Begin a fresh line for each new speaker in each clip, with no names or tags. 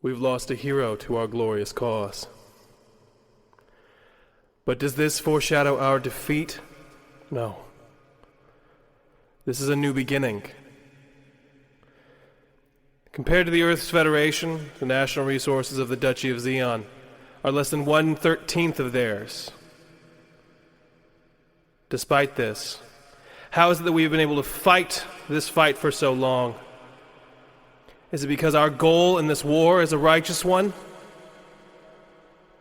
We've lost a hero to our glorious cause. But does this foreshadow our defeat? No. This is a new beginning. Compared to the Earth's Federation, the national resources of the Duchy of Zeon are less than 1/13 of theirs. Despite this, how is it that we have been able to fight this fight for so long? Is it because our goal in this war is a righteous one?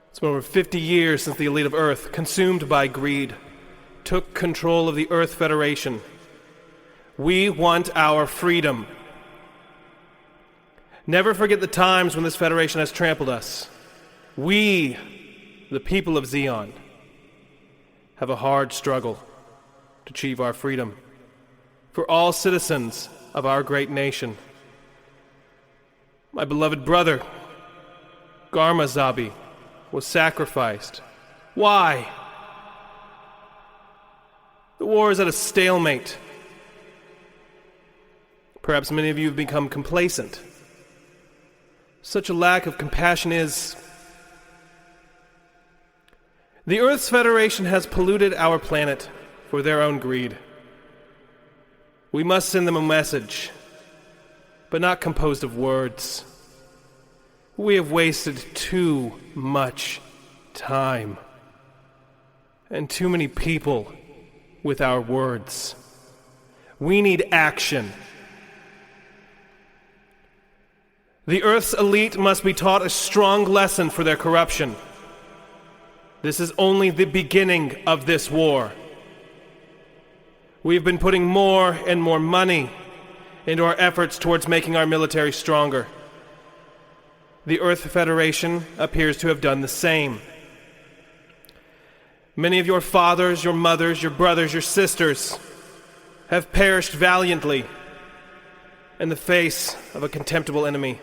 It's been over 50 years since the elite of Earth, consumed by greed, took control of the Earth Federation. We want our freedom. Never forget the times when this Federation has trampled us. We, the people of Zeon, have a hard struggle to achieve our freedom for all citizens of our great nation. My beloved brother, Garmazabi, was sacrificed. Why? The war is at a stalemate. Perhaps many of you have become complacent. Such a lack of compassion is... The Earth's Federation has polluted our planet for their own greed. We must send them a message, but not composed of words. We have wasted too much time and too many people with our words. We need action. The Earth's elite must be taught a strong lesson for their corruption. This is only the beginning of this war. We've been putting more and more money into our efforts towards making our military stronger. The Earth Federation appears to have done the same. Many of your fathers, your mothers, your brothers, your sisters have perished valiantly in the face of a contemptible enemy.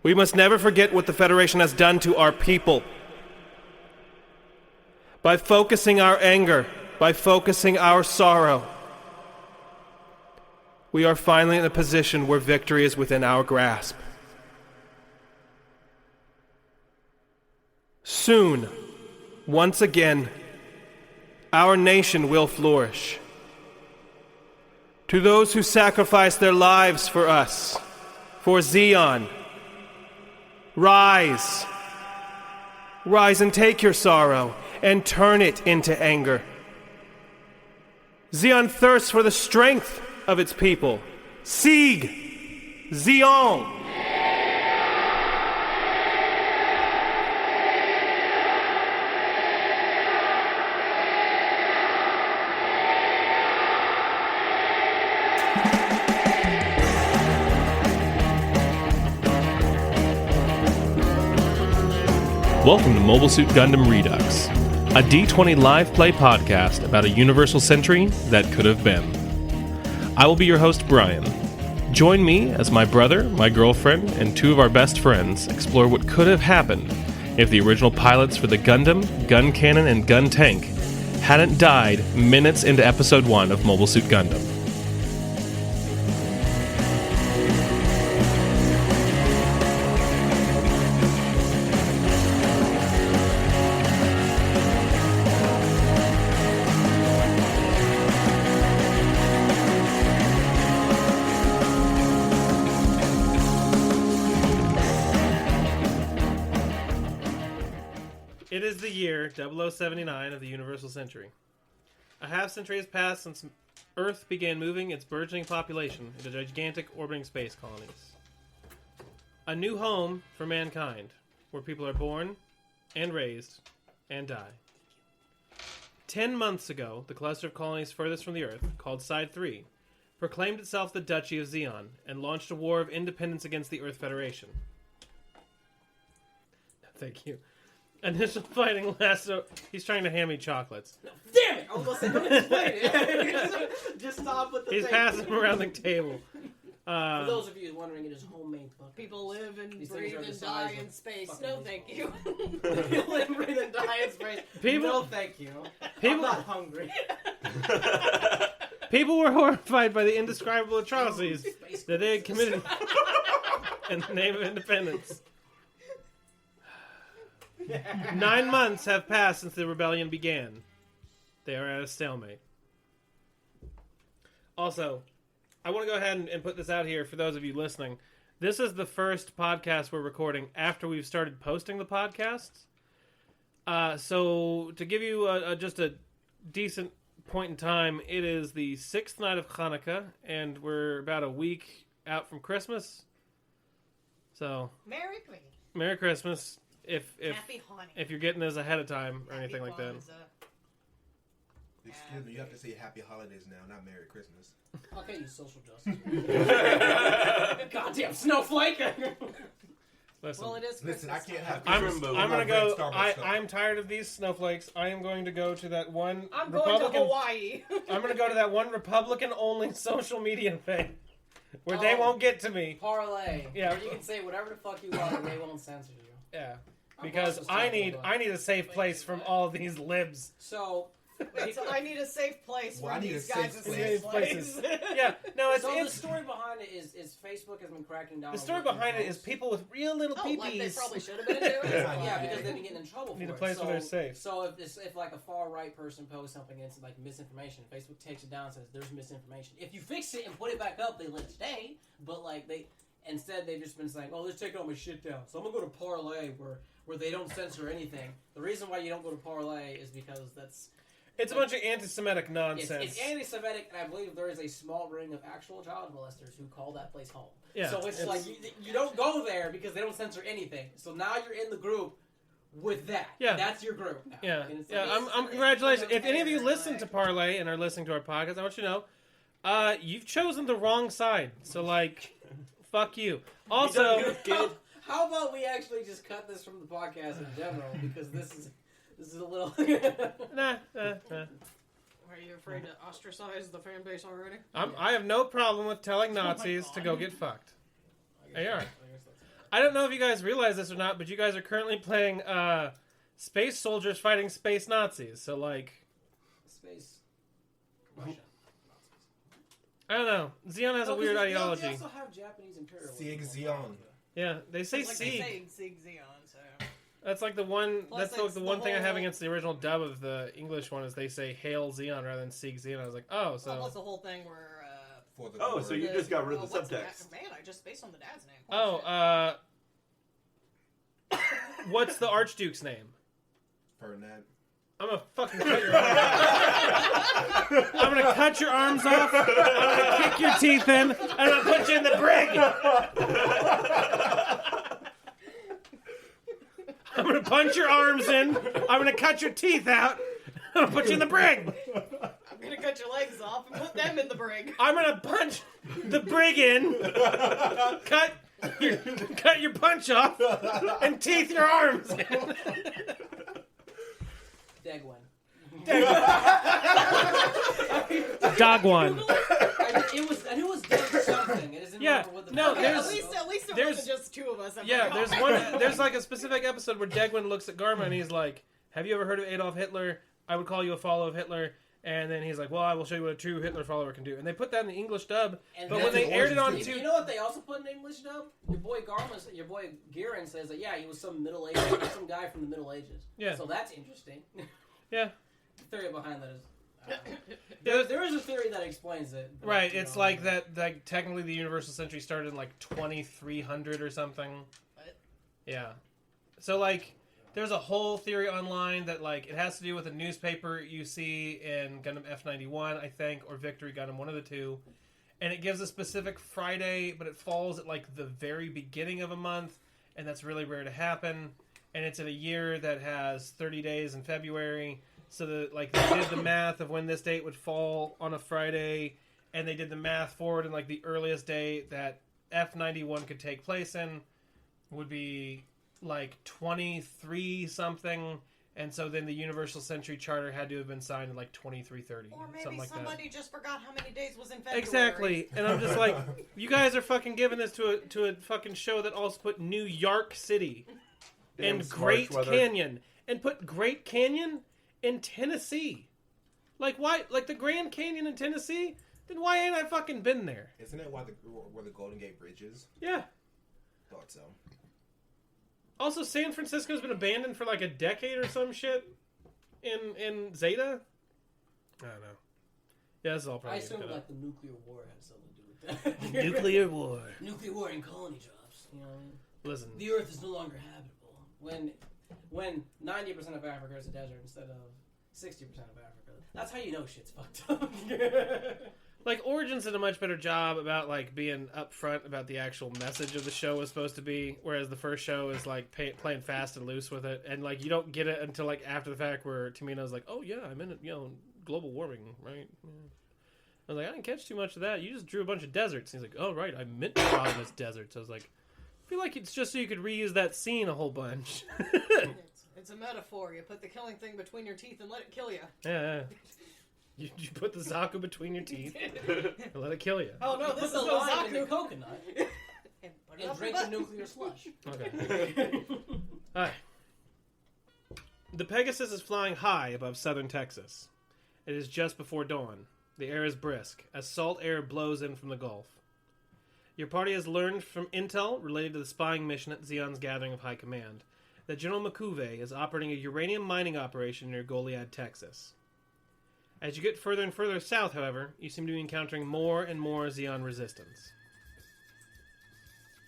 We must never forget what the Federation has done to our people. By focusing our anger, by focusing our sorrow, we are finally in a position where victory is within our grasp. Soon, once again, our nation will flourish. To those who sacrificed their lives for us, for Zeon, rise. Rise and take your sorrow and turn it into anger. Zeon thirsts for the strength of its people. Sieg! Zeon!
Welcome to Mobile Suit Gundam Redux, a D20 live play podcast about a universal century that could have been. I will be your host, Brian. Join me as my brother, my girlfriend, and two of our best friends explore what could have happened if the original pilots for the Gundam, Gun Cannon, and Gun Tank hadn't died minutes into Episode 1 of Mobile Suit Gundam.
It is the year 0079 of the Universal Century. A half-century has passed since Earth began moving its burgeoning population into gigantic orbiting space colonies. A new home for mankind, where people are born, and raised, and die. 10 months ago, the cluster of colonies furthest from the Earth, called Side 3, proclaimed itself the Duchy of Zeon, and launched a war of independence against the Earth Federation. Thank you. Initial fighting lasted... He's trying to hand me chocolates.
No, damn it! I was going to say, don't explain it. Just stop with the
He's passing them around the table.
For those of you wondering, it is homemade butter.
People live and
These
breathe
things are
and
the
die
size
in
of
space.
fucking
No, thank you.
People live, breathe, and die in space. No, thank you. I'm not hungry.
People were horrified by the indescribable atrocities that they had committed. in the name of independence. 9 months have passed since the rebellion began. They are at a stalemate. Also, I want to go ahead and put this out here for those of you listening. This is the first podcast we're recording after we've started posting the podcasts. So, to give you just a decent point in time, it is the 6th night of Hanukkah, and we're about a week out from Christmas. So, Merry Christmas.
Happy Hanukkah.
If you're getting this ahead of time or
Happy
anything like that.
Excuse me, you have to say Happy Holidays now, not Merry Christmas.
Okay, you social justice. Goddamn snowflake!
Listen,
Well, it is
Listen,
Christmas
I can't
time.
have
I'm
Christmas
gonna
with my
go.
red Starbucks cup.
I'm tired of these snowflakes. I am going to go to that one
I'm going to
Republican.
Hawaii.
I'm going to go to that one Republican-only social media thing where they
Oh.
won't get to me.
Parlay.
Yeah.
Where you can say whatever the fuck you want and they won't censor you.
Yeah,
Our
because
boss was
I
talking
need
about-
I need a safe place from all these libs.
So,
Wait, so I need a safe place
Well,
for
I need
these
a
guys
safe
to
place.
safe place.
Places. Yeah, no, it's,
so the
it's
story behind it is Facebook has been cracking down.
the
on
story
what you
behind it is
post.
people with real little
Oh, like they
peepees.
probably should have been doing.
Yeah, because they've been getting in trouble for
Need a
it.
place where they're safe.
So if like a far right person posts something and it's like misinformation, Facebook takes it down and says there's misinformation. If you fix it and put it back up, they let it stay. But like instead they've just been saying, oh, let's take all my shit down. So I'm gonna go to Parlay where they don't censor anything. The reason why you don't go to Parlay is because
It's a bunch of anti-Semitic nonsense.
it's anti-Semitic, and I believe there is a small ring of actual child molesters who call that place home.
Yeah,
So it's like you don't go there because they don't censor anything. So now you're in the group with that.
Yeah.
That's your group now.
Yeah,
And it's
yeah.
like-
I'm congratulations. If any of you listen to Parlay and are listening to our podcast, I want you to know, you've chosen the wrong side. So like, fuck you. Also,
How about we actually just cut this from the podcast in general because this is a little.
nah.
Are you afraid to ostracize the fan base already?
I have no problem with telling Nazis to go get fucked. They are. I don't know if you guys realize this or not, but you guys are currently playing space soldiers fighting space Nazis. So like,
Space. Russia.
I don't know. Xeon has a weird
They
ideology.
also have Japanese imperialism.
Sieg Xeon.
Yeah, they say
It's like they
Sieg.
say Sieg Xeon, so...
That's like the one.
Plus,
That's
it's
the
the
one thing I have
whole-
against the original dub of the English one is they say "Hail Xeon" rather than "Sieg Xeon." I was like, oh, so
Well, plus the whole thing where...
For the
Oh, so you just got rid of the
what's
subtext.
Man, I just spaced on the dad's name.
oh, what's the Archduke's name?
Ferdinand.
I'm gonna fucking cut your arms off. I'm gonna cut your arms off. I'm gonna kick your teeth in. And I'm gonna put you in the brig. I'm gonna punch your arms in. I'm gonna cut your teeth out. I'm gonna put you in the brig.
I'm gonna cut your legs off and put them in the brig.
I'm gonna punch the brig in. Cut your punch off and teeth your arms in.
Dagwan.
Dogwan.
I knew it was Dag something. It isn't
Yeah,
what the
no,
fuck
there's-
it was.
At least it
there's-
wasn't just two of us. that
Yeah,
were
there's like a specific episode where Degwin looks at Garma and he's like, "Have you ever heard of Adolf Hitler? I would call you a follower of Hitler." And then he's like, "Well, I will show you what a true Hitler follower can do." And they put that in the English dub,
And
but
that's
when they
the
aired it on
origins,
You
two,
know what they also put in English dub? Your boy Giran says that he was some Middle Ages, some guy from the Middle Ages.
Yeah.
So that's interesting.
yeah,
The theory behind that is.
Yeah,
There is a theory that explains it. but,
right.
you
It's
know,
like that. Like technically, the Universal Century started in like 2300 or something.
What?
Yeah. So like, there's a whole theory online that like it has to do with a newspaper you see in Gundam F91, I think, or Victory Gundam, one of the two, and it gives a specific Friday, but it falls at like the very beginning of a month, and that's really rare to happen. And it's in a year that has 30 days in February. So that like they did the math of when this date would fall on a Friday, and they did the math forward, and like the earliest date that F91 could take place in would be like 23 something, and so then the Universal Century Charter had to have been signed in like 2330,
Or maybe
something like
somebody just forgot how many days was in
that.
February.
Exactly, and I'm just like, you guys are fucking giving this to a fucking show that also put New York City
Damn
and
smart
Great
weather.
Canyon, and put Great Canyon in Tennessee. Like why? Like the Grand Canyon in Tennessee? Then why ain't I fucking been there?
Isn't that where the Golden Gate Bridge is?
Yeah. Also, San Francisco's been abandoned for like a decade or some shit in Zeta. I don't know. Yeah, this is all
I
probably
assume
good
like the nuclear war had something to do with that.
nuclear war.
Nuclear war and colony drops. You know what I mean?
Listen,
The Earth is no longer habitable. When 90% of Africa is a desert instead of 60% of Africa. That's how you know shit's fucked up.
like Origins did a much better job about like being upfront about the actual message of the show was supposed to be, whereas the first show is like playing fast and loose with it, and like you don't get it until like after the fact where Tamino's like, oh yeah, I'm in it, global warming, right? Yeah. I was like, I didn't catch too much of that. You just drew a bunch of deserts. And he's like, oh right, I meant to draw this deserts. I was like, I feel like it's just so you could reuse that scene a whole bunch.
It's a metaphor. You put the killing thing between your teeth and let it kill you.
Yeah. You put the Zaku between your teeth and let it kill you.
Oh no, this
Put
is
the
no
lime in the
Zaku.
coconut
And put it
and
up
drink
your
the
butt.
nuclear slush.
Okay. Alright. The Pegasus is flying high above southern Texas. It is just before dawn. The air is brisk, as salt air blows in from the Gulf. Your party has learned from intel related to the spying mission at Zeon's Gathering of High Command that General Makuve is operating a uranium mining operation near Goliad, Texas. As you get further and further south, however, you seem to be encountering more and more Zeon resistance.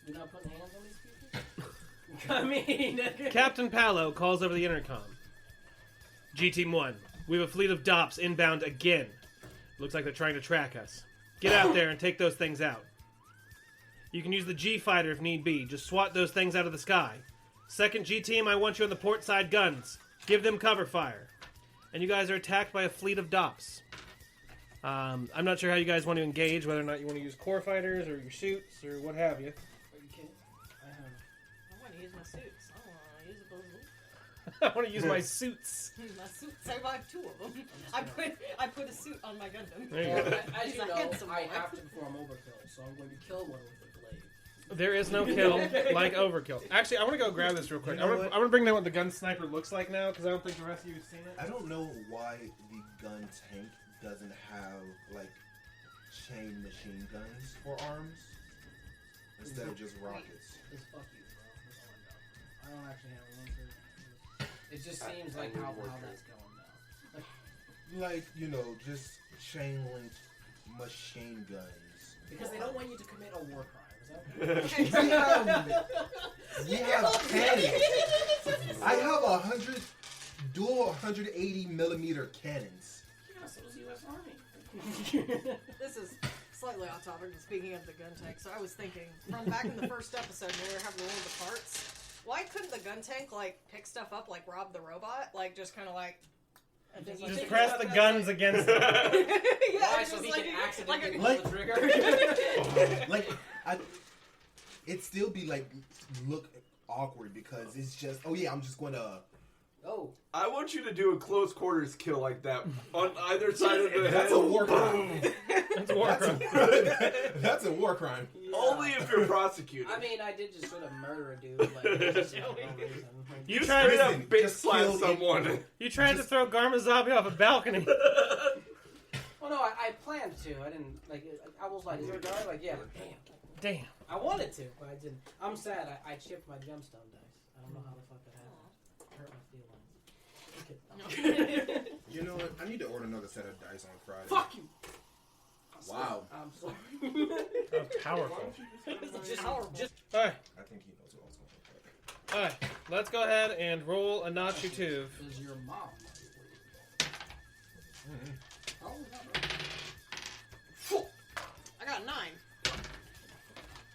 You're not putting hands on these people? I mean...
Captain Palo calls over the intercom. G-Team 1, we have a fleet of DOPS inbound again. Looks like they're trying to track us. Get out there and take those things out. You can use the G-Fighter if need be. Just swat those things out of the sky. Second G-Team, I want you on the port side guns. Give them cover fire. And you guys are attacked by a fleet of DOPS. I'm not sure how you guys want to engage, whether or not you want to use core fighters or your suits or what have you.
Are you kidding?
I want to use my suits. I want to use those.
I want to use my suits.
My suits. I bought 2 of them. I put a suit on my Gundam.
There you
Well,
go.
as
He's
you
a
know,
handsome
I
boy.
have to perform overkill, so I'm going to kill one with a blade.
There is no kill like overkill. Actually, I want to go grab this real quick.
You know
I want to bring down what the gun sniper looks like now, because I don't think the rest of you have seen it.
I don't know why the gun tank doesn't have like chain machine guns for arms instead of just rockets.
Just fuck you, bro. That's all I got. I don't actually have an answer. It just seems like how that's going now.
Like, just chain linked machine guns.
Because they don't want you to commit a war crime. Is
We have cannons. I have 100 dual 180 millimeter cannons.
Yeah, so does the U.S. Army.
This is slightly off topic, but speaking of the gun tank, so I was thinking, from back in the first episode when we were having all the parts, why couldn't the gun tank, like, pick stuff up like Rob the Robot? Like, just kind of like...
Just press the guns against it.
Yeah,
Why?
it's
So
just
he
like,
can accidentally
like
pull
Like-
the trigger?
Like, it'd still be like look awkward because it's just, oh yeah, I'm just gonna.
Oh.
I want you to do a close quarters kill like that on either side of the head.
That's a war crime.
That's a war crime.
That's a war crime.
Only if you're prosecuted.
I mean, I did just sort of murder a dude. Like, just for no reason. Like,
You
you
tried
straight
to-
up bitch
just
slap
kill
someone.
You tried to throw Garmazabi off a balcony.
well, no, I planned to. I didn't, like, I was like, is there a guy? Like, yeah. Damn.
Damn.
I wanted to, but I didn't. I'm sad. I chipped my gemstone dice. I don't know how the fuck that happened. Hurt my feelings.
You know what? I need to order another set of dice on Friday.
Fuck you!
Wow.
I'm sorry.
That was powerful.
just,
Alright,
I think he knows what I was going to
alright. Let's go ahead and roll a Nacho Tuve.
Does your mom know you? Oh, no.
I got 9.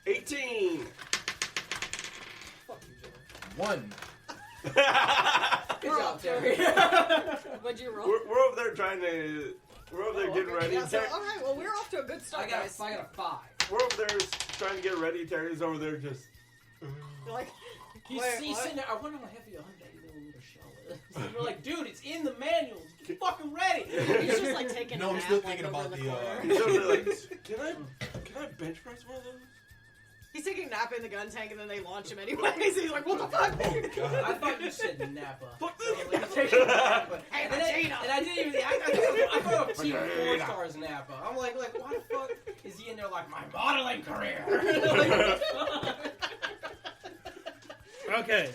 18.
Fuck you, Joey.
1.
Good job, Terry.
What'd you roll?
We're over there trying to. We're over there
Oh,
getting
okay.
ready.
Yeah, so, all right, well, we're off to a good start,
I got
guys.
a 5.
We're over there trying to get ready. Terry's over there just.
You're like,
He's
wait,
sitting there. I wonder how heavy a 180mm shell is. We're like, dude, it's in the manual. Get fucking ready.
he's just like taking
No,
a
I'm
nap,
still
like,
thinking
over
about
in
the,
corner.
He's over there like, can I bench press one of those?
He's taking a nap in the gun tank, and then they launch him anyways. He's like, what the fuck?
I thought you said Napa.
Fuck
So,
this.
like, take a Napa.
Hey,
and, then,
Vegeta.
and I didn't even. I thought of Team 4 Stars Napa. I'm like, why the fuck is he in there like my modeling career?
Okay.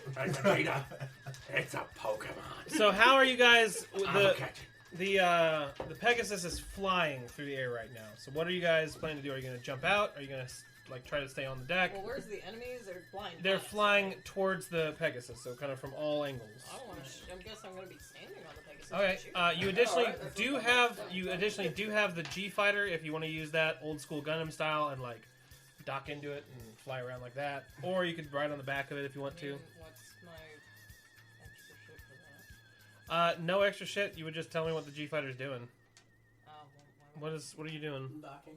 It's a Pokemon.
So how are you guys?
I'll catch it.
The Pegasus is flying through the air right now. So what are you guys planning to do? Are you going to jump out? Are you going to like try to stay on the deck?
Well, where's the enemies? They're flying.
They're
past,
flying
right?
towards the Pegasus, so kind of from all angles.
I don't want to. I guess I'm going to be standing on the Pegasus.
Okay.
and shoot.
You additionally
Alright, that's
do
what
have
I'm
you additionally do have the G fighter if you want to use that old school Gundam style and like dock into it and fly around like that, or you could ride on the back of it if you want
I
to.
mean, what's my extra shit for that?
No extra shit. You would just tell me what the G fighter's doing.
Oh, well,
What are you doing?
Docking.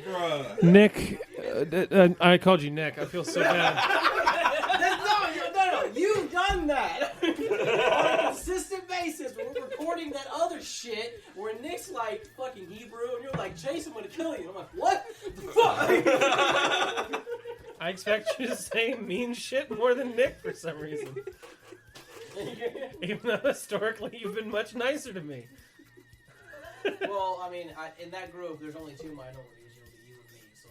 Bruh.
Nick, I called you Nick. I feel so bad.
No, you've done that on a consistent basis. When we're recording that other shit where Nick's like fucking Hebrew and you're like, Chase, I'm gonna kill you. And I'm like, what the fuck?
I expect you to say mean shit more than Nick for some reason. Even though historically you've been much nicer to me.
Well, I mean, in that group, there's only two minorities. You'll be you and me. So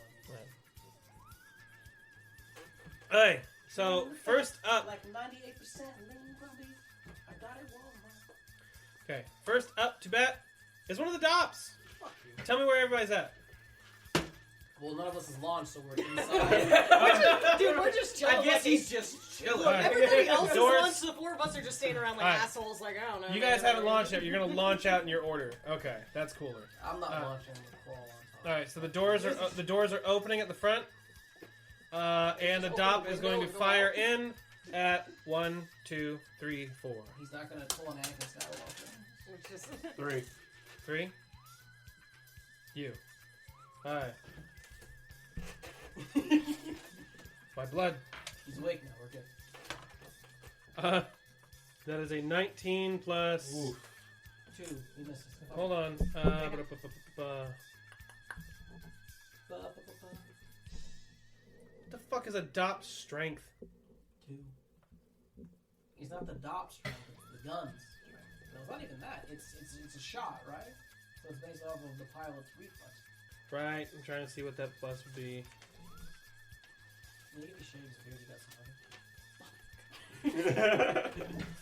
I mean,
Hey, so first up.
like 98% lean grumpy. I got it wrong, man.
Okay, first up to bat is one of the Dops.
Fuck you.
Tell me where everybody's at.
Well, none of us is launched, so we're inside.
Dude, we're just chilling.
I guess
like,
he's just chilling.
Alright.
Everybody else is
Doors-
launched. The four of us are just standing around like
Alright.
assholes. Like I don't know.
You guys haven't launched yet. You're gonna launch out in your order. Okay, that's cooler.
I'm not
Uh,
launching. I'm gonna crawl on top.
All right, so the doors are opening at the front, and the Dop is going to fire in at 1, 2, 3, 4.
He's not gonna pull an Anakin Skywalker.
Which is
3.
3. You. All right. My blood.
He's awake now. We're good.
That is a 19 plus.
Oof.
2. He misses.
Hold on. What the fuck is a Dop strength?
2. He's not the DOP strength. It's the guns strength. No, it's not even that. It's a shot, right? So it's based off of the pilot's reflex.
Right. I'm trying to see what that plus would be.
Can you give me shades if you got some other?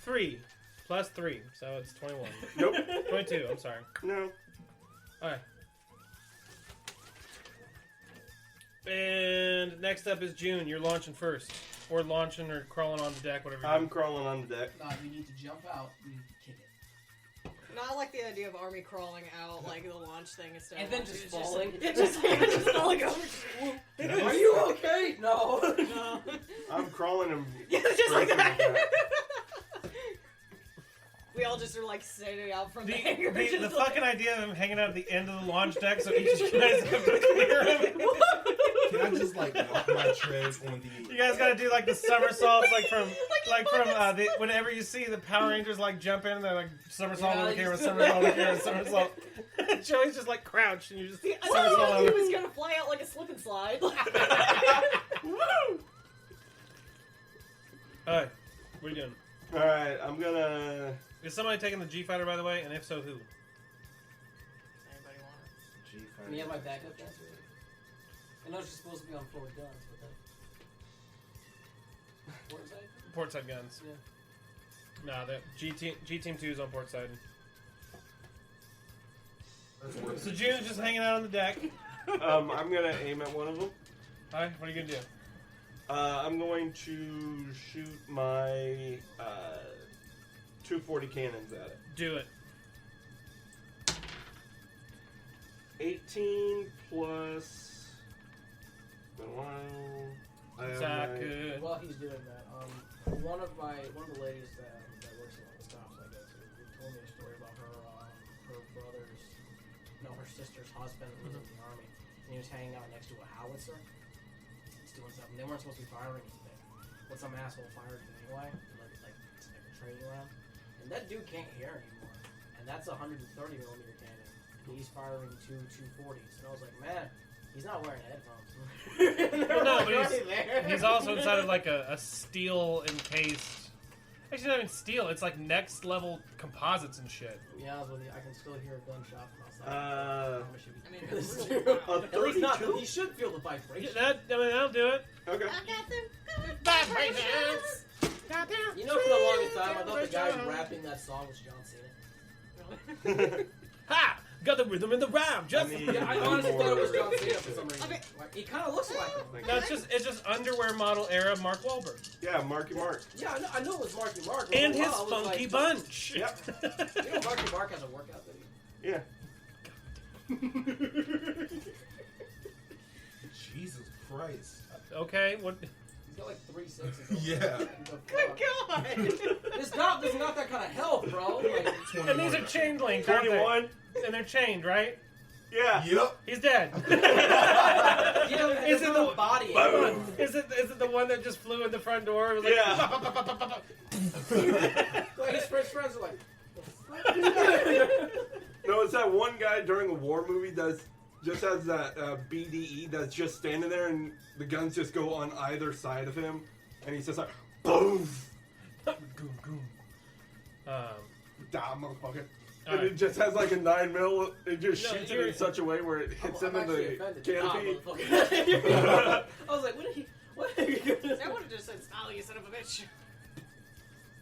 3 plus 3, so it's 21.
Nope.
22. I'm sorry.
No.
All right. And next up is June. You're launching first, or launching or crawling on the deck, whatever. You're
I'm
doing.
crawling on the deck.
No, you need to jump out and kick it.
no, I like the idea of army crawling out like the launch thing instead.
And
of
then
launching.
just
It's
falling.
just falling over.
Are you okay? No.
No.
I'm crawling and
Yeah, just like
bracing
that.
my back.
We all just are like standing out from
The,
the hangar.
the,
just
the
like-
fucking idea of him hanging out at the end of the launch deck, so each of you guys have to clear him.
Can I just like walk my treads on the?
You guys got to do like the somersaults, like from whenever you see the Power Rangers like jump in, they're like somersault
Yeah,
over
you
here,
just-
somersault over here, somersault. Joey's just like crouched, and you just
I
somersault
thought he
over.
was gonna fly out like a slip and slide.
Woo! All right, what are you doing?
Alright, I'm gonna.
Is somebody taking the G fighter, by the way? And if so, who?
Anybody want it?
G5.
Can you have my backup guns? I know she's supposed to be on forward guns, but then. What is that?
Port side guns.
Yeah.
No, the G team 2 is on port side.
That's worth
So
it.
June's just hanging out on the deck.
I'm gonna aim at one of them.
Alright, what are you gonna do?
I'm going to shoot my 240 cannons at it.
Do it.
18 plus. Been a while. I have my-
Zaku.
While he's doing that, one of the ladies that works at one of the stops I go to told me a story about her sister's husband who was in the army, and he was hanging out next to a howitzer. He's doing something. They weren't supposed to be firing anything, but some asshole fired it anyway, like a training round. And that dude can't hear anymore, and that's a 130 millimeter cannon. And he's firing two 240s, and I was like, man. He's not wearing headphones.
Well, no,
Like,
but
right there.
he's also inside of like a steel encased Actually, not even steel. It's like next level composites and shit.
Yeah, I was with you. I can still hear a gunshot from outside.
Uh,
I mean, it's
It's
real
true.
loud.
At least not.
32?
He should feel the vibration.
That'll do it.
Okay.
Vibrations.
You know, for the longest time, I thought the guy rapping that song was John Cena.
Ha! Got the rhythm and the rhyme. Just
Yeah, I honestly thought it was John Cena for some reason.
I mean-
Like, he kind of looks like him.
no, it's just underwear model era Mark Wahlberg
Yeah, Marky Mark.
Yeah, I know it was Marky Mark. but
and
for a
his
while, I was
funky
like,
bunch.
Yep.
You know, Marky Mark has a workout video.
Yeah.
Jesus Christ.
Okay, what?
He's got like 3 sixes.
Yeah.
Good God!
There's not that kind of health, bro. Like,
21.
And these are chain links, aren't they?
21.
And they're chained, right?
Yeah.
Yep.
He's dead.
you know,
Is it the
body?
Boom.
Is it the one that just flew in the front door? It was like,
Yeah.
Like his friends are like.
No, it's that one guy during a war movie that's just has that BDE that's just standing there and the guns just go on either side of him and he's just like, boom!
Goom, goom.
Die, motherfucker. And
Alright.
it just has like a 9mm, it just
No,
shoots it
you're-
in such a way where it hits him
I'm
in
actually
the
offended.
canopy.
motherfucker. I was like, what did he? What?
I would have just said, "Style, you son of a bitch."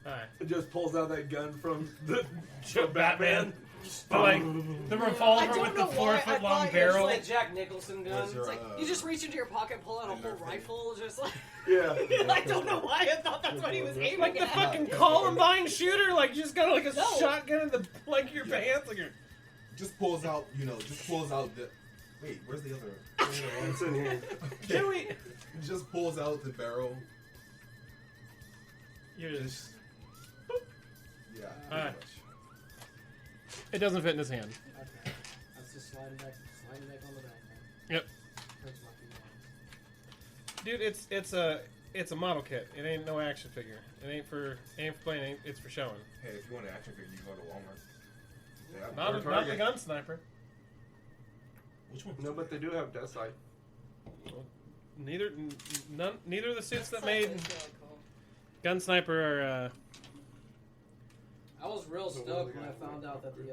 Alright.
It just pulls out that gun from
Batman.
Batman.
But like the
I
revolver
don't
with the
know why I
4-foot long
thought you
barrel.
Like Jack Nicholson gun.
Where's your,
It's like you just reach into your pocket, pull out a whole rifle, just like.
Yeah.
I don't know why I thought that's what he was aiming
Like the
at.
fucking Columbine shooter, like you just got like a
No.
shotgun in the like your pants, like you're.
Just pulls out, the. Wait, where's the other?
It's in here.
Joey.
Just pulls out the barrel.
You're just.
Yeah.
Alright.
Pretty much.
It doesn't fit in his hand.
Okay. That's just sliding back on the back.
Yep.
Hurts my feelings.
Dude, it's a model kit. It ain't no action figure. It ain't for playing. It's for showing.
Hey, if you want an action figure, you go to Walmart. They have
Not
Target.
the gun sniper.
Which one?
No, but they do have Death Sight.
Neither of the suits that
That's
made
really cool.
gun sniper are.
I was real stoked when I found out that the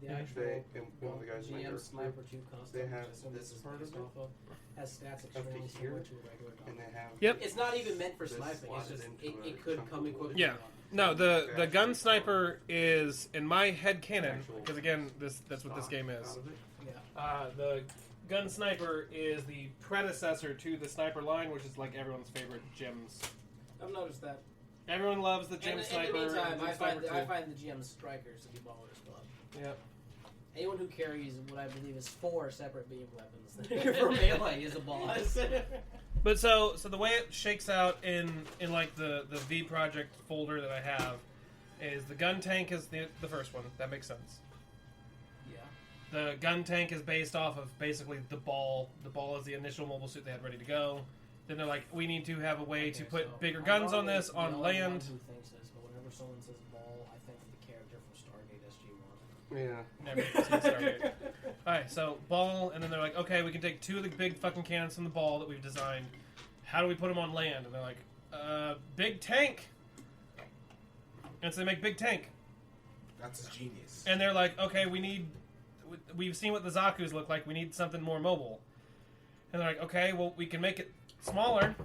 actual
one of the guys in my
GM
group,
Sniper 2 custom,
they
which I
have
assume
this
is
part
based
of it.
off of, has stats extremely
here,
similar to a regular gun.
And they have.
Yep.
It's not even meant for
This
sniping. It's
slotted
just
into a
it could
chunk
come
of
equipped.
wood.
Yeah. No, the gun sniper is in my head canon
Actual
because again that's what this game is.
Out of it.
Yeah.
The gun sniper is the predecessor to the sniper line, which is like everyone's favorite gems.
I've noticed that.
Everyone loves the gem
In
sniper.
the meantime,
and
I
Gem Sniper
find
2.
the GM strikers to be ballers, but
Yep.
anyone who carries what I believe is 4 separate beam weapons for melee is a boss.
But so the way it shakes out in like the V Project folder that I have is the gun tank is the first one. That makes sense.
Yeah.
The gun tank is based off of basically the ball. The ball is the initial mobile suit they had ready to go. Then they're like, we need to have a way to put
so
bigger
I'm
guns on
already
this
the
on
only
land.
one who thinks this, but whenever someone says ball, I think of the character from Stargate SG-1.
Yeah.
Never seen Stargate. Alright, so ball, and then they're like, okay, we can take 2 of the big fucking cannons from the ball that we've designed. How do we put them on land? And they're like, big tank. And so they make big tank.
That's genius.
And they're like, okay, we've seen what the Zaku's look like. We need something more mobile. And they're like, okay, well, we can make it smaller.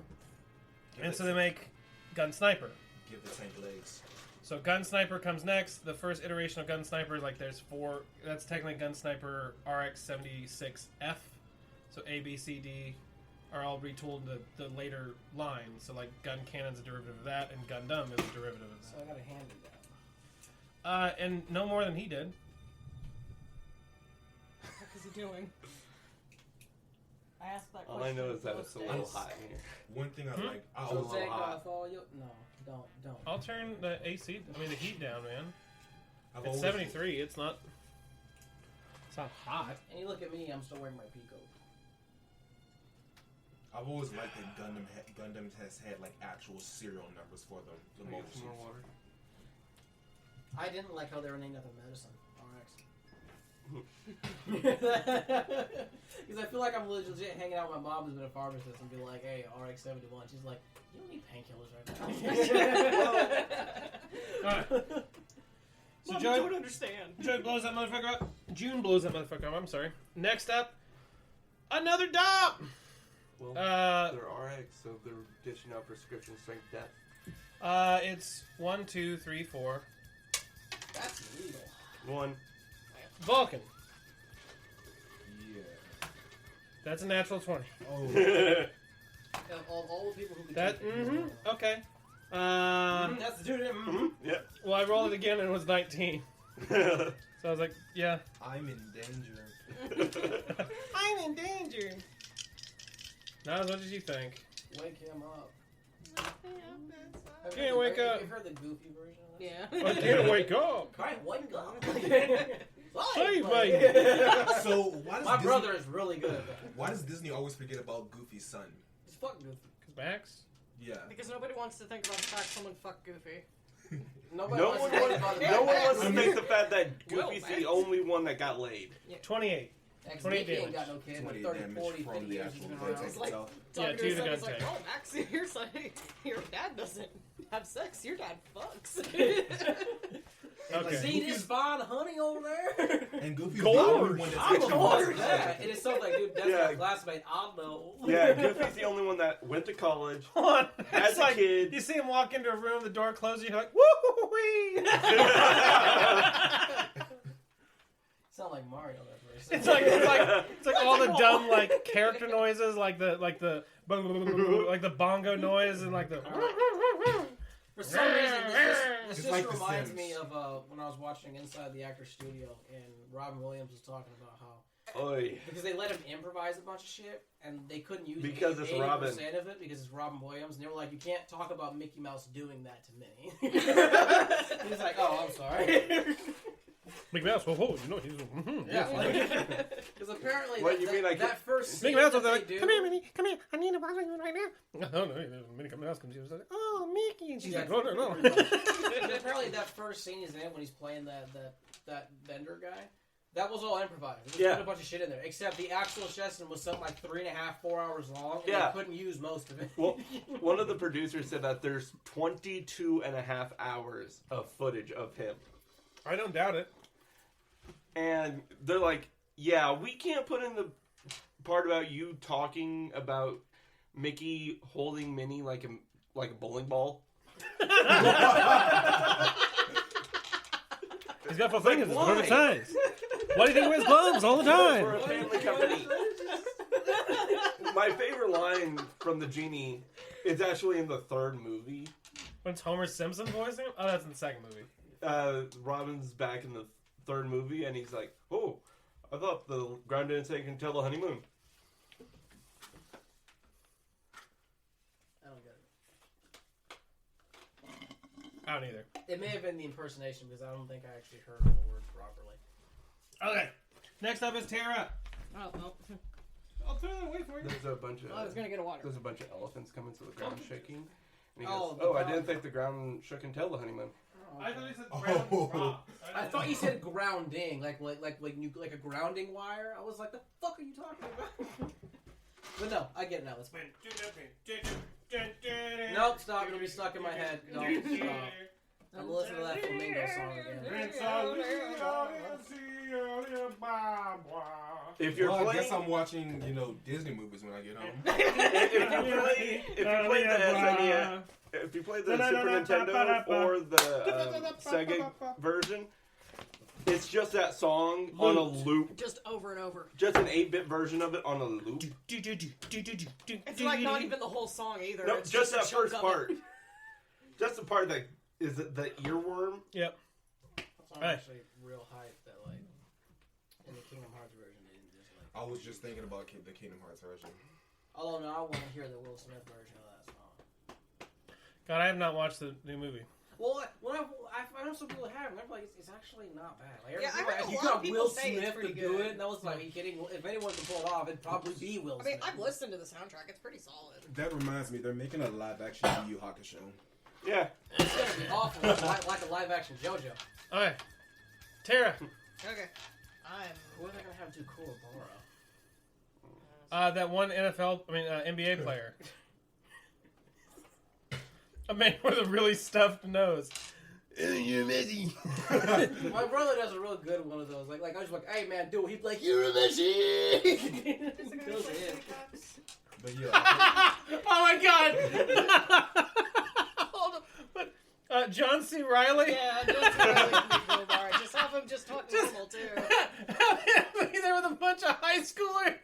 And so they make Gun Sniper.
Give the tank legs.
So Gun Sniper comes next. The first iteration of Gun Sniper, like there's 4. That's technically Gun Sniper RX-76F. So A, B, C, D are all retooled into the later line. So like Gun Cannon's a derivative of that, and Gundam is a derivative of
So I got a hand in that.
that. And no more than he did.
What is he doing? I asked that
All
question.
I know is that it's a little
most days.
hot in here.
One thing I like. I
So
always
take
hot.
off all your... No, don't.
I'll turn the AC, the heat down, man.
I've
It's
always,
73. It's not hot.
And you look at me, I'm still wearing my Pico.
I've always liked that Gundam has had like actual serial numbers for them. The
Can I
mobile
get some more
suits.
water?
I didn't like how they were named after medicine. RX. Because I feel like I'm legit hanging out with my mom who's been a pharmacist and be like, hey, RX-71. She's like, you don't need painkillers right now.
Alright. So
Mom, I
Joey,
don't understand.
Joey blows that motherfucker up. June blows that motherfucker up. I'm sorry. Next up, another dop.
Well, they're RX, so they're dishing out prescription strength death.
It's 1, 2, 3, 4.
That's illegal.
1.
Vulcan.
Yeah.
That's a natural 20.
Oh.
Of all the people who could
That,
take it,
okay.
that's the dude.
Yeah.
Well, I rolled it again and it was 19. So I was like, yeah.
I'm in danger.
I'm in danger. Not as much as you think.
Wake him up.
Can't wake up.
You've heard the goofy version of this?
Yeah.
I can't wake up.
Can't wake up.
Save me.
So why does
My
Disney,
brother is really good at that.
Why does Disney always forget about Goofy's son?
He's fucking goofy.
Max?
Yeah.
Because nobody wants to think about the fact someone fucked Goofy.
No
Nobody
one
wants to think about
wants
the
to make the fact that
Will,
Goofy's
Max.
the only one that got laid.
28.
20
damage.
ain't got no kid.
20
30,
damage
40,
from
50
the
years
actual
he's been
gun
around.
tank
It's like-
itself.
Yeah,
Talking
to
to his
the
son,
gun
he's like,
tank.
oh, Max, your dad doesn't have sex. Your dad fucks.
And,
Okay.
See this fine honey over there?
And Goofy's
Gorge.
the only one that's
I'm
actually
going
wants
that. And it's something like, dude, that's
Yeah.
my classmate. I know.
Yeah, Goofy's the only one that went to college.
Hold on.
As
It's
a
like,
kid-
you see him walk into a room, the door closes, you're like, woo-wee!
Sound like Mario that first.
It's like all the dumb like character noises, like the bongo noise and like the.
For some reason, this
It's
just
like The
reminds
Sims.
me of when I was watching Inside the Actor Studio and Robin Williams was talking about how
Oy.
because they let him improvise a bunch of shit and they couldn't use
Because it's
80%
Robin.
of it because it's Robin Williams and they were like, you can't talk about Mickey Mouse doing that to me. He's like, oh, I'm sorry.
Mickey Mouse, whoa, you know he's.
Yeah, because apparently
What,
that,
you mean like-
that first
Mickey
scene
Mouse
that
was
they
like,
do,
come here, Minnie, come here, I need to bother you right now. Oh no, Mickey Mouse comes here, like, oh Mickey, and she's like, oh no.
But apparently that first scene he's in when he's playing that vendor guy, that was all improvised. They just
Yeah.
put a bunch of shit in there. Except the actual session was something like 3.5, 4 hours long. And
Yeah.
they couldn't use most of it.
Well, one of the producers said that there's 22.5 hours of footage of him.
I don't doubt it.
And they're like, yeah, we can't put in the part about you talking about Mickey holding Minnie like a bowling ball.
He's got 4 fingers, it's
why?
perfect size. Why do you think he wears gloves all the time?
For a family company. My favorite line from the genie is actually in the third movie.
When it's Homer Simpson voicing him? Oh, that's in the second movie.
Robin's back in the third movie, and he's like, "Oh, I thought the ground didn't say can tell the honeymoon."
I don't get it.
I don't either.
It may have been the impersonation because I don't think I actually heard all the words properly.
Okay. Next up is Tara.
Oh, well.
I'll throw that away for you.
There's a bunch of
I was gonna get a water.
there's a bunch of elephants coming, so the ground's shaking. And he
Oh,
goes,
the
"Oh, I
ground.
didn't think the ground shook and tell the honeymoon."
I thought he said
Oh.
ground rock.
I thought you said grounding, like a grounding wire. I was like, the fuck are you talking about? But no, I get it now. Let's Nope, stop. It'll be stuck in my head. No, stop. I'm listening to that flamingo song again.
If you're
Well, I
playing,
guess I'm watching, Disney movies when I get home.
if you play the Super Nintendo or the Sega version, it's just that song on a loop.
Just over and over.
Just an 8-bit version of it on a loop.
It's like not even the whole song either.
No,
It's
just
a
that
chunk
first
of
part.
it.
Just the part that is the earworm.
Yep.
So I'm actually real hyped that like in the Kingdom Hearts version they didn't just like.
I was just thinking about the Kingdom Hearts version.
Although no, I want to hear the Will Smith version of that song.
God, I have not watched the new movie.
Well, when I know some people have, and they're like, it's actually not bad. Like,
Yeah, I
everybody-
heard a
you
lot
got
of people
Will
say it's
Smith
pretty
to do
good.
it, and I was like, are you kidding? If anyone could pull it off, it'd probably be Will
I
Smith.
mean, I've listened to the soundtrack. It's pretty solid.
That reminds me, they're making a live-action Yu Yu Hakusho.
Yeah.
It's gonna be awful, like a live-action JoJo.
Okay. Tara.
Okay.
Who are they gonna have do Kuwabara?
That one NBA player. A man with a really stuffed nose. You're Messi.
My brother does a real good one of those. Like I was like, hey man, dude, he'd be like, you're a Messi.
Is it gonna be like Sneak Ups?
But yeah,
Oh my god! Hold on. But, John C. Reilly?
Yeah, just bar. Just have him just talk normal too.
Be there with a bunch of high schoolers.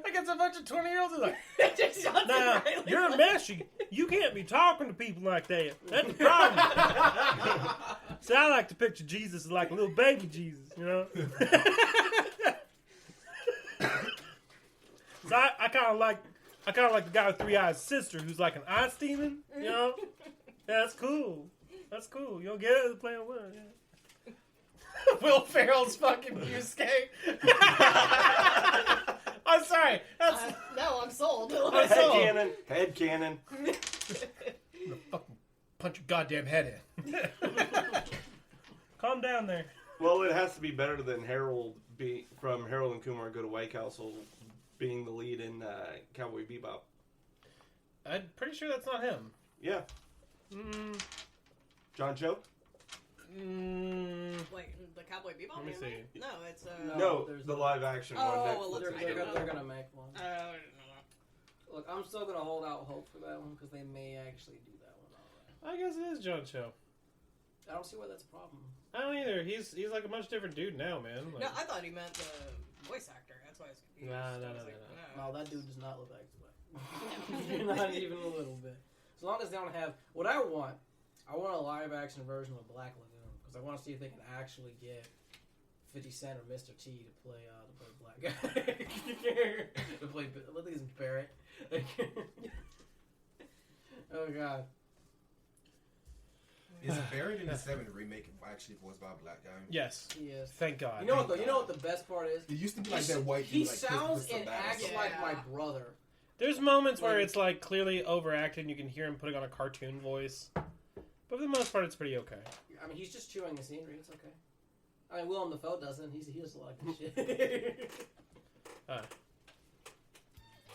Like it's a bunch of 20-year-olds like, nah, you're a Messi. You can't be talking to people like that. That's the problem. So I like to picture Jesus as like a little baby Jesus, you know? So I kind of like the guy with three eyes sister who's like an eye steaming, you know? Yeah, that's cool. That's cool. You'll get it playing well, yeah. Will Ferrell's fucking Yusuke. I'm sorry. That's
No, I'm sold.
I'm sold.
Head cannon.
I'm gonna fucking punch your goddamn head in. Calm down there.
Well, it has to be better than Harold from Harold and Kumar Go to White Castle being the lead in Cowboy Bebop.
I'm pretty sure that's not him.
Yeah. John Cho?
Like the Cowboy Bebop
Let me
movie?
see.
No, it's
No,
there's
the
no-
live action
Oh,
one.
well,
Netflix.
They're gonna make one.
I don't know.
Look, I'm still gonna hold out hope for that one because they may actually do that one. Alright.
I guess it is John Cho.
I don't see why that's a problem.
I don't either. He's like a much different dude now, man. Like,
No, I thought he meant the voice actor. That's why I was confused.
Nah,
I
no,
was
no,
like,
No, that dude does not look like Black. Not even a little bit. As long as they don't have what I want a live action version of Black Lagoon because I want to see if they can actually get 50 Cent or Mr. T to play Black guy. To play look at this Barrett. Oh god.
is Buried in the 7 remake actually voiced by a black guy?
yes.
Yes.
Thank God.
You know what though? You know what the best part is?
It used to be like that white
He
dude. Like
sounds
Chris
and
Sabat or
acts
something.
like my
Yeah.
brother.
There's moments where
Like-
it's like clearly overacted and you can hear him putting on a cartoon voice. But for the most part, it's pretty okay.
I mean, he's just chewing the scenery. It's okay. I mean, Willem Dafoe doesn't. He does a lot of good shit.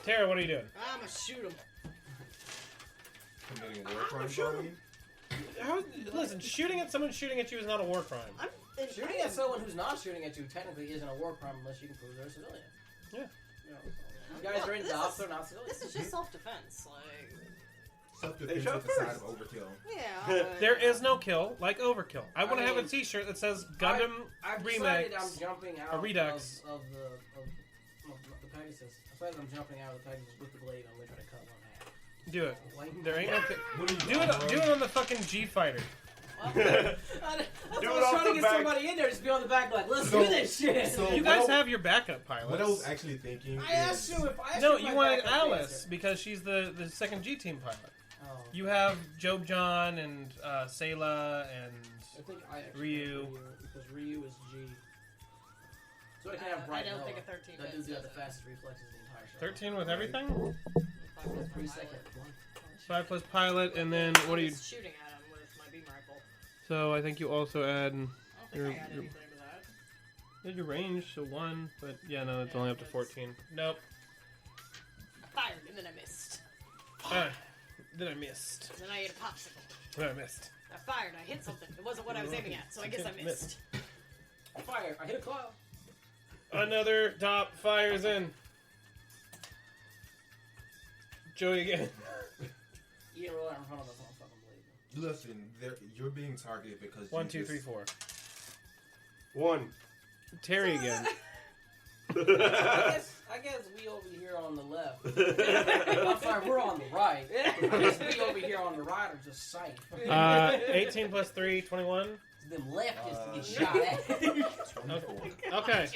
Tara, what are you doing?
I'm gonna shoot him.
Committing war crimes, probably.
Listen, shooting at someone shooting at you is not a war crime.
Shooting at someone who's not shooting at you technically isn't a war crime unless you can prove they're a civilian.
Yeah.
You know, you guys are in the officer, not civilian.
This is just self-defense. Like,
Self-defense
shot
with the side of
first.
overkill.
yeah.
There is no kill like overkill. I want to have a
mean,
T-shirt that says Gundam
I've
Remakes.
decided I'm jumping out
Redux.
of the Pegasus. I decided I'm jumping out of the Pegasus with the blade. I'm gonna try to cut one in half.
Do it.
Like,
There ain't no.
What are you
Do
doing,
it.
bro?
Do it on the fucking G fighter.
That's
Do
why I
it
was
off
trying to
the
get
back.
somebody in there, just be on the back like, let's
So-
do this shit.
so-
You guys have your backup pilots.
What I was actually thinking
I asked you if I asked
No,
if
you
my
wanted
backup
Alice
dancer.
because she's the second G team pilot.
Oh.
You have Job John and Sayla and
I think I actually
Ryu.
have because Ryu is G. So I can have
I
Bright
don't think
Noah.
a 13
That dude's
bit
got the
says
fastest reflexes in the entire show.
13 with everything.
3 seconds.
5 plus pilot, and then what do you?
Shooting at him with my beam rifle.
So I think you also add
I don't think
Your-
I had
your-
anything to that.
your range, so 1, but yeah, no, it's only up to 14. Nope.
I fired and then I missed.
Then I missed.
Then I ate a popsicle.
Then I missed.
I fired. I hit something. It wasn't what I was aiming at, so I guess I missed.
Fire! I hit a cloud.
Another top fires in. Joey again.
You didn't roll out in front of us. I don't fucking believe you.
Listen, you're being targeted because
1,
you
2,
just,
3, 4.
1.
Terry again.
I guess we over here on the left. I'm sorry, we're on the right. I guess we over here on the right are just safe.
18 plus 3, 21.
Them leftists to get shot at.
24.
Okay.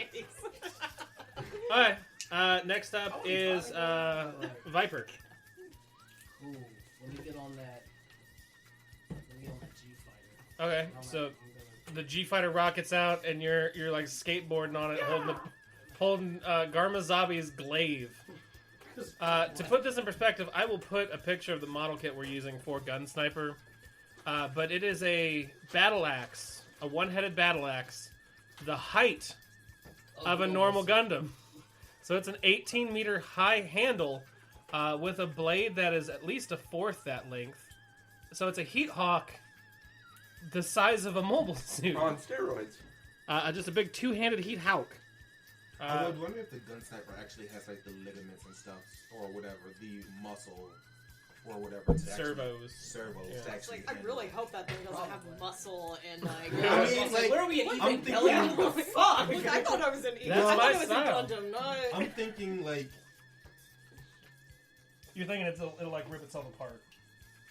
Alright. Next up is Viper.
Cool. Let me get on that. Let me get on that G fighter.
Okay, so the G fighter rockets out, and you're like skateboarding on it, holding Garmazabi's glaive. To put this in perspective, I will put a picture of the model kit we're using for Gun Sniper. But it is a battle axe, a one-headed battle axe, the height of a normal Gundam. So it's an 18-meter high handle with a blade that is at least a fourth that length. So it's a Heat Hawk the size of a mobile suit.
On steroids.
Just a big two-handed Heat Hawk.
I would wonder if the gun sniper actually has like the ligaments and stuff, or whatever, the muscle, or whatever. To
Servos.
Servos.
Yeah.
To
It's
actually
like, I
handle
really
it.
hope that thing doesn't have muscle and like.
I mean, like,
where are we at
I'm
Evangelion?
thinking-
What the fuck?
Look, I thought I was in.
That's
I
my
thought it was
style.
in Gundam, not.
I'm thinking like,
You're thinking it'll like rip itself apart.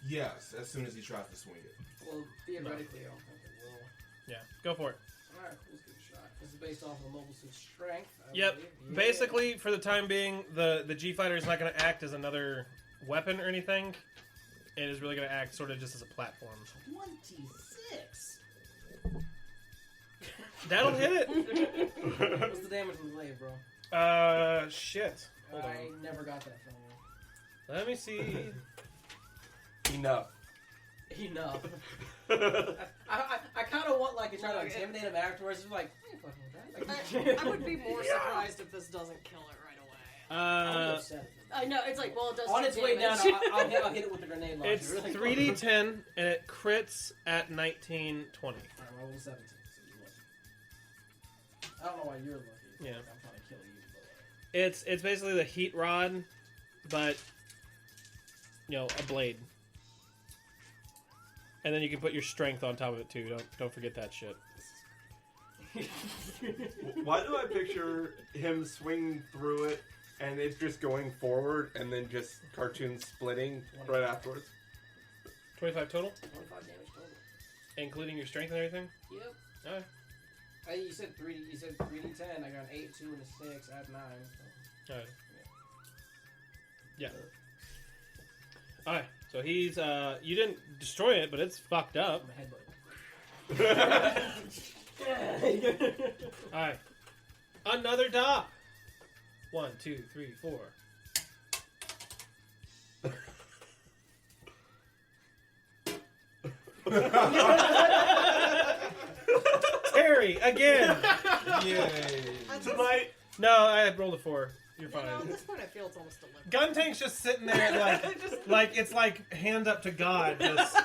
yes, as soon as he tries to swing it.
Well, theoretically, I don't think it will.
Yeah, go for it.
Alright, let's give it a shot. This is based off of the mobile suit's strength. I
Yep.
believe. Yeah.
Basically, for the time being, the G-Fighter is not going to act as another weapon or anything. It is really going to act sort of just as a platform.
26.
That'll hit it.
What's the damage from the blade, bro?
Shit. Hold
I
on.
never got that from you.
Let me see.
Enough.
Enough. I kind of want like to try to intimidate him afterwards. Just like, I ain't fucking with that.
I would be more surprised if this doesn't kill it right away.
I'll be upset.
I know it's like, well, it does.
On
do
its way down,
damage.
I'll hit it with the grenade launcher.
It's
really
3d10, and it crits at 1920.
Alright, roll 17. So you're lucky. I don't know why you're lucky. It's
Yeah.
like I'm trying to kill you. But
It's basically the heat rod, but, a blade. And then you can put your strength on top of it, too. Don't forget that shit.
Why do I picture him swinging through it and it's just going forward and then just cartoon splitting right afterwards?
25 total?
25 damage total.
Including your strength and everything?
Yep.
Alright.
You said 3d10. I got an 8, 2, and a 6. I have 9. So.
Alright. Yeah. Alright, so he's, you didn't destroy it, but it's fucked up.
I'm a headbutt.
Alright. Another dop! 1, 2, 3, 4. Terry, again!
Yay!
Tonight,
No, I rolled a 4. You're
You know,
fine.
at this point, I feel it's almost deliberate.
Gun Tank's just sitting there like it's like hand up to God. Just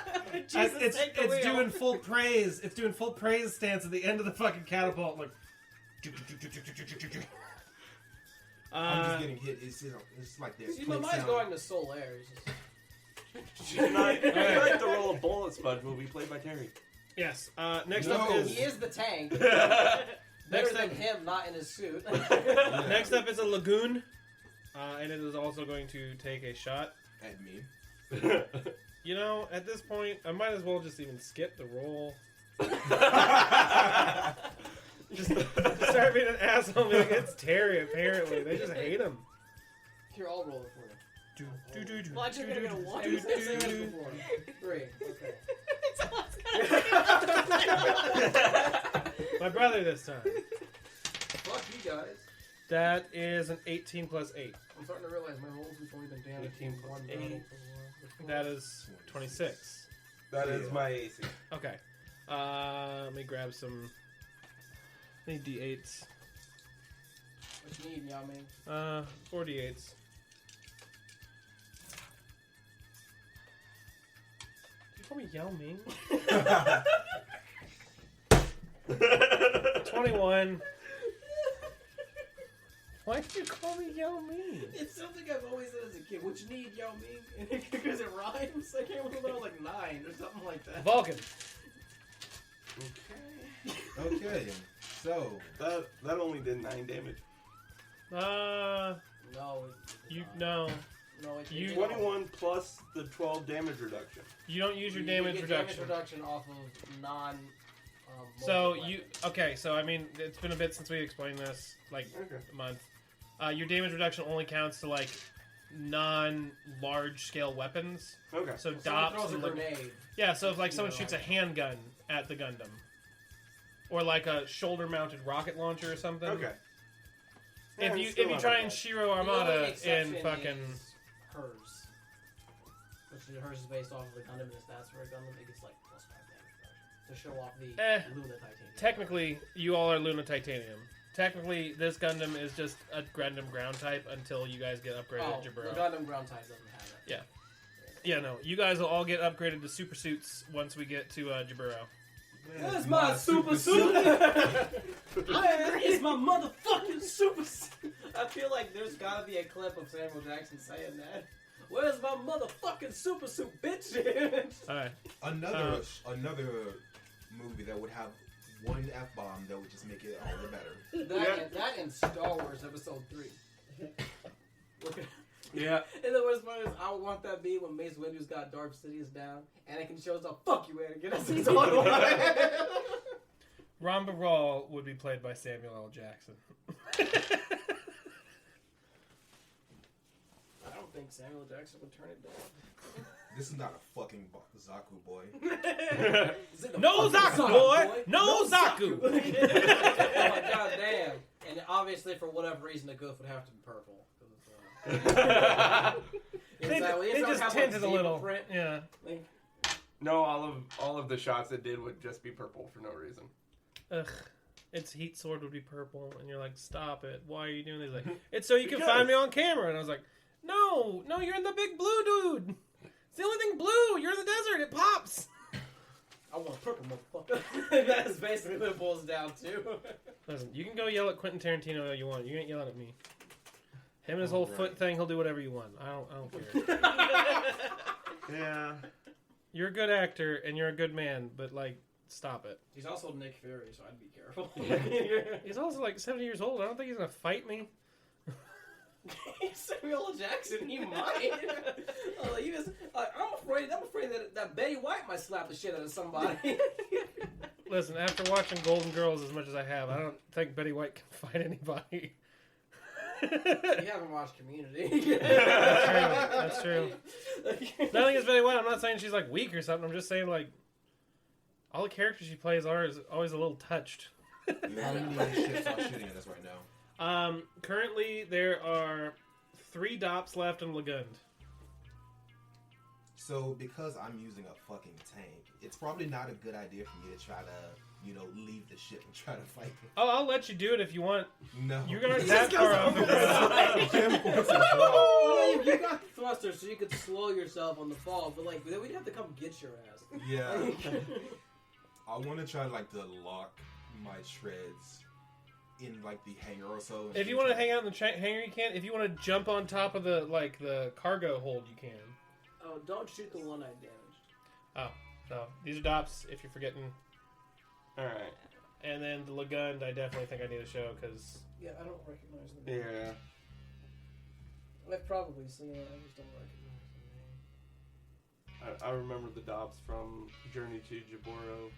Jesus, take the
it's
wheel.
doing full praise. It's doing full praise stance at the end of the fucking catapult. Like,
I'm just getting hit. It's like that.
See, my
click
mind's
sound.
going to Soul Air. It's just...
tonight, tonight the role of Bullet Sponge will be played by Terry.
yes. Next
No.
up
He
is
is the tank.
next
Better
up,
than him, not in his suit.
next up is a lagoon, and it is also going to take a shot.
At me.
You know, at this point, I might as well just even skip the roll. Just start being an asshole. And be like, it's Terry. Apparently, they just hate him.
Here, I'll roll it for you.
Well, I'm just gonna get a one.
Hey, say this before. 3. Okay.
My brother this time.
Fuck you guys.
That is an 18 plus 8.
I'm starting to realize my rolls have only been down
18
to
plus
1
8.
battle.
That is 26.
That is my AC.
Okay. Let me grab some. I need D8s.
What you need, Yao Ming?
4 D8s. Did you call me Yao Ming? 21. Why did you call me Yao Ming?
It's something I've always said as a kid. What you need, Yao Ming? Because it rhymes. I can't remember when I was like 9 or something like that.
Vulcan.
Okay. So
That only did 9 damage.
No,
No.
No, it
You-
it-
21 plus the 12 damage reduction.
You don't use your
you
damage
get
reduction.
Damage reduction off of non.
So
mobile
you
weapons.
okay? So I mean, it's been a bit since we explained this, like
Okay.
a month. Your damage reduction only counts to like non-large scale weapons.
Okay.
So
If someone
dops
throws a
and like,
grenade.
yeah. So if like
You
someone
know,
shoots a
like-
handgun at the Gundam, or like a shoulder-mounted rocket launcher or something.
Okay.
If
Yeah,
you
still
if you
not
try
bad.
and Shiro
The only
Armada
exception
in fucking
is hers. Which is hers is based off of the Gundam and the stats for a Gundam. It gets like +5 damage reduction. to show off the Luna Titanium.
Technically, you all are Luna Titanium. Technically, this Gundam is just a Gundam ground type until you guys get upgraded to
the
Jaburo.
Gundam ground type doesn't have it.
Yeah. Yeah, no. You guys will all get upgraded to super suits once we get to Jaburo.
Where's my super suit? Where is my motherfucking super suit? I feel like there's gotta be a clip of Samuel Jackson saying that. Where's my motherfucking super suit, bitch?
Alright.
Another movie that would have one F-bomb that would just make it all the better.
That and Star Wars Episode 3. Look at.
Yeah.
And the worst part is, I want that be when Mace Windu's got Darth Sidious down, and Anakin shows up, fuck you, Anakin, that's his own one.
Ramba Ral would be played by Samuel L. Jackson.
I don't think Samuel L. Jackson would turn it down.
This is not a fucking Zaku boy.
No Zaku, boy! No Zaku!
Oh my god damn. And obviously, for whatever reason, the goof would have to be purple.
They just tinted a little.
Print.
Yeah.
No, all of the shots it did would just be purple for no reason.
Ugh. Its heat sword would be purple, and you're like, stop it. Why are you doing this? Like, it's so you can find me on camera. And I was like, no, you're in the big blue, dude. It's the only thing blue. You're in the desert. It pops.
I want purple, motherfucker. That is basically what it boils down to.
Listen, you can go yell at Quentin Tarantino all you want. You ain't yelling at me. Him and his whole foot thing, he'll do whatever you want. I don't care.
Yeah.
You're a good actor, and you're a good man, but, like, stop it.
He's also Nick Fury, so I'd be careful.
He's also, like, 70 years old. I don't think he's going to fight me.
Samuel L. Jackson, he might. I'm afraid that Betty White might slap the shit out of somebody.
Listen, after watching Golden Girls as much as I have, I don't think Betty White can fight anybody.
You haven't watched Community.
That's true. Nothing against Betty White. I'm not saying she's like weak or something. I'm just saying like all the characters she plays are always a little touched.
How many ships are shooting at us right now?
Currently there are 3 DOPs left in Lagund.
So because I'm using a fucking tank, it's probably not a good idea for me to try to, leave the ship and try to fight them.
Oh, I'll let you do it if you want.
No.
You're gonna that far off the ground.
Well, you got the thruster, so you could slow yourself on the fall, but like then we'd have to come get your ass.
Yeah. I want to try to lock my treads in the hangar or so.
If you want to hang out in the hangar, you can. If you want to jump on top of the cargo hold, you can.
Oh, don't shoot the one I damaged.
Oh, no. These are DOPs, if you're forgetting.
Alright.
And then the Lagund, I definitely think I need to show, because...
Yeah, I don't recognize them.
Yeah.
I've probably seen it, I just don't recognize
I remember the DOPs from Journey to Jaburo,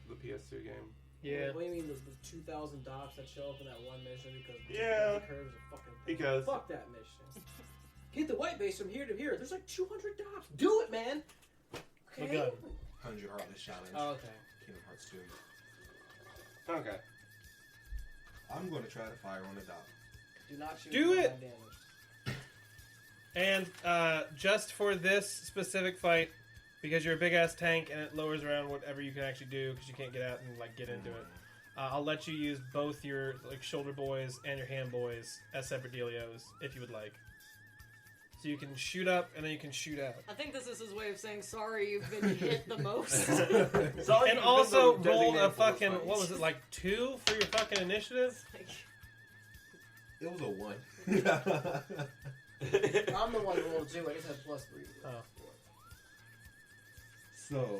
the PS2 game.
them.
Yeah.
What do you mean the 2,000 dots that show up in that one mission because the curves are fucking thing?
Because
Fuck that mission. Get the white base from here to here. There's like 200 dots. Do it, man. Okay.
Lagund.
100 Heartless Challenge.
Oh, okay.
Kingdom Hearts 2.
okay.
I'm going to try to fire on the dot.
Do not shoot.
Do
the
it!
one I damaged.
And just for this specific fight, because you're a big-ass tank and it lowers around whatever you can actually do because you can't get out and get into it, I'll let you use both your shoulder boys and your hand boys as separate dealios if you would like. So you can shoot up and then you can shoot out.
I think this is his way of saying sorry you've been hit the most.
And also roll a fucking, what was it, 2 for your fucking initiative?
It was a 1.
I'm the one who rolled 2. I just had +3.
Oh.
So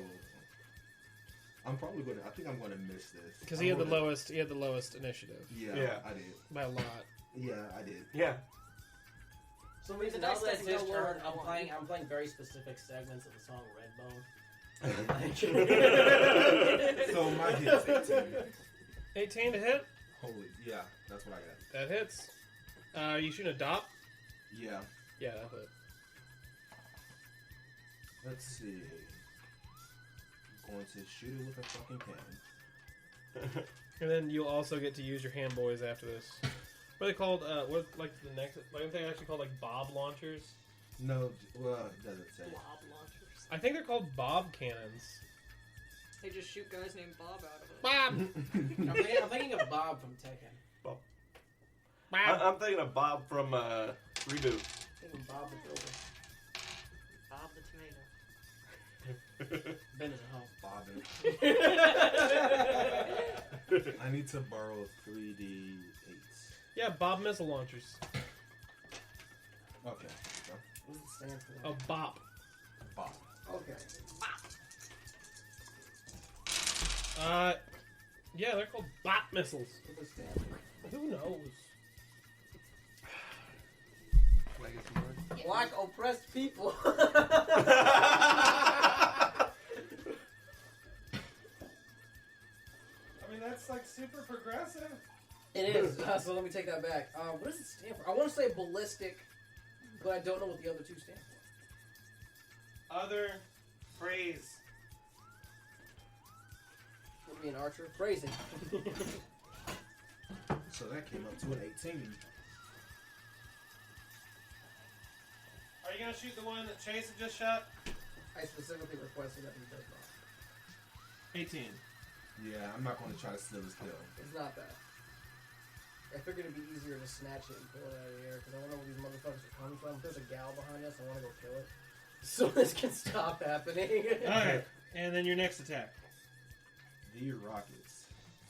I'm probably going to. I think I'm going to miss this
Because he had the lowest initiative
Yeah, I did.
by a lot.
Yeah, I did.
Yeah.
So now
The dice
that it's
doesn't
his
go lower
turn,
than
I'm
one.
playing very specific segments of the song Redbone.
So my hit is 18.
18 to hit.
Holy, yeah, that's what I got.
That hits. You shooting a DOP?
Yeah.
Yeah, that hit.
Let's see. I'm going to shoot it with a fucking cannon.
And then you'll also get to use your hand boys after this. What are they called? What the next? Aren't they actually called bob launchers?
No, well, it doesn't say.
Blob launchers.
I think they're called bob cannons.
They just shoot guys named Bob out of it.
Bob.
I'm thinking of Bob from Tekken.
Bob.
I'm thinking of Bob from Reboot.
I'm thinking Bob the Builder.
Bob the tomato.
Ben is at home.
Bobbin. I need to borrow 3D8s.
Yeah, Bob missile launchers.
Okay.
What does it stand for?
Oh, Bop.
Bob.
Okay.
Yeah, they're called Bop missiles.
What does it stand for?
Who knows?
Can I get some more?
Black oppressed people.
I mean, that's like super progressive.
It is. So let me take that back. What does it stand for? I want to say ballistic, but I don't know what the other two stand for.
Other phrase.
Would be an archer. Phrasing.
So that came up to an 18.
Are you gonna shoot the one that Chase had just shot?
I specifically requested that he does not.
18.
Yeah, I'm not going to try to steal his kill.
It's not that. I figured it'd be easier to snatch it and pull it out of the air because I don't know where these motherfuckers are coming from. If there's a gal behind us, I want to go kill it. So this can stop happening.
Alright, and then your next attack.
The rockets.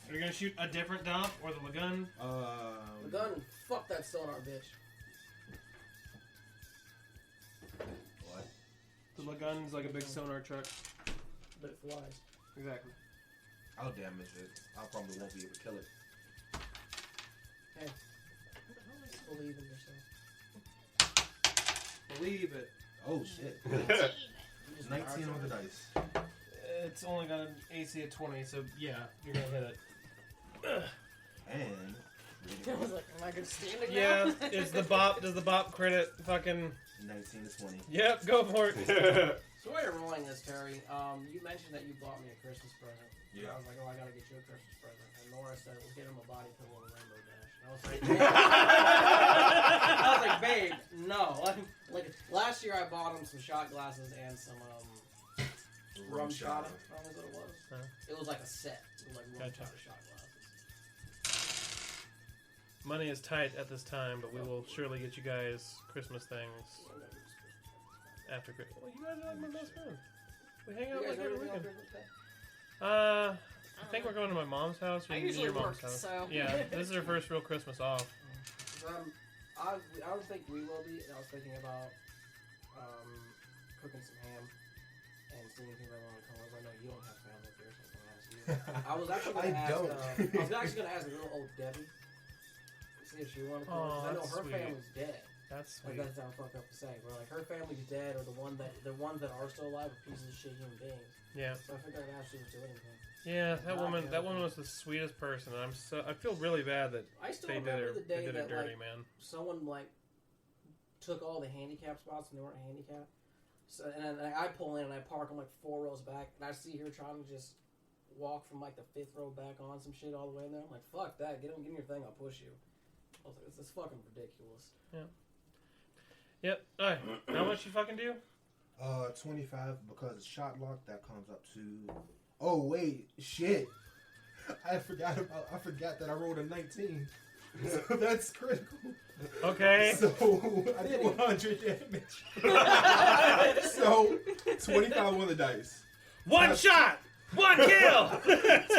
Are you gonna shoot a different dump or the Lagun?
The gun, fuck that sonar, bitch.
What?
The Lagun is like a big sonar truck.
But it flies.
Exactly.
I'll damage it. I probably won't be able to kill it.
Hey, believe in yourself.
Believe it.
Oh shit.
You just
19 on the
archer.
dice.
It's only got an AC of 20, so yeah, you're gonna hit it.
And
I was like, am I gonna stand it
Yeah,
now?
it's the Bop. Does the Bop credit fucking...
19 to 20.
Yep, go for it.
So while you're rolling this, Terry, you mentioned that you bought me a Christmas present.
Yeah.
I was like, oh, I gotta get you a Christmas present. And Laura said, we'll get him a body pillow and a rainbow dash. And I was like, I was like, babe, no. Like, last year I bought him some shot glasses and some, rum shot. I don't know what it was.
Huh.
It was like a set. It was like rum
Gotcha.
shot glasses.
Money is tight at this time, but we will surely get you guys Christmas things after Christmas. Well, you guys are like my best friends. We hang out
You guys
like every
know anything on
weekend.
Christmas Day?
I think we're going to my mom's house. Or
I usually
your mom's
work,
house.
so.
Yeah, this is her first real Christmas off.
I don't think we will be. I was thinking about cooking some ham and seeing if anybody want to come over. I know you don't have family here, so I'm gonna ask you. I was actually
I
gonna ask.
don't.
I was actually gonna ask little old Debbie. See if she wanted to come.
Oh,
'cause I know
that's
her
sweet.
family's dead.
That's
Like
sweet.
that sounds fucked up to say, but like her family's dead, or the ones that are still alive are pieces of shit human beings.
Yeah,
So I figured I'd ask you to do anything.
yeah. That
Not
woman
good.
was the sweetest person. And I feel really bad that
I still
they
remember the day
did her
that
dirty,
like
man.
someone like took all the handicap spots and they weren't handicapped. So and then I pull in and I park them like 4 rows back, and I see her trying to just walk from like the 5th row back on some shit all the way in there. I'm like, fuck that, give me your thing, I'll push you. I was like, this is fucking ridiculous.
Yep. Alright. How much you fucking do?
25 because it's shot lock. That comes up to. Oh wait, shit! I forgot that I rolled a 19. So that's critical.
Okay.
So I did 100 damage. So 25 on the dice.
One shot! One kill!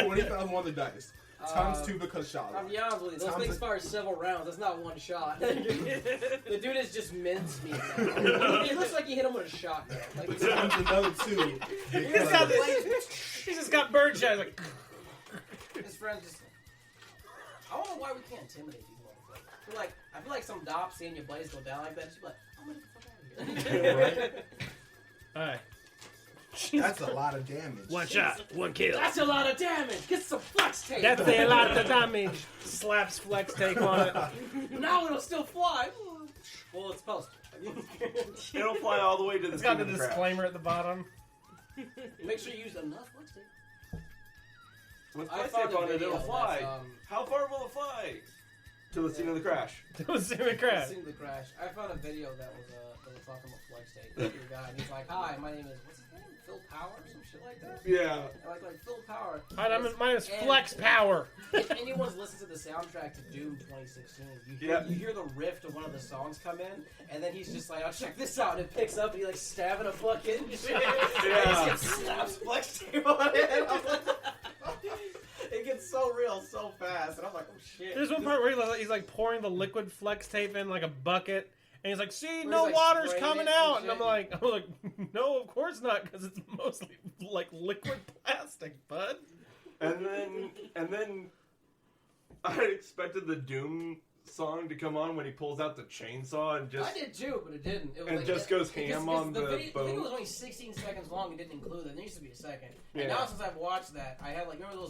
25 on the dice. Times 2 because shot lock.
I'm be honest with you, those
Tom's
things
a-
fire several rounds. That's not one shot. The dude is just mincemeat now. It looks like he hit him with a shotgun. Like,
Times another 2
He's got
because
this. He's just got bird shot. Like,
his friends just. I don't know why we can't intimidate these motherfuckers. I feel like some dop seeing your blaze go down like that, just be like, I'm gonna get the fuck out of here.
Right?
alright.
That's a lot of damage.
One shot, one kill.
That's a lot of damage. Get some flex tape.
That's a lot of damage. Slaps flex tape on it.
Now it'll still fly. Well, it's supposed to.
It'll fly all the way to the
It's got the
king of the crab.
disclaimer at the bottom.
Make sure you use enough flex tape.
With
I
flex
found
tape
a
on it,
video
it'll fly.
that's,
How far will it fly? To the scene of the crash.
It was in the crash.
Seen the crash. I found a video that was talking about flex tape. This guy, and he's like, "Hi, my name is what's his name? Phil Power, or some shit like that."
Yeah.
And like Phil Power.
Hi, my name is
And
Flex Power.
If anyone's listened to the soundtrack to Doom 2016, you hear the riff of one of the songs come in, and then he's just like, "Oh, check this out!" And it picks up, and he like stabbing a bucket. And shit.
Yeah.
And he slaps flex tape on it. I'm like, it gets so real so fast, and I'm like, "Oh shit!"
There's one part where he's like pouring the liquid flex tape in like a bucket, and he's like, "See,
Where
no
he's, like,
water's
spraying
coming
it
out,"
and
and I'm like, "No, of course not, because it's mostly like liquid plastic, bud."
And then I expected the Doom song to come on when he pulls out the chainsaw and just
I did too, but it didn't. It was
and
like,
just goes ham on the
video
boat.
was only 16 seconds long. It didn't include that. There used to be a second.
Yeah.
And now since I've watched that, I have like remember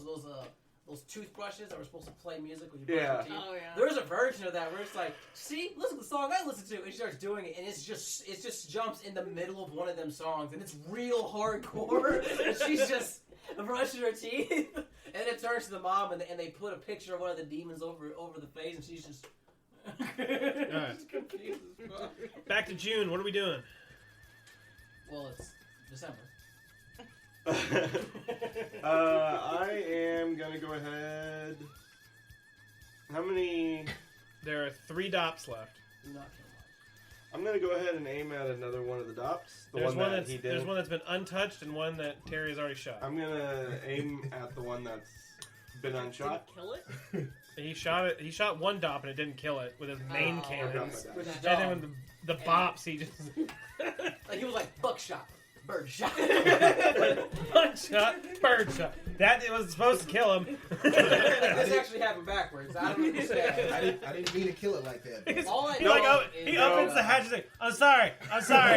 those toothbrushes that were supposed to play music when you brush
Yeah.
your teeth?
Oh yeah.
There's a version of that where it's like, see, listen to the song I listen to, and she starts doing it, and it just jumps in the middle of one of them songs, and it's real hardcore, and she's just brushing her teeth, and it turns to the mom, and they put a picture of one of the demons over the face, and she's just. She's confused as fuck.
Back to June. What are we doing?
Well, it's December.
I am gonna go ahead. How many?
There are 3 dops left.
Not too much.
I'm gonna go ahead and aim at another one of the dops. The
There's
one that
that's
he did.
there's one that's been untouched and one that Terry has already shot.
I'm gonna aim at the one that's been unshot.
Kill it.
He shot it. He shot one dop and it didn't kill it with his main
Oh,
cannons.
With his
And
dog.
then with the bops, he just
Like he was like buckshot, bird shot.
one shot, bird shot. That it was supposed to kill him.
This actually happened backwards. I don't understand.
I didn't mean to kill it like that. But
All I
He
know
like
is
he opens the hatch and like, I'm sorry.
That's not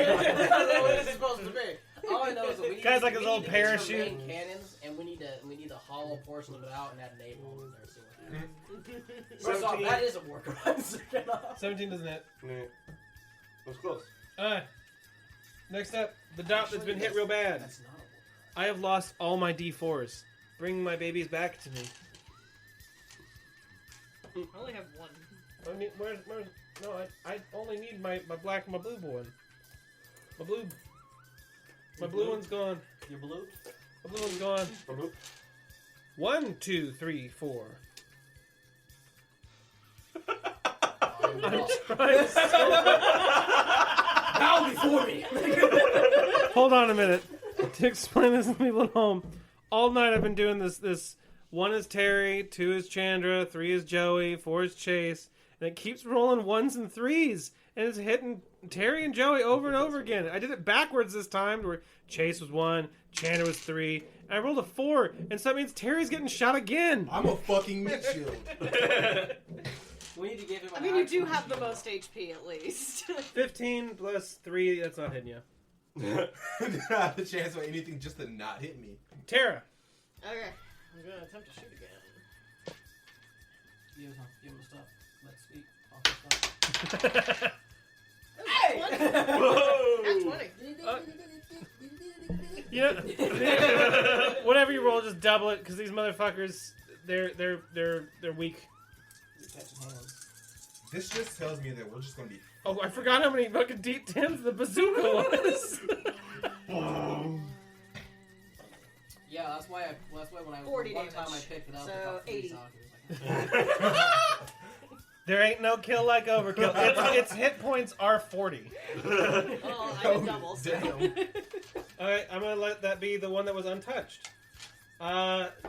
what it's supposed to be. All I know is that we need,
Guy's like
we
his
need
old
to get some
parachute.
main cannons, and we need to hollow portion of it out and add napalm in there. See what happens. First off,
17.
that is a workaround. Second off,
17 doesn't hit.
Yeah. That was close.
Next up, the dop that's been hit real bad.
that's not a workaround.
I have lost all my D4s. Bring my babies back to me.
I only have one.
I mean, where's no? I only need my black and my blue one. My blue one's gone.
Your blue?
My blue one's gone.
Bloop.
1, 2, 3, 4. I'm
Oh,
trying so
bow before me.
Hold on a minute. To explain this to people at home, all night I've been doing this. 1 is Terry, 2 is Chandra, 3 is Joey, 4 is Chase, and it keeps rolling 1s and 3s, and it's hitting Terry and Joey over and over again. I did it backwards this time, where Chase was 1, Chandra was 3, and I rolled a 4, and so that means Terry's getting shot again.
I'm a fucking meat shield.
We need to give him.
I mean, you do have the most HP at least.
15 plus 3, that's not hitting you.
I have the chance for anything just to not hit me.
Tara.
Okay, I'm gonna attempt to shoot again.
Give him stuff. Let's speak. Awesome stuff.
Hey!
Whoa!
At 20.
You know, whatever you roll, just double it, because these motherfuckers, they're weak.
This just tells me that we're just gonna be.
Oh, I forgot how many fucking deep 10s the bazooka was.
Yeah, that's why when I
40
one time I
damage.
picked it up,
So,
I thought
80.
There ain't no kill like overkill. Its hit points are 40.
Oh, I did double. So.
Damn.
Alright, I'm gonna let that be the one that was untouched.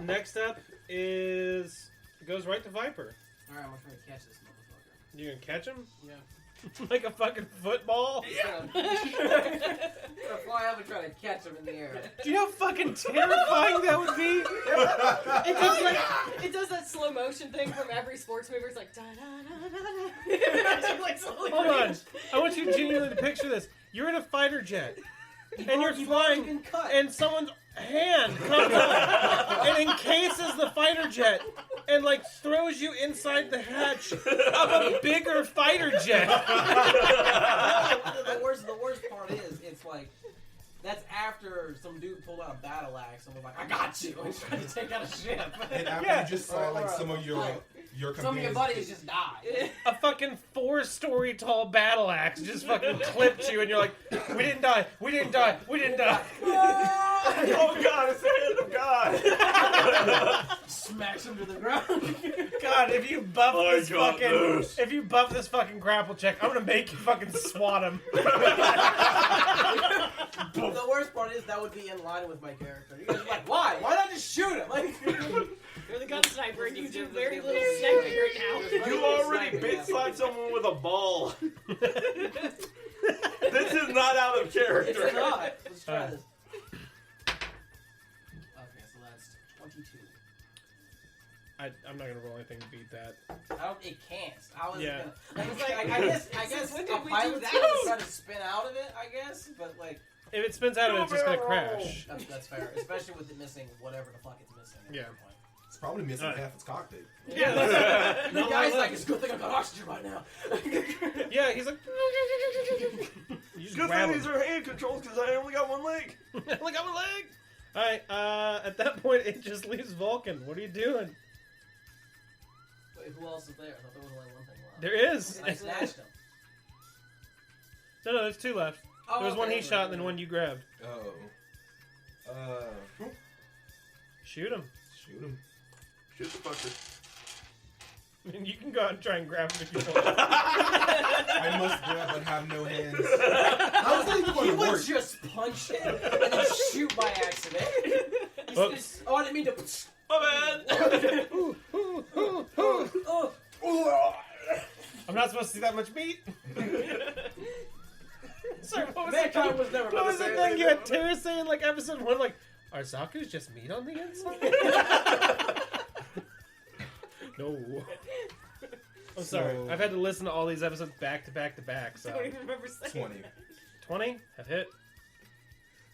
Next up is... It goes right to Viper.
Alright, I'm gonna try to catch this motherfucker.
You gonna catch him?
Yeah.
Like a fucking football?
I'm gonna fly up and try to catch him in the air.
Do you know how fucking terrifying that would be?
It does, it does that slow motion thing from every sports movie. It's like da da da da da. Like slowly.
Hold on. I want you genuinely to picture this. You're in a fighter jet. And you're
You've
flying,
already been cut.
and someone's hand comes up and encases the fighter jet and like throws you inside the hatch of a bigger fighter jet.
the worst part is, it's like, that's after some dude pulled out a battle axe and was like, I got you, and tried to take out a ship.
And after
Yeah.
you just saw like some of your Your
Some of your buddies just died.
A fucking 4-story tall battle axe just fucking clipped you, and you're like, we didn't die, we didn't die, we didn't die.
Oh God, it's the hand of God.
Smacks him to the ground.
God, if you buff
I
this
got
fucking,
this.
if you buff this fucking grapple check, I'm gonna make you fucking swat him.
The worst part is that would be in line with my character. You guys are like, why? Why not just shoot him? Like,
You're the gun sniper and you do
Just
very
give
little
us a
sniping
break.
right now.
You already bit slapped someone with a ball. This is not out of character.
it's not. Let's try
Alright.
this. Okay, so that's 22.
I'm not gonna roll anything to beat that.
It can't. I was
Yeah.
gonna. I guess
when
a
did we do
pilot's
that?
gonna try to spin out of it. I guess, but like
If it spins out of it, it's just gonna crash.
that's fair, especially with it missing whatever the fuck it's missing. At
Yeah.
that point.
It's probably missing
Alright.
half its cockpit.
Yeah,
The guy's like, it's a good thing I got oxygen right now.
yeah, he's like, you just
Good
grab
thing
him.
these are hand controls because I only got one leg.
Look at my leg. All right. At that point, it just leaves Vulcan. What are you doing?
Wait, who else is there? I thought there was only one thing left.
There is.
I snatched him.
No, there's 2 left.
Oh,
There was one
okay,
he shot and then one you grabbed.
Oh.
Shoot him.
Shoot him.
Shoot the fucker.
I mean, you can go out and try and grab him if you want.
I must grab but have no hands. How's that even
He
going to
would
work?
just punch him and then shoot by accident.
Oops.
Oh, I didn't mean to.
My bad.
Oh.
I'm not supposed to see that much meat. Sorry, what was
Mankind
the
was never
What was the
gonna
thing
say
you
that.
had Tara saying like episode 1? Like, are Zaku's just meat on the inside? No. I'm sorry.
So-
I've had to listen to all these episodes back to back to back.
I
So
don't even remember saying
20.
20 have hit.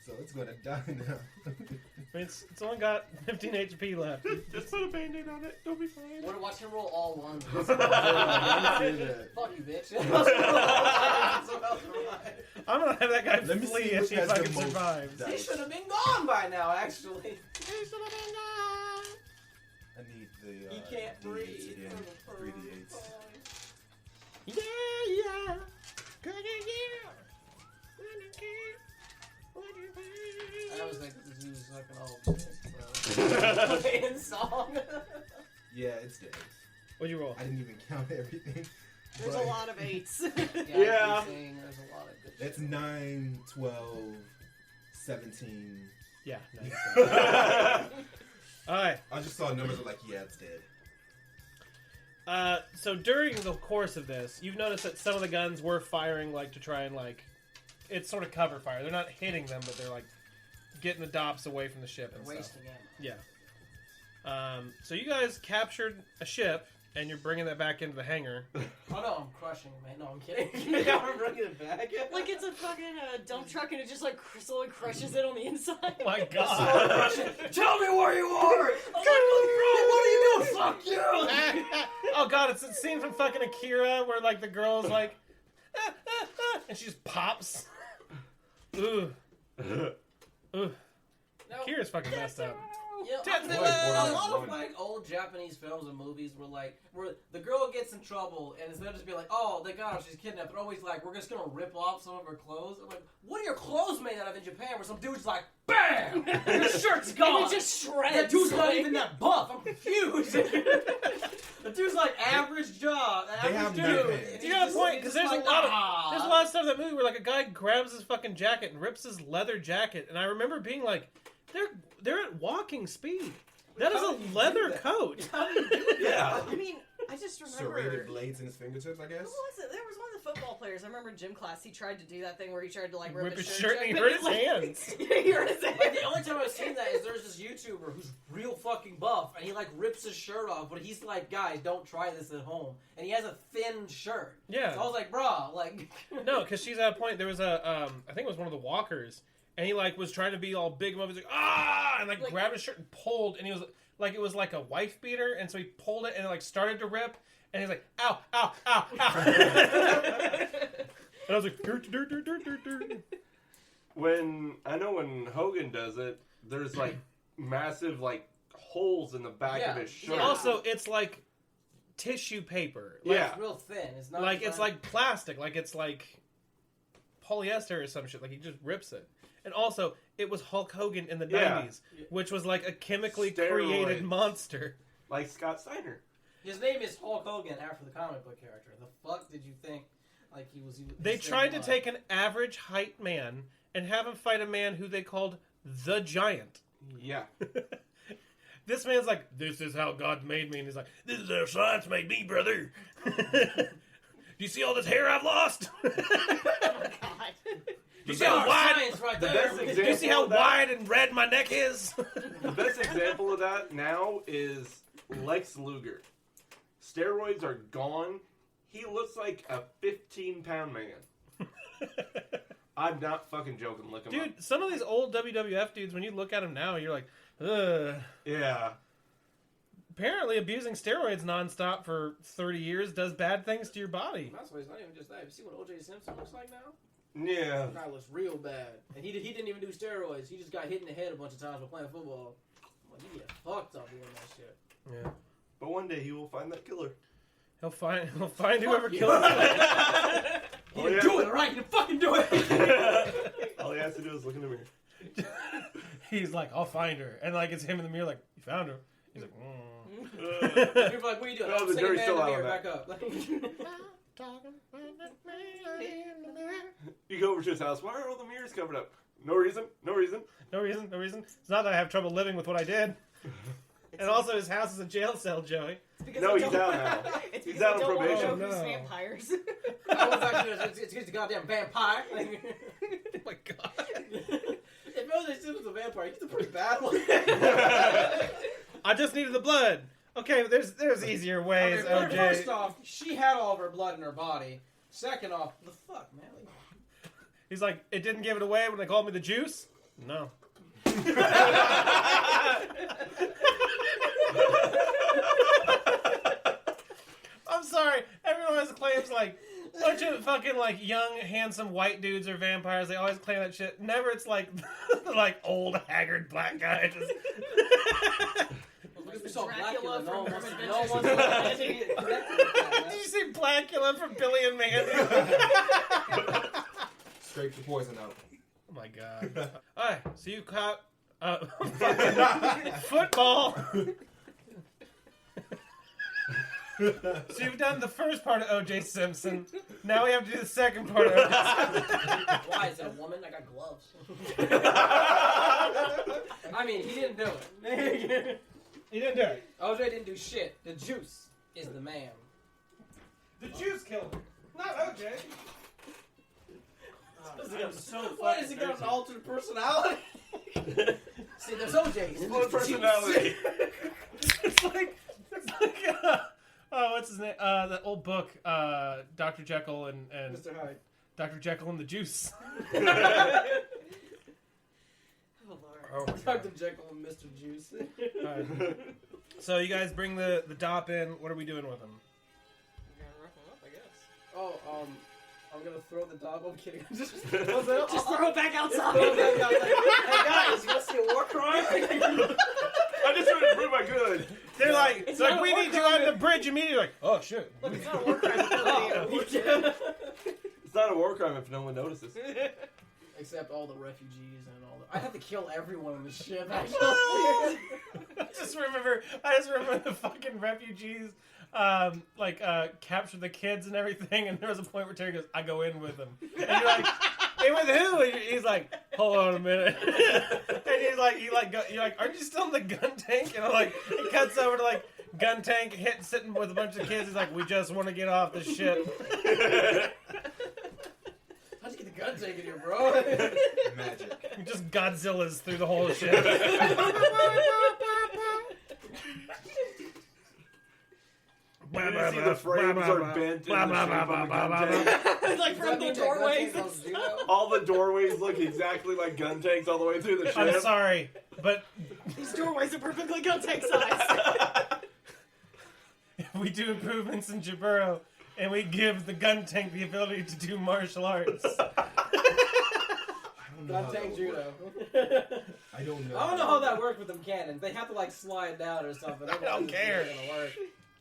So it's going to die now.
I mean, it's only got 15 HP left.
Just put a band-aid on it. It'll be fine.
We're watch him roll all ones.
Don't say that.
Fuck you, bitch.
I'm gonna have that guy
Let me
flee
see
if
which
he
has the
fucking
most
survives.
dice.
He should have been gone by now, actually.
I need the.
He can't
D8s
breathe.
again. 3d8s.
Yeah, yeah.
I was like, this dude's fucking old bitch, bro. Playing song.
Yeah, it's dead.
What'd you roll?
I didn't even count everything.
There's
but
a lot of 8s.
Yeah.
I keep saying there's a lot of good
That's
shit.
9, 12, 17.
Yeah. Nice. All right.
I just saw numbers of like, yeah, it's dead.
So during the course of this, you've noticed that some of the guns were firing like to try and like, it's sort of cover fire. They're not hitting them, but they're like getting the dops away from the ship and
They're
stuff.
wasting ammo.
Yeah. So you guys captured a ship, and you're bringing that back into the hangar.
Oh no, I'm crushing it, man. No, I'm kidding. Yeah, I'm bringing it back.
Like it's a fucking dump truck and it just like slowly crushes it on the inside.
Oh my
Slow
god!
crushing. Tell me where you are. I'm like, bro, what are you doing? Fuck you.
Oh god, it's a scene from fucking Akira where like the girl's like, and she just pops. Ooh. Ooh.
No.
Akira's fucking messed up.
Yeah,
Death
a
Below.
lot of like old Japanese films and movies were like where the girl gets in trouble and instead of just being like, oh, they got her, she's kidnapped, they're always like, we're just gonna rip off some of her clothes. I'm like, what are your clothes made out of in Japan? Where some dude's like, bam, your shirt's gone.
And it just shreds.
That dude's not
like-
even that buff. I'm confused. The dude's like average job,
They
average
have
dude.
no
And
hands.
he's
You got a
just-
point,
he's
because
just
there's
like,
a lot of
"Ah."
there's a lot of stuff in that movie where like a guy grabs his fucking jacket and rips his leather jacket, and I remember being like, they're at walking speed. That is
How
a
do you do
leather
that?
coat.
How do you do that?
Yeah.
I mean, I just remember.
Serrated blades in his fingertips, I
Who
guess.
was it? There was one of the football players. I remember in gym class, he tried to do that thing where he tried to like
Rip
rip
his
his
shirt and he
but
hurt
it's
his hands.
Yeah, he hurt his hands.
Like, the only time I've seen that is there's this YouTuber who's real fucking buff, and he like rips his shirt off, but he's like, guys, don't try this at home. And he has a thin shirt.
Yeah.
So I was like, bro, like,
No, because she's at a point. There was a, I think it was one of the walkers, and he like was trying to be all big and he's like, ah, and like grabbed his shirt and pulled, and he was like, it was like a wife beater, and so he pulled it and it like started to rip, and he's like, ow, ow, ow, ow. And I was like, dirt, dirt, dirt, dirt, dirt, dirt.
When Hogan does it, there's like massive like holes in the back of
Yeah.
his shirt.
Yeah.
Also, it's like tissue paper. Like,
Yeah.
It's real thin. It's not
Like, it's
designed-
like plastic. Like, it's like polyester or some shit. Like, he just rips it. And also, it was Hulk Hogan in the
Yeah.
90s, which was like a chemically
Steroids.
created monster.
Like Scott Steiner.
His name is Hulk Hogan after the comic book character. The fuck did you think? Like he was.
They tried to take an average height man and have him fight a man who they called the Giant.
Yeah.
This man's like, this is how God made me. And he's like, this is how science made me, brother. Do you see all this hair I've lost?
Oh my god.
Do you see how wide?
Science right
The
there.
best
Do you
example
see how
of that-
wide and red my neck is?
The best example of that now is Lex Luger. Steroids are gone. He looks like a 15-pound man. I'm not fucking joking. Look him up.
Dude, some of these old WWF dudes, when you look at them now, you're like, ugh.
Yeah.
Apparently, abusing steroids nonstop for 30 years does bad things to your body.
That's why it's not even just that. You see what O.J. Simpson looks like now?
Yeah.
That guy looks real bad. And he didn't even do steroids. He just got hit in the head a bunch of times while playing football. Like, you get fucked up doing that shit.
Yeah.
But one day he will find that killer.
He'll find whoever
you.
killed him.
He
Oh,
didn't
yeah.
do it, alright? He didn't fucking do it!
All he has to do is look in the mirror.
He's like, I'll find her. And like, it's him in the mirror like, you found her? He's like,
People are like, what are you doing?
No,
I'm
the
singing
jury's
Man
still
in the
out
Mirror,
on that.
back up.
You go over to his house. Why are all the mirrors covered up? No reason. No reason.
No reason, no reason. It's not that I have trouble living with what I did. And also, his house is a jail cell, Joey.
Because
No,
I
he's
don't-
out now.
It's
He's
because
out
I
on
don't want to
probation.
show
Oh,
who's
no.
vampires.
I was actually, it's a goddamn vampire.
Oh my god.
If O.J. Simpson's a vampire, he's a pretty bad one.
I just needed the blood. Okay, there's easier ways,
Okay,
OJ.
first off, she had all of her blood in her body. Second off, the fuck, man?
He's like, it didn't give it away when they called me the juice? No. I'm sorry. Everyone always claims like a bunch of fucking like young, handsome white dudes are vampires. They always claim that shit. Never it's like like old, haggard black guy. Just...
We saw
Dracula
Blackula. No one
from
wants
Urban
no one
Adventures.
wants to get connected with that, man.
Did you see Blackula from Billy and Mandy?
Scrape the poison out.
Oh my god. Alright, so you caught fucking football. So you've done the first part of O.J. Simpson. Now we have to do the second part of O.J. Simpson.
Why is that a woman? I got gloves. I mean, he didn't do it.
He didn't do it.
OJ didn't do shit. The juice is the man.
The Jews killed him. Not O.J.
Why does he got an altered personality? See, there's OJ's. and
What
there's the
personality?
It's like what's his name? That old book, Dr. Jekyll and
juice. Mr. Hyde.
Dr. Jekyll and the Juice.
Oh, Lord.
Oh my
Dr. Jekyll and Mr. Juice.
Alright. So you guys bring the dop in. What are we doing with them?
We're gonna rough him up, I guess.
Oh, I'm gonna throw the dog. I'm kidding. Just
Just throw it back outside.
throw it back out. Like, hey guys, you wanna see a war crime?
I just want to prove my good.
They're like,
It's
like
not a
we
war
need you
crime.
on the bridge immediately. Like, oh shit.
Look, it's not a war crime. It's a video.
It's not a war crime if no one notices.
Except all the refugees and all the. I had to kill everyone on the ship. Actually.
I just remember the fucking refugees, capture the kids and everything. And there was a point where Terry goes, "I go in with them," and you're like, "Hey, with who?" And he's like, "Hold on a minute." And you're like, "Aren't you still in the gun tank?" And I'm like, it cuts over to like gun tank sitting with a bunch of kids. He's like, "We just want to get off the ship."
How'd you get the gun taken here, bro?
Magic.
Just Godzilla's through the whole ship.
You see the frames are bent in the shape of a gun tank.
Like from the doorways.
All the doorways look exactly like gun tanks all the way through the ship.
I'm sorry, but
These doorways are perfectly gun tank size.
if we do improvements in Jaburo and we give the gun tank the ability to do martial arts,
Gun tank judo.
I don't know.
I don't know how that works with them cannons. They have to like slide down or something.
I don't care.
It's gonna work.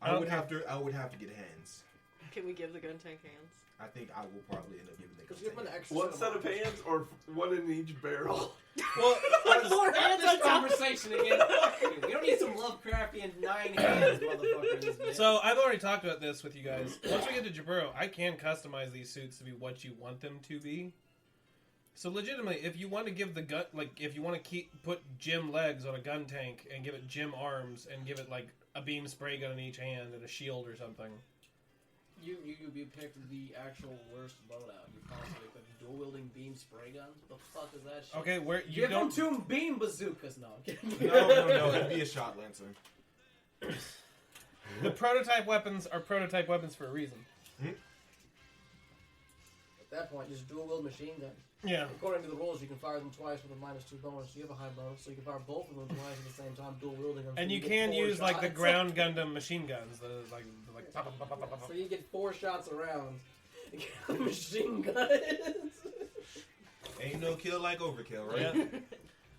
I would have to get hands.
Can we give the gun tank hands?
I think I will probably end up giving the
Because
gun
give him an
tank.
extra
One set of hands or one in each barrel?
Well,
More hands this conversation again. Fuck you. We don't need some Lovecraftian 9 hands, motherfucker. In this bitch.
so I've already talked about this with you guys. Once we get to Jaburo, I can customize these suits to be what you want them to be. So legitimately, if you want to give the gun, like if you want to put Jim legs on a gun tank and give it Jim arms and give it like a beam spray gun in each hand and a shield or something.
You picked the actual worst loadout. You constantly picked dual wielding beam spray guns. What the fuck is that shit?
Okay, where you
Give
don't.
them 2 beam bazookas. No, I'm kidding.
No, it'd be a shot lancer.
The prototype weapons are prototype weapons for a reason.
At that point, just dual wield machine guns.
Yeah.
According to the rules, you can fire them twice with a -2 bonus. So you have a high bonus, so you can fire both of them twice at the same time, dual wielding them.
And
so
you
get
can
4
use like the
shots.
ground Gundam machine guns, like pop, pop, pop, pop, pop.
So you get 4 shots around. Machine guns.
Ain't no kill like overkill, right?
Yeah.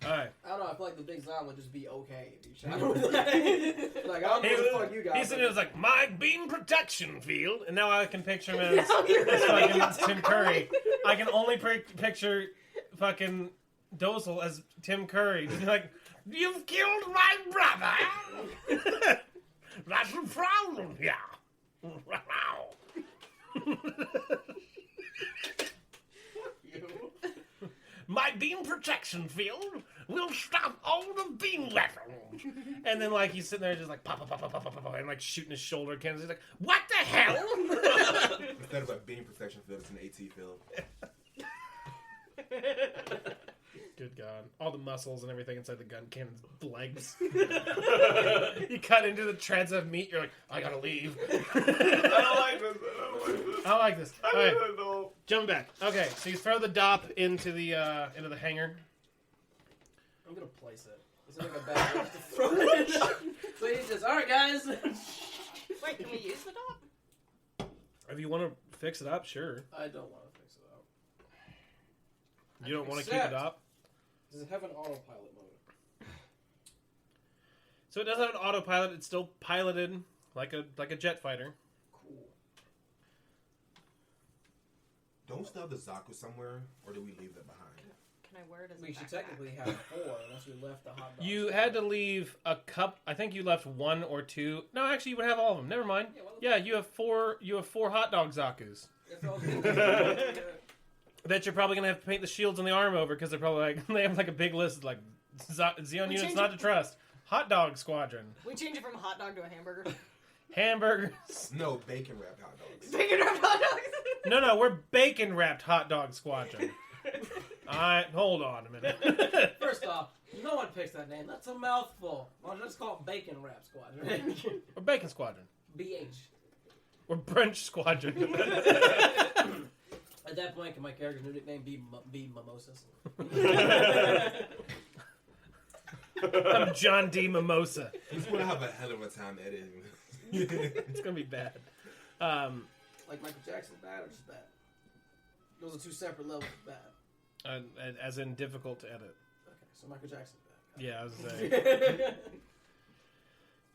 All right.
I don't know. I feel like the big Zom would just be okay if you shot him with that. Like, I don't know what the fuck you got.
He's sitting there like my beam protection field, and now I can picture him as,
Now you're
as
right.
fucking Tim Curry. I can only picture fucking Dozel as Tim Curry. Just like, you've killed my brother. That's a problem, yeah. Wow. My beam protection field will stop all the beam weapons. And then, like, he's sitting there just like, pop, pop, pop, pop, pop, pop, pop, and, like, shooting his shoulder cannons. He's like, what the hell?
Instead of a beam protection field, it's an AT field.
Good God. All the muscles and everything inside the gun cannon's legs. You cut into the treads of meat, you're like, I gotta leave.
I don't like this.
I like this.
I
All right,
don't know.
jumping back. Okay, so you throw the DOP into the hangar.
I'm gonna place it. It's like a bad place to throw it. So he's just, alright guys.
Wait, can we use the dog?
If you want to fix it up, sure.
I don't want to fix it up.
You don't want to keep it
Except-
up.
Does it have an autopilot mode?
So it does have an autopilot. It's still piloted like a jet fighter.
Cool.
Don't we still have the Zaku somewhere, or do we leave that behind?
Can I wear it as a
We should
backpack?
technically have 4 unless we left the hot dog.
You had to leave a cup. I think you left 1 or 2. No, actually, you would have all of them. Never mind. Yeah, you have 4. You have 4 hot dog Zakus that you're probably gonna have to paint the shields on the arm over because they're probably like they have like a big list of like Xeon units not to trust. Hot dog squadron.
We change it from a hot dog to a hamburger.
Hamburgers.
No, bacon wrapped hot dogs.
Bacon wrapped hot dogs.
No, we're bacon wrapped hot dog squadron. Alright, hold on a minute.
First off, no one picks that name. That's a mouthful. Well, let's call it Bacon Wrap Squadron.
We're bacon squadron.
BH.
We're brunch squadron.
At that point, can my character's new nickname be Mimosas?
I'm John D. Mimosa.
He's gonna have a hell of a time editing.
It's gonna be bad.
Like Michael Jackson's bad or just bad? Those are 2 separate levels of bad.
As in difficult to edit.
Okay, so Michael Jackson's bad.
Yeah, I was saying.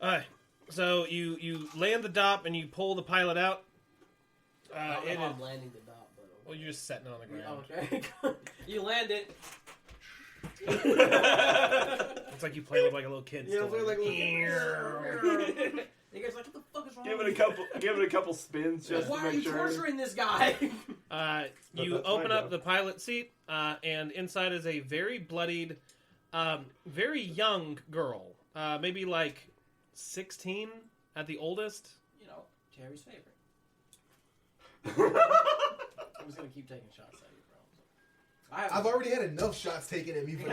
Alright, so you land the DOP and you pull the pilot out.
I don't know
It
how
is,
I'm landing the dot, but
well, you're just setting it on the ground.
okay. You land it.
It's like you play with like a little kid.
Yeah,
still,
play like a little kid.
"Ear."
You guys like, what the fuck is wrong
Give
with
it a couple spins just
Why
to
are
make
you
sure.
torturing this guy?
You
that's
open
my
up
job.
the pilot seat, and inside is a very bloodied, very young girl. Maybe like 16 at the oldest.
You know, Terry's favorite. I'm just gonna keep taking shots at you, bro.
I've already had enough shots taken at me. For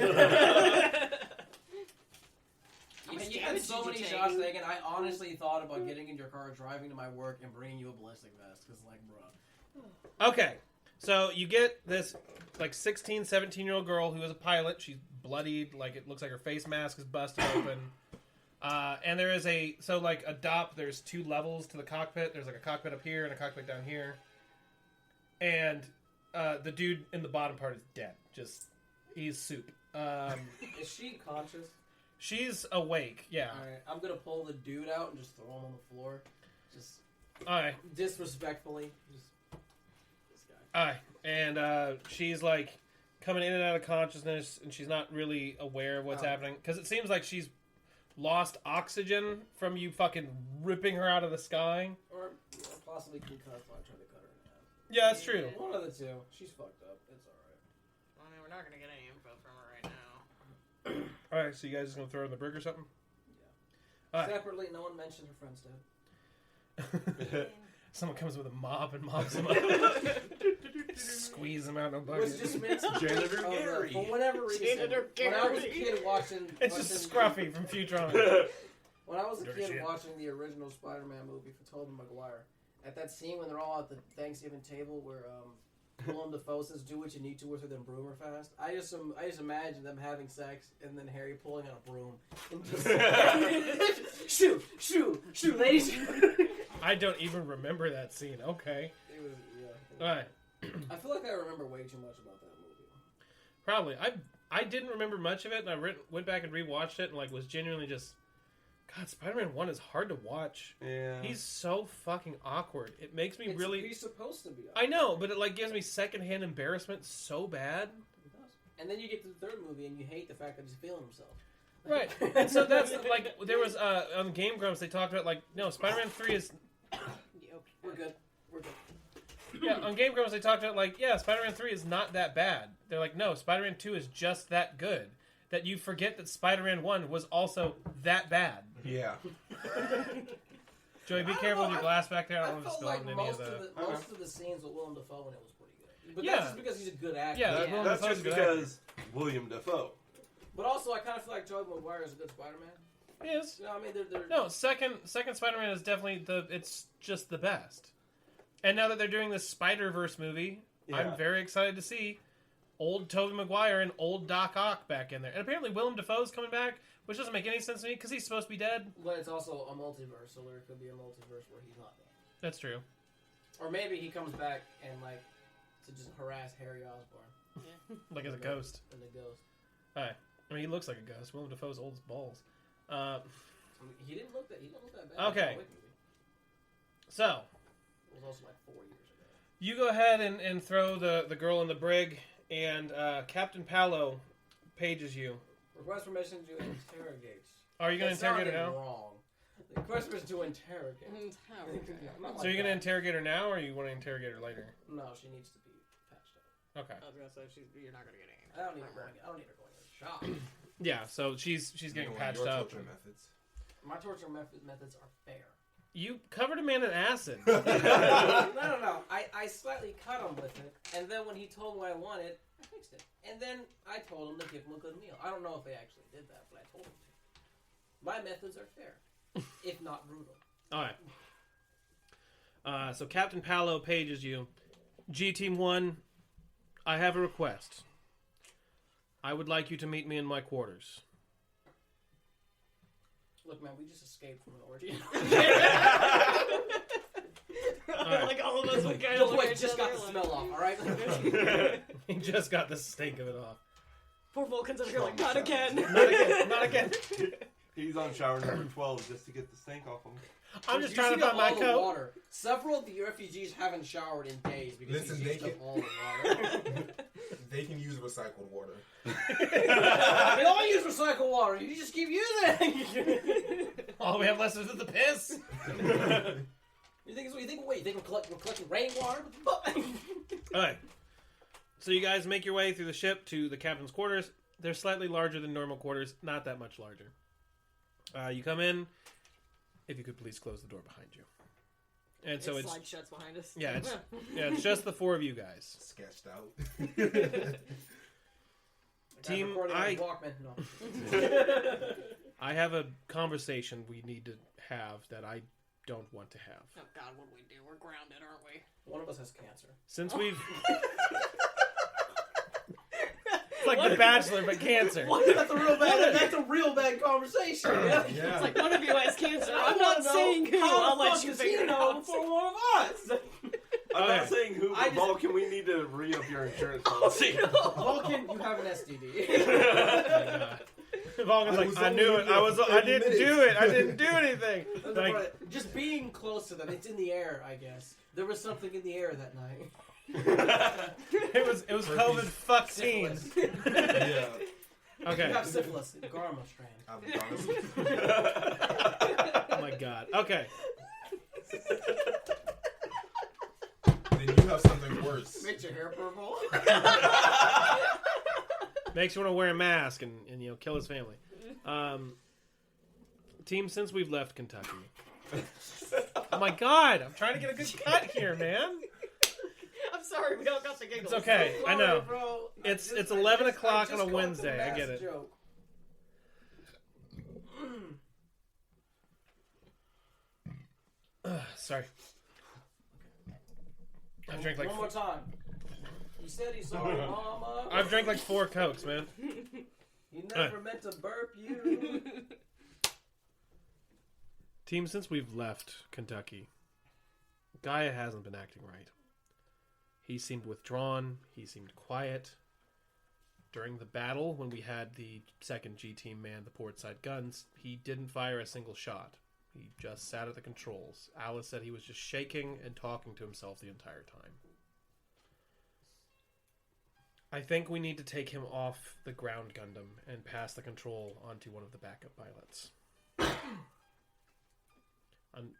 You had so many shots taken. I honestly thought about getting in your car, driving to my work, and bringing you a ballistic vest. Because, like, bro.
Okay, so you get this like 16, 17-year-old girl who is a pilot. She's bloodied, like it looks like her face mask is busted open. And there is a DOP, there's 2 levels to the cockpit. There's like a cockpit up here and a cockpit down here. And the dude in the bottom part is dead. Just, he's soup.
Is she conscious?
She's awake. Yeah.
Alright, I'm gonna pull the dude out and just throw him on the floor. Just
All right.
disrespectfully. Just this guy.
All right. And she's like coming in and out of consciousness, and she's not really aware of what's happening because it seems like she's lost oxygen from you fucking ripping her out of the sky.
Or possibly concussed while I tried to cut her in half.
Yeah, that's true.
One of the two. She's fucked up. It's alright.
I mean, we're not gonna get any info from her right now.
All right, so you guys just gonna throw her in the brig or something?
Yeah.
All right.
Separately, no one mentioned her friend's dead.
Someone comes with a mop and mops them up. Squeeze them out in a
It
bucket.
was just meant
Janitor Gary.
For whatever reason,
Janitor
when I was a
Gary.
kid watching...
It's just Scruffy from Futurama.
When I was a
Dirty
kid
shit.
watching the original Spider-Man movie for Tobey Maguire, at that scene when they're all at the Thanksgiving table where Willem Dafoe says, "Do what you need to with her, then broom her fast." I just imagine them having sex and then Harry pulling out a broom and just shoot, ladies.
I don't even remember that scene. Okay.
It was, yeah.
All right.
I feel like I remember way too much about that movie.
Probably. I didn't remember much of it, and I went back and rewatched it, and like was genuinely just, God, Spider-Man 1 is hard to watch.
Yeah.
He's so fucking awkward. It makes me really.
He's supposed to be.
I know, but it like gives me secondhand embarrassment so bad.
It does. And then you get to the third movie and you hate the fact that he's feeling himself.
Right. And so that's like there was on Game Grumps they talked about like no Spider-Man 3 is
We're good.
yeah on Game Grumps they talked about like yeah Spider-Man 3 is not that bad. They're like no Spider-Man 2 is just that good. That you forget that Spider-Man 1 was also that bad.
Yeah.
Joey, be careful with your glass back there. I
I
don't want to
felt
spill
like
in any
most
of the.
of the scenes with Willem Dafoe in it was pretty good. But
Yeah.
that's just because he's a good actor.
Yeah,
Yeah.
Willem
That's
Dafoe's
just
a good actor.
because William Dafoe.
But also, I kind of feel like Tobey Maguire is a good Spider-Man.
He is.
You know, I mean, they're
No, second Spider-Man is definitely it's just the best. And now that they're doing this Spider-Verse movie,
Yeah.
I'm very excited to see old Tobey Maguire and old Doc Ock back in there. And apparently Willem Dafoe's coming back, which doesn't make any sense to me because he's supposed to be dead.
But it's also a multiverse, so there could be a multiverse where he's not dead.
That's true.
Or maybe he comes back and like to just harass Harry Osborn
Like as a ghost.
and the ghost.
Alright. I mean, he looks like a ghost. Willem Dafoe's old as balls.
He didn't look that bad.
Okay.
In the movie.
So,
It was also like 4 years ago.
you go ahead and throw the girl in the brig, and Captain Palo pages you.
Request permission to interrogate.
Are you going to
That
interrogate her
sounded
now?
wrong. The request permission to interrogate. Not
So you're
like
going to
that.
interrogate her now, or you want to interrogate her later?
No, she needs to be patched up.
Okay.
I was gonna say you're not gonna get any.
I don't need her going to the shop.
Yeah, so she's getting patched up.
Torture methods.
My torture methods are fair.
You covered a man in acid.
No. I slightly cut him with it, and then when he told me what I wanted, I fixed it. And then I told him to give him a good meal. I don't know if they actually did that, but I told him to. My methods are fair, if not brutal.
All right. So Captain Palo pages you. G Team 1, I have a request. I would like you to meet me in my quarters.
Look, man, we just escaped from an orgy.
Like all of us would kind
The
of look
boy
at each
just got
other
the
like-
smell off, alright?
He just got the stink of it off.
Poor Vulcans over here like, not again.
Not again. Not again.
He's on shower number 12 just to get the stink off him.
I'm just
You
trying to
see
find my
all the
coat.
water. Several of the refugees haven't showered in days because
Listen,
he's used
they
up all the water.
They can use recycled water.
They all use recycled water. You just keep using it.
All we have left is the piss.
You think it's what you think? Wait, you think we're collecting rainwater? What the fuck?
All right. So you guys make your way through the ship to the captain's quarters. They're slightly larger than normal quarters, not that much larger. You come in. If you could please close the door behind you. And so
It
it's
slide shuts behind us.
yeah, it's just the four of you guys.
Sketched out.
Team,
Recording on
I-
Walkman. No.
I have a conversation we need to have that I don't want to have.
Oh God, what do we do? We're grounded, aren't we?
One of us has cancer.
Since we've it's like The Bachelor but cancer.
That's a real bad. That's a real bad conversation. Yeah.
Yeah.
It's like one of you has cancer.
I
I'm not
wanna know
saying who.
how
I'll
the
let
fuck
you
does
figure
he
it
know
out.
before one of us.
I'm
Okay.
not saying who,
I
but
just-
Vulcan, we need to re-up your insurance policy.
Vulcan, you have an STD.
Vulcan's
I
like,
was
I
only
knew
in
it.
there
I was.
for
I
30
didn't do
minutes.
it. I didn't do anything.
That's
Like,
about- just being close to them, it's in the air, I guess. There was something in the air that night.
it was COVID fucking.
Syphilis.
Yeah.
Okay.
You have syphilis. Garma strand.
Oh my god. Okay.
Then you have something worse.
Makes your hair purple.
Makes you want to wear a mask and kill his family. Team, since we've left Kentucky. Oh my god! I'm trying to get a good cut here, man.
I'm sorry, we all got the giggles.
It's okay. I know.
Bro.
It's 11 o'clock on a Wednesday. I get it.
Joke.
Sorry. I've drank like
One more time. He said he saw mama.
I've drank like 4 Cokes, man.
He never meant to burp you.
Team, since we've left Kentucky, Gaia hasn't been acting right. He seemed withdrawn. He seemed quiet. During the battle, when we had the second G-Team man the port side guns, he didn't fire a single shot. He just sat at the controls. Alice said he was just shaking and talking to himself the entire time. I think we need to take him off the ground Gundam and pass the control onto one of the backup pilots.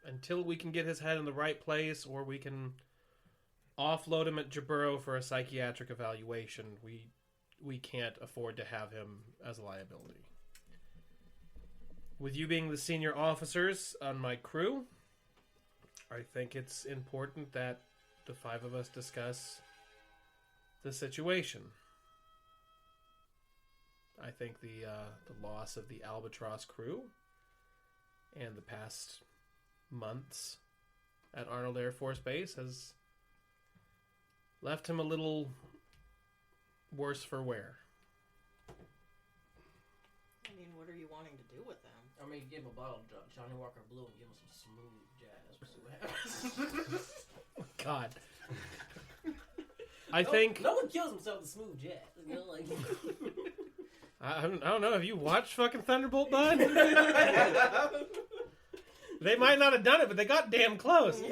Until we can get his head in the right place, or we can offload him at Jaburo for a psychiatric evaluation, we can't afford to have him as a liability. With you being the senior officers on my crew, I think it's important that the 5 of us discuss the situation. I think the loss of the Albatross crew and the past months at Arnold Air Force Base has left him a little worse for wear.
I mean, what are you wanting to do with them?
I mean, give him a bottle of Johnny Walker Blue and give him some smooth jazz. We'll see what happens.
God. I think...
No one kills himself with smooth jazz. You know, like...
I don't know. Have you watched fucking Thunderbolt, bud? They might not have done it, but they got damn close.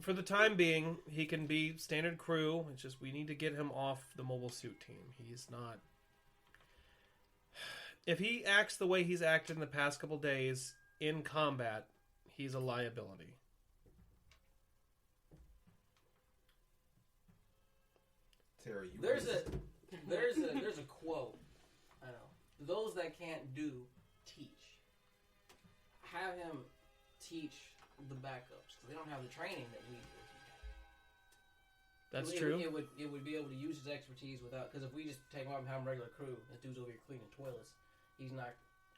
For the time being, he can be standard crew. It's just we need to get him off the mobile suit team. He's not... If he acts the way he's acted in the past couple days in combat, he's a liability.
Terry, you
There's a quote. I know. Those that can't do, teach. Have him teach the backups because they don't have the training that we do.
That's true.
It would be able to use his expertise without, because if we just take him out and have him regular crew, this dude's over here cleaning toilets. He's not.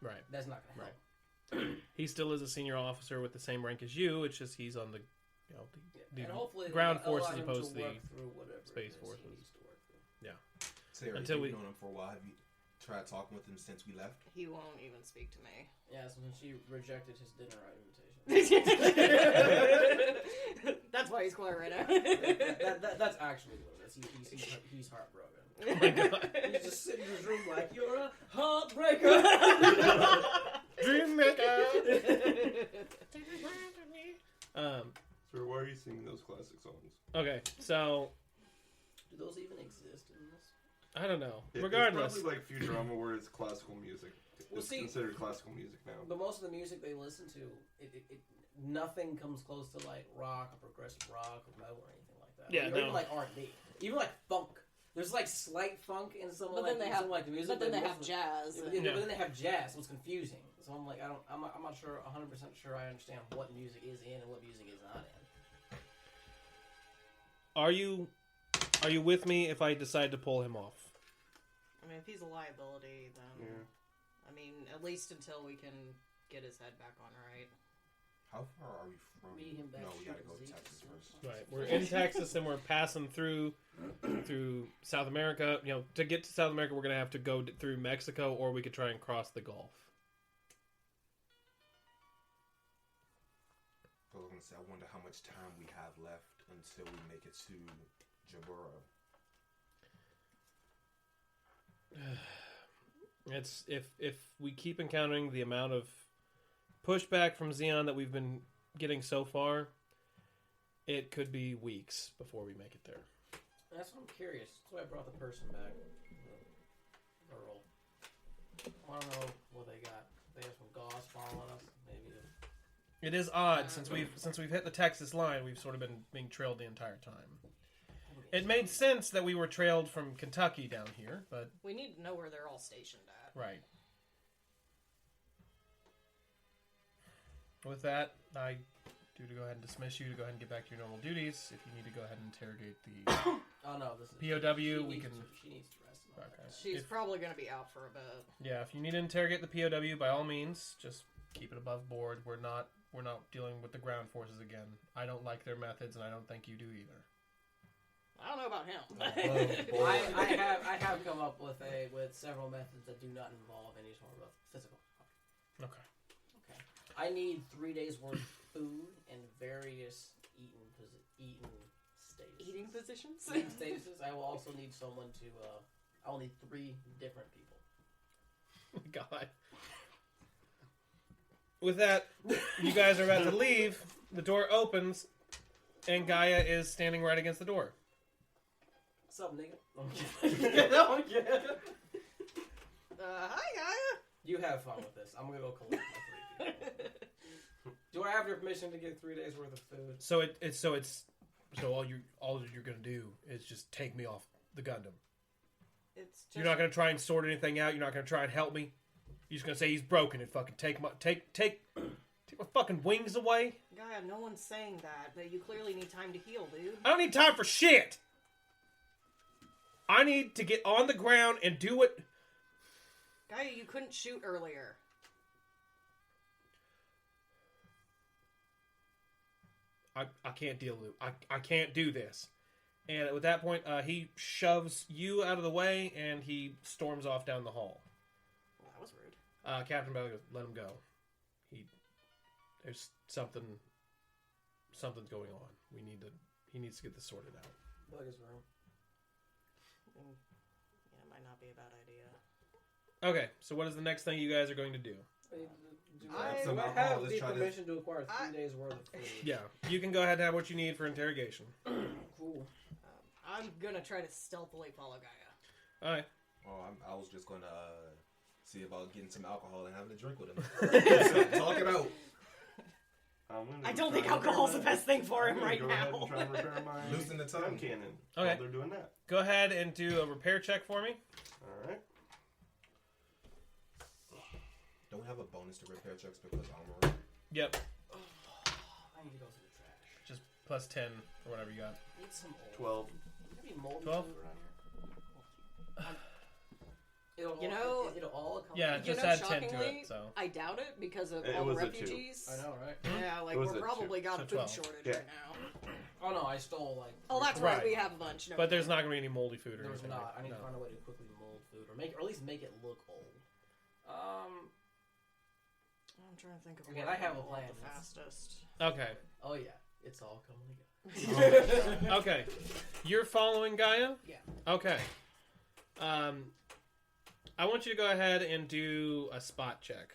Right.
That's not gonna help.
He still is a senior officer with the same rank as you. It's just he's on the,
And hopefully
ground
it'll
force
allow
as
him
opposed to
to
the
work through whatever it
space
is he
forces.
needs to work through.
Terry,
Until
you've
we-
known him for a while. Have you tried talking with him since we left?
He won't even speak to me.
Yeah, so when she rejected his dinner invitation.
That's why he's quiet right now.
That's actually what it is. He's heartbroken.
Oh my God.
He's just sitting in his room like, you're a heartbreaker.
Dream maker.
Sir, why are you singing those classic songs?
Okay, so
Do those even exist in this?
I don't know.
It's
Regardless,
probably like Futurama where it's classical music.
Well,
It's
see-
considered classical music now.
But most of the music they listen to, nothing comes close to like rock or progressive rock or metal or anything like that.
Yeah,
or
no.
even like R&B, even like funk. There's like slight funk in some
But
like,
then they
in
have,
some, like the music.
but then they
most
have
of-
jazz.
Yeah,
Yeah.
but then they have jazz, so it's confusing. So I'm like, I'm not sure, 100% sure I understand what music is in and what music is not in.
are you with me if I decide to pull him off?
I mean, if he's a liability, then
Yeah.
I mean, at least until we can get his head back on right.
How far are we from?
Beat him back.
No, we gotta
shoot
go to
Zeke.
Texas first.
Right, we're in Texas and we're passing through South America. To get to South America, we're gonna have to go through Mexico, or we could try and cross the Gulf.
I was gonna say, I wonder how much time we have left until we make it to Jaburo.
It's if we keep encountering the amount of pushback from Xeon that we've been getting so far, it could be weeks before we make it there.
That's what I'm curious. That's why I brought the person back. Earl. I want to know what they got. They have some gauze following us. Maybe.
It is odd since we've hit the Texas line, we've sort of been being trailed the entire time. It made sense that we were trailed from Kentucky down here, but
We need to know where they're all stationed at.
right. With that, I do to go ahead and dismiss you to go ahead and get back to your normal duties. If you need to go ahead and interrogate the
Oh no, this is
POW,
she
we can.
She needs to rest.
Okay.
She's
If-
probably going to be out for a bit.
Yeah, if you need to interrogate the POW, by all means, just keep it above board. We're not dealing with the ground forces again. I don't like their methods, and I don't think you do either.
I don't know about him.
I have come up with several methods that do not involve any sort of physical.
Okay.
Okay. I need 3 days worth of food and various eating status.
Eating positions?
Eating statuses. I will also need someone to. I will need 3 different people.
God. With that, you guys are about to leave. The door opens, and Gaia is standing right against the door.
What's up, nigga? I'm kidding.
Hi, Gaia.
You have fun with this. I'm gonna go collect my 3 people. Do I have your permission to get 3 days worth of food?
So all you're gonna do is just take me off the Gundam.
It's just...
You're not gonna try and sort anything out. You're not gonna try and help me. You're just gonna say he's broken and fucking take my fucking wings away.
Gaia, no one's saying that, but you clearly need time to heal, dude.
I don't need time for shit. I need to get on the ground and do what.
Gaia, you couldn't shoot earlier.
I can't deal with it. I can't do this. And at that point, he shoves you out of the way and he storms off down the hall.
Well, that was rude.
Captain Bailey goes, let him go. There's something's going on. He needs to get this sorted out.
Look his room.
Yeah, it might not be a bad idea.
Okay, so what is the next thing you guys are going to do?
Do
I-
I
Some
have
alcohol,
the
let's try
permission to acquire 3 days worth of food?
Yeah, you can go ahead and have what you need for interrogation.
Cool.
I'm gonna try to stealthily follow Gaia.
Alright.
Oh, I was just gonna see about getting some alcohol and having a drink with him. Talk it out.
I don't think alcohol's the best thing for him right
Go
now.
ahead and try and repair my
Loosen the tongue.
gun cannon.
Okay.
While they're doing that.
Go ahead and do a repair check for me.
All right.
Don't we have a bonus to repair checks because armor?
Yep.
I need to go to the trash.
Just plus 10 or whatever you got.
Need some old.
12.
Maybe moldy
12?
food around here. It'll all come.
Yeah,
You
just
know,
add 10 to
shockingly,
it, so.
I doubt it because of
It
all the
was a 2.
refugees.
I know, right?
Yeah, like
It was
we're
a
probably got a
So
food
12.
shortage
Yeah.
right now.
Oh no, I stole like.
Oh, that's
Right.
right. We have lunch. No,
But there's not going to be any moldy food or
There's
anything.
not. I need
No.
to find a way to quickly mold food, or at least make it look old.
I'm trying to think of
Again,
what
I have a
will
plan.
the fastest.
Okay.
Oh yeah, it's all coming together.
Okay. You're following Gaia?
Yeah.
Okay. I want you to go ahead and do a spot check.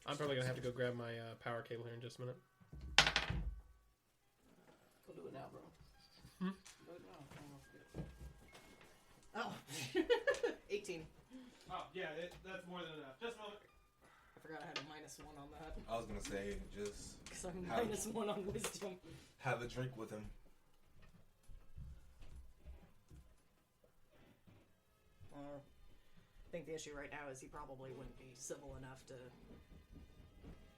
I'm probably going to have to go grab my power cable here in just a minute.
Go do it now, bro.
Hmm?
Do it now.
Oh, 18.
Oh, yeah, that's more than enough. Just a moment.
I forgot I had a -1 on that
I was gonna say just
because I'm
How-
-1 on wisdom.
have a drink with him.
I think the issue right now is he probably wouldn't be civil enough to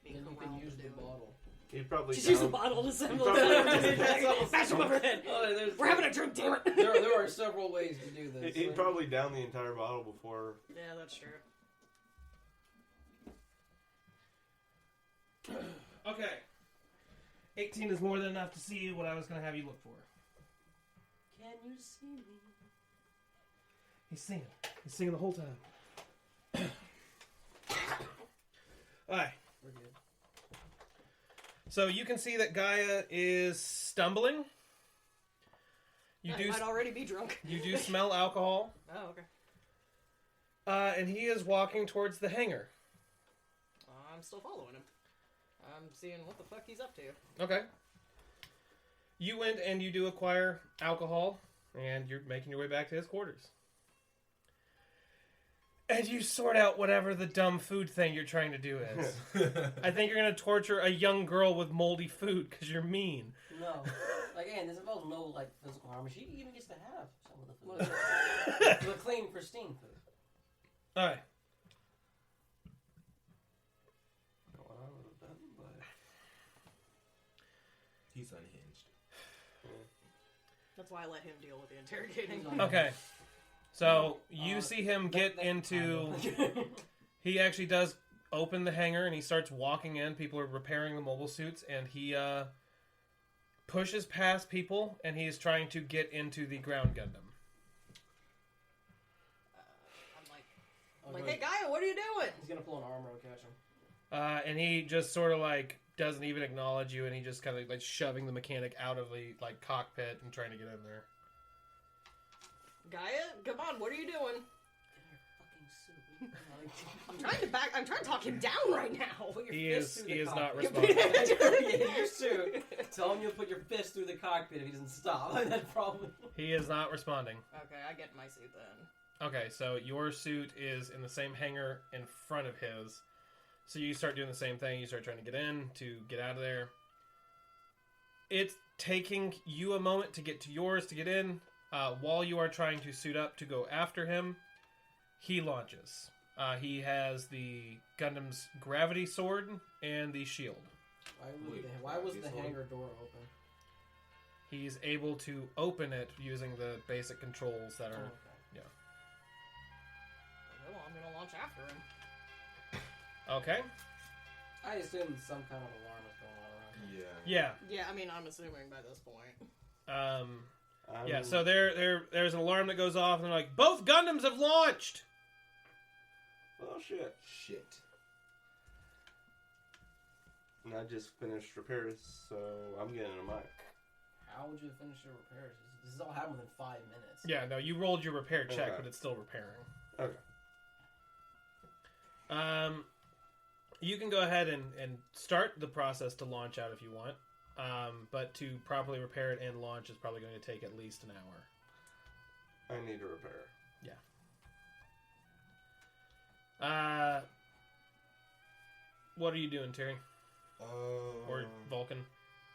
be
Then you can
corralled
use
to
the
do it.
bottle.
He'd probably
Just use a
down-
bottle to assemble
probably-
it. Smash him over the head.
Oh,
We're having a drink, damn it.
there are several ways to do this.
He'd probably down the entire bottle before.
Yeah, that's true.
Okay. 18 is more than enough to see what I was going to have you look for.
Can you see me?
He's singing. He's singing the whole time. Alright.
We're good.
So you can see that Gaia is stumbling. You do
I'd already be drunk.
you do smell alcohol.
Oh, okay.
And he is walking towards the hangar.
I'm still following him. I'm seeing what the fuck he's up to.
Okay. You went and you do acquire alcohol, and you're making your way back to his quarters. And you sort out whatever the dumb food thing you're trying to do is. I think you're going to torture a young girl with moldy food because you're mean.
No. Like, and there's involves no, like, physical harm. She even gets to have some of the food.
What is it?
The clean, pristine food.
Alright.
Going on with them, but
He's unhinged.
That's why I let him deal with the interrogating.
Okay. So, you see him get into... He actually does open the hangar, and he starts walking in. People are repairing the mobile suits, and he pushes past people, and he's trying to get into the ground Gundam.
I'm like, hey, Gaia, what are you doing?
He's gonna pull an armor and catch him.
And he just sort of like doesn't even acknowledge you, and he just kind of like shoving the mechanic out of the like cockpit and trying to get in there.
Gaia, come on, what are you doing?
Get in your fucking suit.
I'm trying to talk him down right now.
Put your
He
fist
is
through the
not
cockpit.
responding.
Get in your suit. Tell him you'll put your fist through the cockpit if he doesn't stop. That's probably.
He is not responding.
Okay, I get in my suit then.
Okay, so your suit is in the same hangar in front of his. So you start doing the same thing. You start trying to get in, to get out of there. It's taking you a moment to get to yours, to get in. While you are trying to suit up to go after him, he launches. He has the Gundam's gravity sword and the shield.
Why was the hangar door open?
He's able to open it using the basic controls that are...
Okay.
Well, I'm gonna launch after him.
Okay.
I assume some kind of alarm is going on around here.
Yeah.
Yeah, I mean, I'm assuming by this point.
Yeah, so there's an alarm that goes off, and they're like, both Gundams have launched!
Oh shit!
Shit.
And I just finished repairs, so I'm getting a mic.
How would you finish your repairs? This is all happened within 5 minutes.
Yeah, no, you rolled your repair check,
Okay.
but it's still repairing.
Okay.
You can go ahead and start the process to launch out if you want. But to properly repair it and launch is probably going to take at least an hour.
I need to repair.
What are you doing, Terry? Or Vulcan?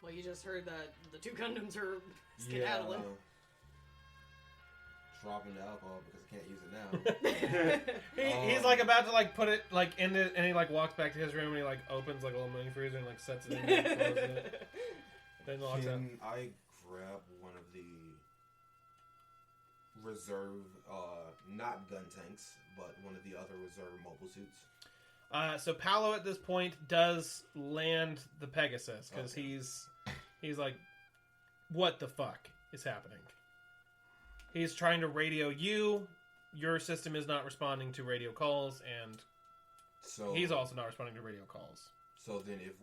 Well, you just heard that the two Gundams are skedaddling.
Dropping the alcohol because I can't use it now.
He's like about to like put it like in it, and he like walks back to his room and he like opens like a little mini freezer and like sets it in there and closes it. Then locks out.
Can I grab one of the reserve, not gun tanks, but one of the other reserve mobile suits?
So Paolo at this point does land the Pegasus because
Okay.
he's like, what the fuck is happening? He's trying to radio you. Your system is not responding to radio calls, and
So
he's also not responding to radio calls.
So then, if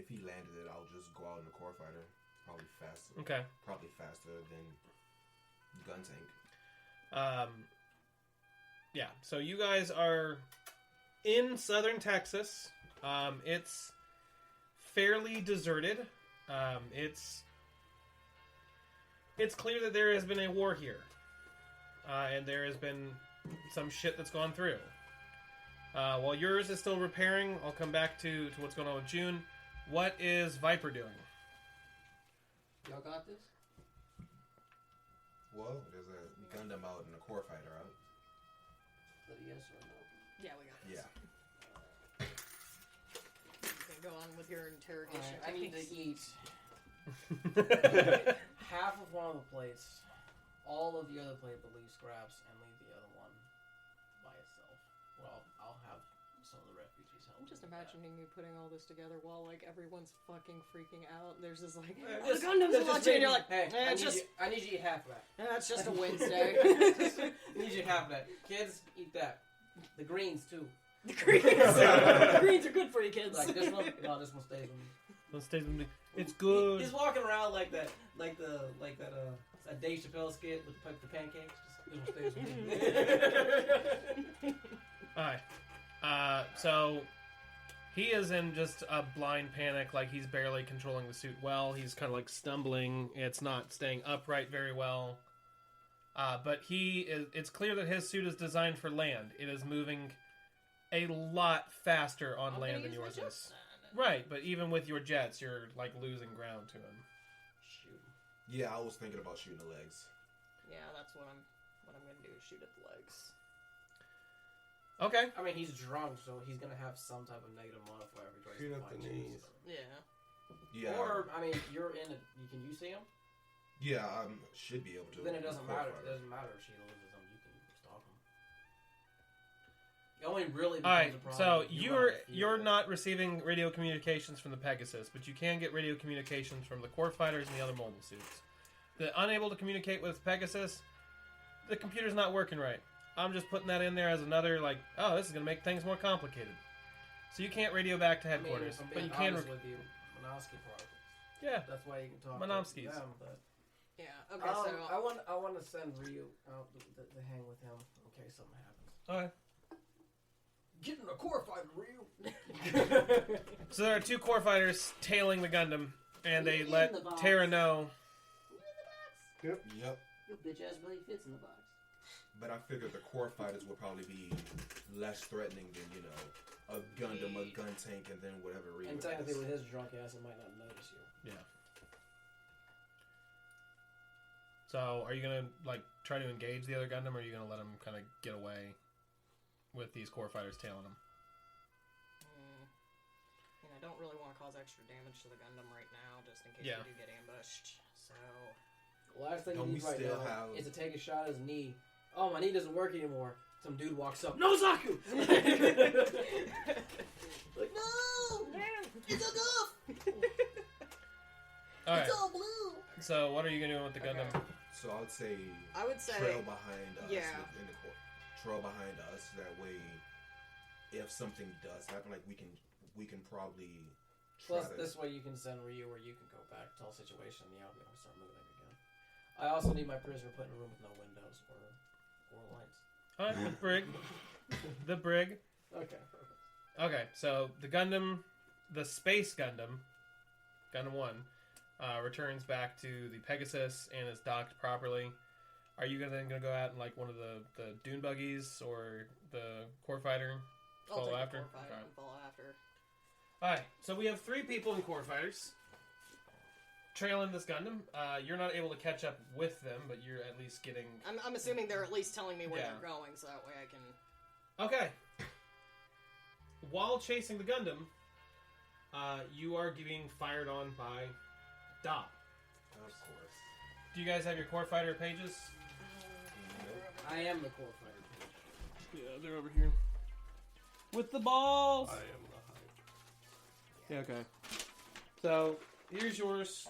he landed it, I'll just go out in the core fighter. Probably faster.
Okay.
Probably faster than gun tank.
Yeah. So you guys are in southern Texas. It's fairly deserted. It's clear that there has been a war here. And there has been some shit that's gone through. While yours is still repairing, I'll come back to what's going on with June. What is Viper doing?
Y'all got this?
Well, there's a Gundam out and a core fighter out.
Is that a yes or a no?
Yeah, we got this.
Yeah.
You can go on with your interrogation.
Alright, I need to
techniques.
eat half of one of the plates, all of the other plate, but leave scraps, and leave the other one by itself. Well, I'll have some of the refugees help.
I'm just imagining you putting all this together while like everyone's fucking freaking out. There's this like
Just-
the Gundams
just
are launching, and you're like,
hey,
eh,
I
it's just
need you to eat half of that.
it's just a Wednesday.
I need you to half of that. Kids, eat that. The greens too.
The greens are good for you kids.
Like this one, no, this one stays with me.
Let's stay with me. It's good.
He's walking around like that a Dave Chappelle skit with the pancakes. Just,
Alright. So he is in just a blind panic, like he's barely controlling the suit well. He's kind of like stumbling. It's not staying upright very well. But it's clear that his suit is designed for land. It is moving a lot faster on land than yours is. Right, but even with your jets, you're like losing ground to him.
Shoot.
Yeah, I was thinking about shooting the legs.
Yeah, that's what I'm gonna do. Is shoot at the legs.
Okay.
I mean, he's drunk, so he's gonna have some type of negative modifier every time.
Shoot at the knees.
Yeah.
Yeah.
Or I mean, you're in it. Can you see him?
Yeah, I should be able to.
Then it doesn't matter. It doesn't matter if she loses him. You can stalk him. It only really becomes
Alright,
a problem.
so
if
you're not receiving radio communications from the Pegasus, but you can get radio communications from the core fighters and the other mobile suits. The unable to communicate with Pegasus, the computer's not working right. I'm just putting that in there as another, like, oh, this is going to make things more complicated. So you can't radio back to headquarters,
I mean,
but you
if I'm
can...
being honest with you, Monowski particles.
Yeah.
That's why you can talk
Monowskis.
to them, but...
Yeah. Okay. So
I want to send Ryu out to hang with him in case something happens.
Okay.
Get in a core fight, Ryu.
So there are two core fighters tailing the Gundam, and they
In
let
the box.
Terra know...
Yep.
Your bitch ass really fits in the box.
But I figured the core fighters would probably be less threatening than, you know, a Gundam, a gun tank, and then whatever Ryu
And
has.
technically, with his drunk ass, he might not notice you.
Yeah. So, are you gonna like try to engage the other Gundam, or are you gonna let him kind of get away with these core fighters tailing him?
I don't really want to cause extra damage to the Gundam right now, just in case
Yeah.
we do get ambushed. So
The last thing
Don't
you
we
need right
still
now
have-
is to take a shot at his knee. Oh, my knee doesn't work anymore. Some dude walks up. No, Zaku! Like, no! It's a goof!
All right.
It's all blue!
So, what are you gonna do with the Gundam?
So I would say
I would say
trail behind us.
yeah.
In the trail behind us. That way, if something does happen, like we can probably.
Plus,
try to-
this way you can send Ryu where you can go back, tell the situation, and I'll be able to start moving again. I also need my prisoner put in a room with no windows or lights.
All right, brig. The brig.
Okay, perfect.
Okay, so the Gundam, the Space Gundam, Gundam 1, returns back to the Pegasus and is docked properly. Are you then gonna go out in like one of the dune buggies or the core fighter?
I'll
Follow
take
after?
the core fighter
Alright.
and follow after.
Alright, so we have 3 people in core fighters trailing this Gundam. You're not able to catch up with them, but you're at least getting...
I'm assuming they're at least telling me where
Yeah.
they're going, so that way I can.
Okay. While chasing the Gundam, you are getting fired on by Dop.
Of course.
Do you guys have your core fighter pages?
I am the core fighter.
Yeah, they're over here. With the balls!
I am the hype.
Yeah, okay. So, here's yours.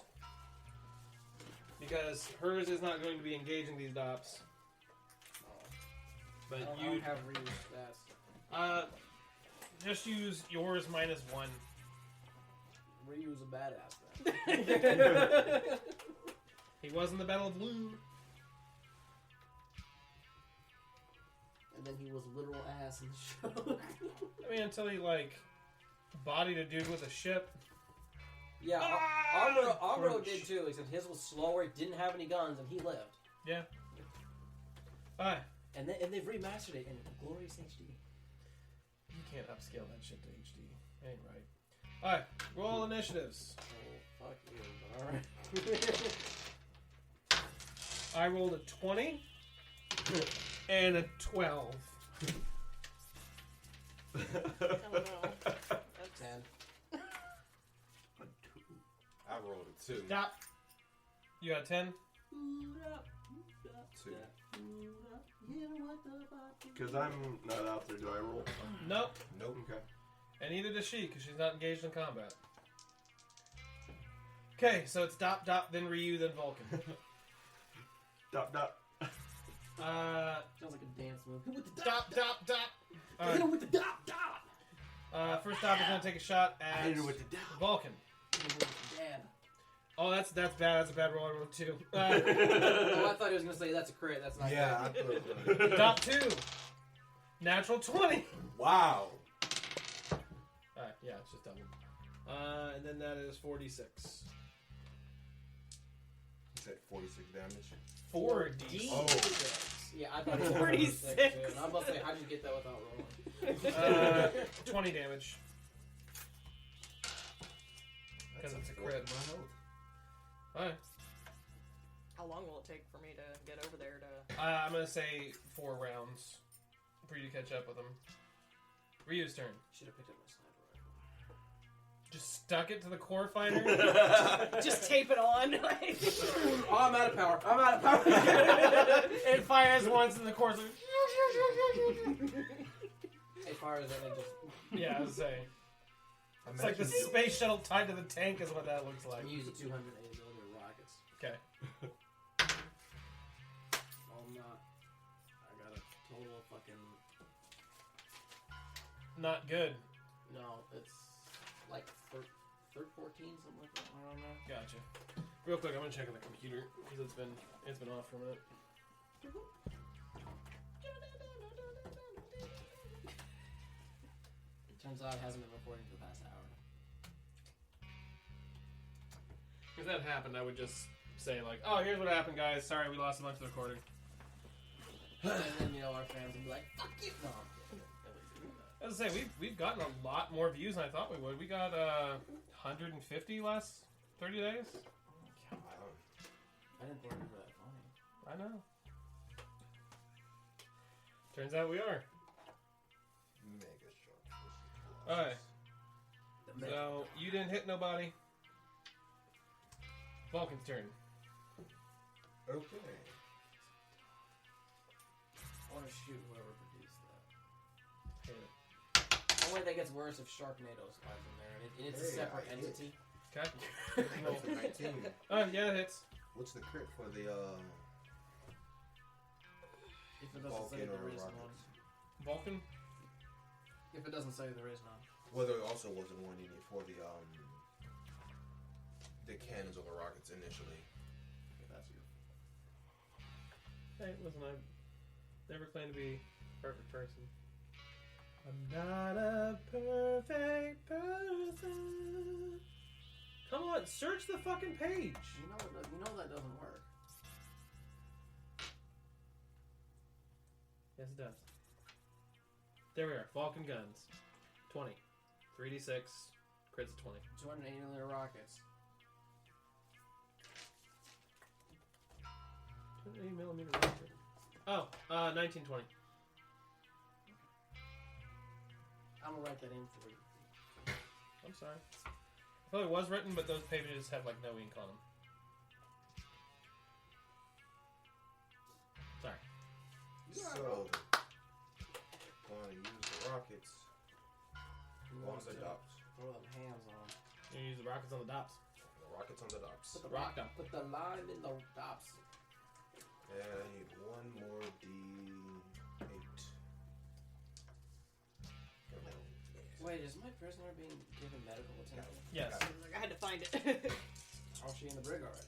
Because hers is not going to be engaging these Dops. But
I
you
don't have Ryu's stats.
just use yours minus 1.
Ryu's a badass then.
He was in the Battle of Lune.
And then he was literal ass in the show.
I mean, until he, like, bodied a dude with a ship.
Yeah,
Ah!
Amuro
Crunch.
did too, except his was slower, didn't have any guns, and he lived.
Yeah. Alright.
And they've remastered it in glorious HD.
You can't upscale that shit to HD. Ain't right. Alright, roll initiatives.
Oh, fuck you, but alright.
I rolled a 20 and a 12.
I don't know.
That's 10.
I rolled a 2.
Stop. You got a 10?
2.
Because I'm not out there, do I roll?
Nope.
Nope.
Okay.
And neither does she, because she's not engaged in combat. Okay, so it's Dop, Dop, then Ryu, then Vulcan.
Dop, dop.
Sounds like a dance move. Hit with the
Dop, Dop, Dop.
Hit him with the dop, dop!
First Dop is going to take a shot
I
at
hit her with the dop.
Vulcan. Oh, that's bad. That's a bad roll. I rolled 2.
Oh, I thought he was gonna say that's a crit. That's not.
Yeah, I
good.
thought it was
Dot 2. Natural 20.
Wow.
Alright, yeah, it's just double. And then that is 46.
You said 46 damage.
4d.
Oh.
Yeah, I thought it was
46.
46. Too. And I'm about to say, how'd you get that without rolling?
20 damage. Because it's a crit.
My health.
Alright.
How long will it take for me to get over there to?
I'm gonna say 4 rounds for you to catch up with him. Ryu's turn.
Should have picked up my sniper rifle.
Just stuck it to the core fighter.
Just tape it on.
Oh, I'm out of power. I'm out of power.
It fires once and the core's like...
It fires and it just.
Yeah, I was saying. It's like the space shuttle tied to the tank is what that looks like.
I'm using 280mm rockets.
Okay.
Oh, I'm not. I got a total fucking.
Not good.
No, it's like 14, something like that. I don't know.
Gotcha. Real quick, I'm gonna check on the computer because it's been off for a minute.
Turns out it hasn't been recording for the past hour.
If that happened, I would just say like, "Oh, here's what happened, guys. Sorry, we lost a bunch of the recording."
And then, you know, our fans will be like, fuck you! No, I'm kidding.
As I say, we've gotten a lot more views than I thought we would. We got 150 last 30 days.
I didn't think we were that funny.
I know. Turns out we are.
Mega shark.
Alright. So, you didn't hit nobody. Vulcan's turn.
Okay.
I want to shoot whoever produced that.
Hit it.
The only way that gets worse if Sharknado's live in there, and it's a
Hey,
separate
I hit.
entity.
Okay.
Roll for 19.
Yeah, it hits.
What's the crit for the
If it doesn't say
Vulcan or
there is none.
rockets?
Vulcan?
If it doesn't say there is none.
Well, there also wasn't one you need for the cannons or the rockets initially.
If that's you.
Hey, listen, I never claimed to be a perfect person. I'm not a perfect person. Come on, search the fucking page.
You know that doesn't work.
Yes, it does. There we are. Vulcan guns. 20. 3d6. Crits of 20.
280mm rockets.
280mm rocket. Oh, 1920.
I'm gonna write that in for you.
I'm sorry. I thought it was written, but those pages have like no ink on them. Sorry.
So, going to use the rockets
You
on
want
the
to
docks.
throw them hands on.
You use the rockets on the dots.
The rockets on the docks.
Put the
Rock
rock
dop.
Put the line in the dots.
And I need one more D8.
Wait, is my prisoner being given medical attention?
Yes.
I had to find it.
Oh, she in the brig already?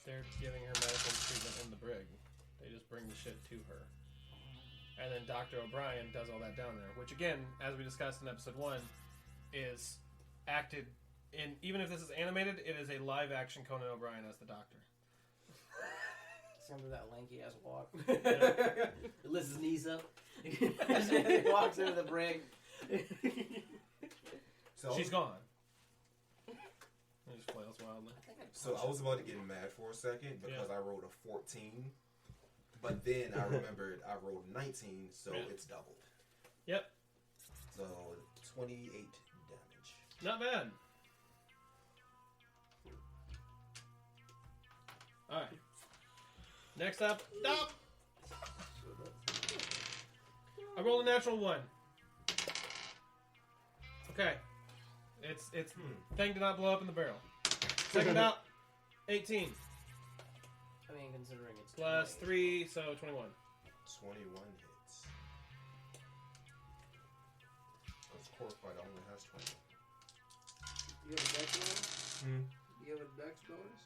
They're giving her medical treatment in the brig. They just bring the shit to her. And then Dr. O'Brien does all that down there. Which again, as we discussed in episode 1, is acted in, even if this is animated, it is a live action Conan O'Brien as the Doctor.
Some of that lanky ass walk. He lifts his knees up. He walks into the brig.
So
She's gone. It just flails wildly.
So I was about to get mad for a second because I rolled a 14, but then I remembered I rolled 19, so it's doubled.
Yep.
So 28 damage.
Not bad. Alright. Next up, Dop! I rolled a natural 1. Okay. It's thing did not blow up in the barrel. Second Dop, 18.
I mean, considering it's
Plus
20.
3, so 21.
21 hits. Because core fight only has 20.
You have a dex roll?
Hmm.
You You have a dex bonus?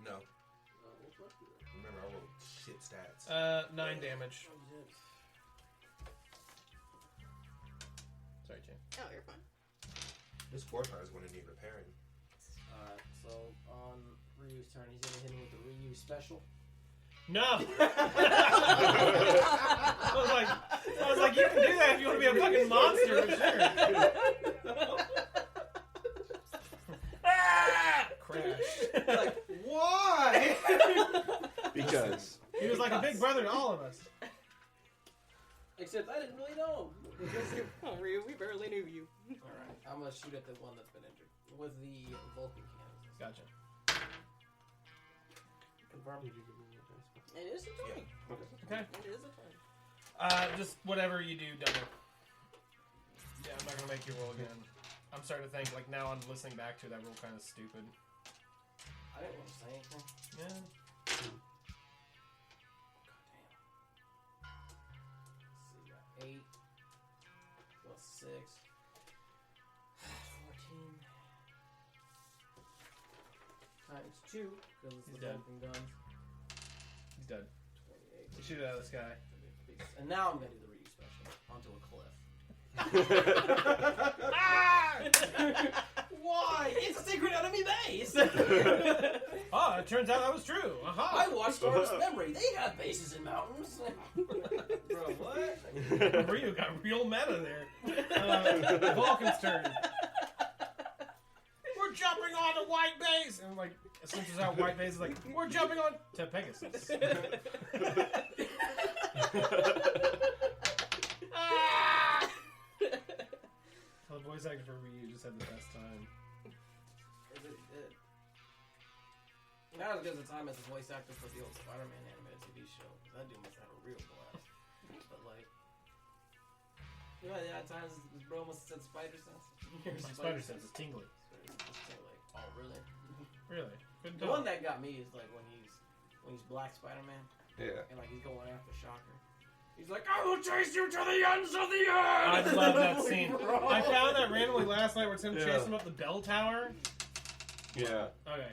No.
Oh, well, fuck you.
Remember, I rolled shit stats.
9 damage.
Oh, shit.
Sorry, Jane.
Oh, you're fine.
This Warthog is going to need repairing.
Alright, so on Ryu's turn, he's gonna hit him with the Ryu special.
No! I was like, you can do that if you want to be a fucking monster, for sure. Crash.
Like, why?
Because.
He was like a big brother to all of us.
Except I didn't really know him.
Oh, Ryu, we barely knew you.
Alright, I'm gonna shoot at the one that's been injured with the Vulcan cannons.
Gotcha.
Confirm.
It is a 20.
Okay.
It is a 20.
Just whatever you do, double. Yeah, I'm not gonna make you roll again. I'm starting to think, like, now I'm listening back to that roll kind of stupid.
I didn't want to say anything.
Yeah.
God damn. Let's see, got 8 plus 6. 14 times 2 because it's
He's
the
dead.
Vulcan guns.
He's dead.
28.
You shoot it out of the sky.
And now I'm gonna do the Ryu special onto a cliff. Why? It's a secret enemy base.
Oh, it turns out that was true. Aha!
I watched Star Wars Memory. They have bases in mountains. Bro, what?
Ryu got real meta there. Vulcan's turn. We're jumping on the white base! And like, as soon as out white base is like, we're jumping on to Pegasus. The voice actor for Ryu just had the best time.
It really did. Not as good as the time as the voice actor for the old Spider-Man animated TV show. That dude must have a real blast. But like, you know, at times this bro must have said spider sense.
My spider sense is tingly.
Like, oh really?
Really? Good
The
dog.
one that got me is like when he's Black Spider-Man
Yeah.
and like he's going after Shocker. He's like, I will chase you to the ends of the earth!
I love that
Like,
scene.
bro.
I found that randomly last night where it's him
Yeah.
chasing him up the bell tower.
Yeah.
Okay.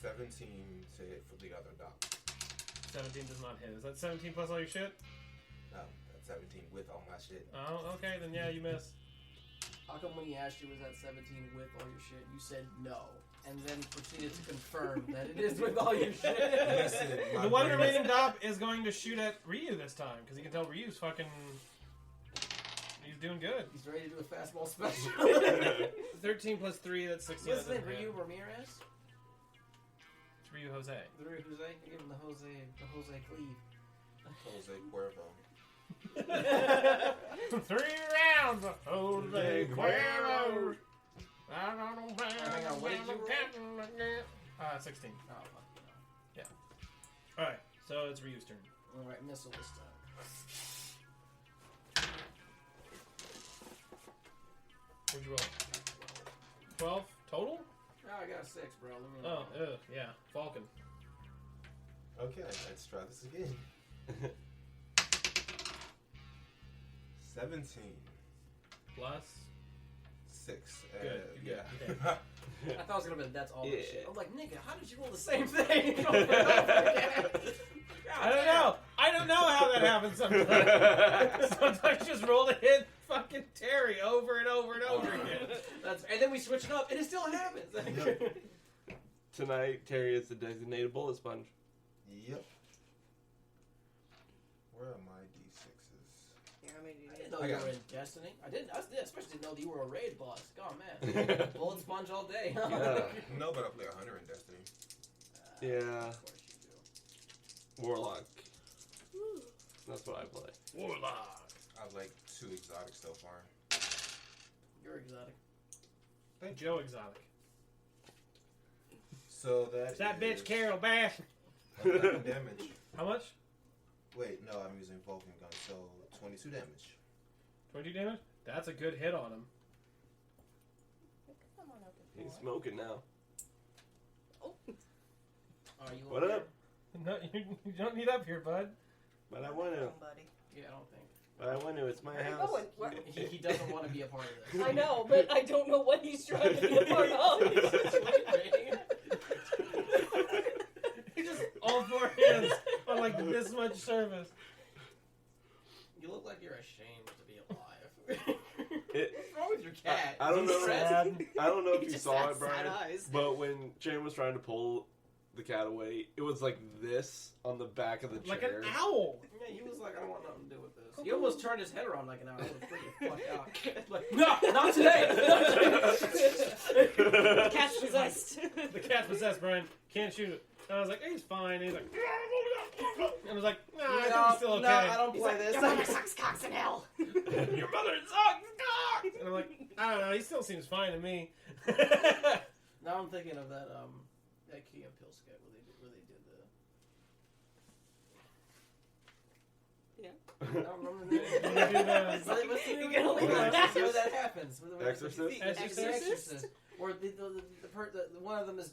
17 to hit for the other dot.
17 does not hit. Is that 17 plus all your shit?
No, that's 17 with all my shit.
Oh, okay, then yeah, you miss.
How come when he asked you was that 17 with all your shit, you said no, and then proceeded to confirm that it is with all your shit?
Listen, my
The one
brain-
remaining dop is going to shoot at Ryu this time, because he can tell Ryu's fucking... He's doing good.
He's ready to do a fastball special.
13 plus 3, that's 16.
What's his
that
name?
doesn't hit.
Ryu Ramirez?
It's Ryu Jose.
The Ryu Jose? Give him the Jose Cleave.
Jose Cuervo.
3 rounds of Jose Cuervo.
Hang on, what did you
16.
Oh, fuck you know.
Alright, so it's Ryu's turn.
Alright, missile this time.
What'd you roll? 12 total?
Oh, I got a 6, bro. Let me
Oh, ugh, yeah. Falcon.
Okay, let's try this again. 17.
Plus.
6.
Good,
Yeah.
good.
I thought it was gonna be that's all
Yeah.
that shit. I'm like, nigga, how did you roll the same thing? Over and over again?
I don't know. I don't know how that happens sometimes. Sometimes just roll to hit fucking Terry over and over and over again.
And then we switch it up, and it still happens.
Yep.
Tonight, Terry is the designated bullet sponge.
Yep. Where are my D6s?
Yeah, I mean, you
I
need
didn't know
I
you
got
were
it.
in Destiny. I especially didn't know that you were a raid boss. God, man. Bullet sponge all day. Huh?
Yeah.
No, but I play 100 in Destiny.
Yeah.
Of course you
Warlock. That's what I play.
Warlock.
I have like 2 exotics so far.
do. You're exotic.
Joe Exotic.
So that
That
is
bitch Carol Bash.
11 damage.
How much?
Wait, no, I'm using Vulcan gun, so 22 damage.
22 damage? That's a good hit on him.
Come on up and
He's
pull
smoking now.
Are you
What
okay?
up?
No, you don't need up here, bud.
But I want
it.
to.
Come, buddy.
Yeah, I don't think.
I want to. It's my
Where are you
house.
going? Where-
He doesn't want to be a part of this.
I know, but I don't know what he's trying to be a part of.
He just all four hands on like this much surface.
You look like you're ashamed to be alive.
It-
What's wrong with your cat?
I don't
Is he
know.
stressed?
I don't know if
He
you
just
saw
has
it, Brian,
sad eyes.
but when Shane was trying to pull the cat away, it was like this on the back of the
Like
chair.
an owl.
Yeah, he was like, I don't want nothing to do with this. He almost turned his head around like an hour. I was freaking fuck out. Like, no, not today. Not today.
The cat's possessed.
The cat's possessed, Brian. Can't shoot it. And I was like, he's fine. And he's like, and I was like, nah, I think he's still okay.
No, I don't play this.
Your mother sucks cocks in hell.
Your mother sucks cock. And I'm like, I don't know. He still seems fine to me.
Now I'm thinking of that Key and Peele skit where they did the.
Yeah.
I don't remember the name.
When they do the-
What's the
You're gonna
movie?
leave
it
Where
there?
that happens. Where
Exorcist?
The
Exorcist?
Exorcist. Where the one of them is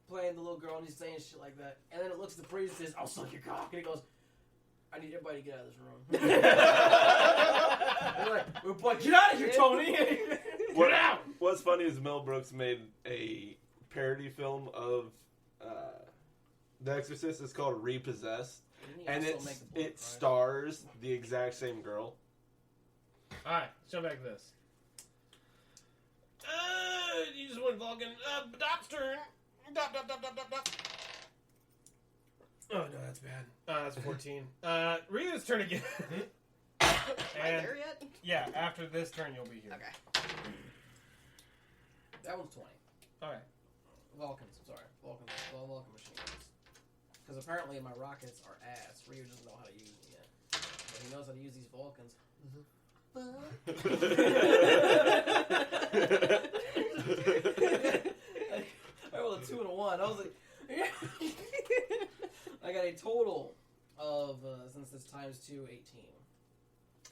playing the little girl and he's saying shit like that, and then it looks at the priest and says, "I'll suck your cock," and he goes, "I need everybody to get out of this room." They're like, "Well, boy, get out of here, Tony!"
Get out! What's funny is Mel Brooks made a parody film of The Exorcist. It's called Repossessed, and it stars the exact same girl.
Alright, let's jump back to this. You just went Vulcan. Dop's turn. Dop. Oh, no, that's bad. That's 14. Ryu's turn again.
Am I there yet?
Yeah, after this turn, you'll be here.
Okay.
That one's 20.
Alright.
Vulcans, I'm sorry. Vulcan machines. Because apparently my rockets are ass. Ryu doesn't know how to use them yet. But he knows how to use these Vulcans. I rolled a 2 and a 1. I was like, I got a total of, since this times 2, 18.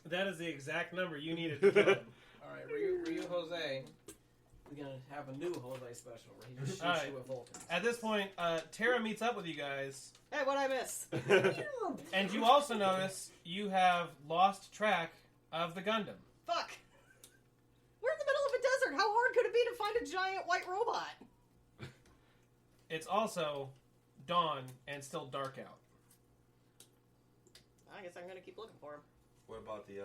That is the exact number you needed to kill him.
Alright, Ryu Jose. We're going to have a new Jose special where he just shoots
Alright.
you with Vulcans.
At this point, Tara meets up with you guys,
Hey, what'd I miss?
and you also notice you have lost track of the Gundam.
Fuck. We're in the middle of a desert. How hard could it be to find a giant white robot?
It's also dawn and still dark out.
I guess I'm gonna keep looking for him.
What about the,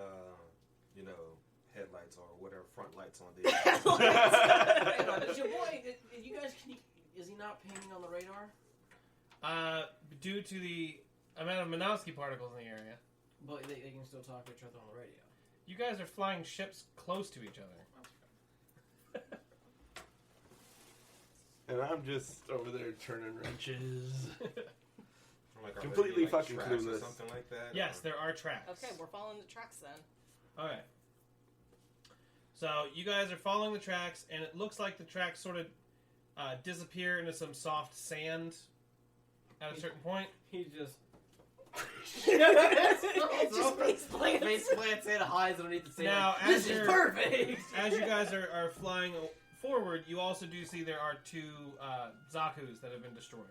headlights or whatever, front lights on the...
Hang on, is your boy, you guys, is he not pinging on the radar?
Due to the amount of Minovsky particles in the area,
But they can still talk to each other on the radio.
you guys are flying ships close to each other.
And I'm just over there turning wrenches.
Like, are
Completely
there, like,
fucking
tracks or
clueless.
something like that?
Yes,
or-
there are tracks.
Okay, we're following the tracks then.
Alright. So, you guys are following the tracks, and it looks like the tracks sort of disappear into some soft sand at a certain point.
He just...
Just face plants.
Face plants in, hides underneath the sand.
Now,
This
as
is
you're-
perfect!
As you guys are flying forward, you also do see there are two Zakus that have been destroyed.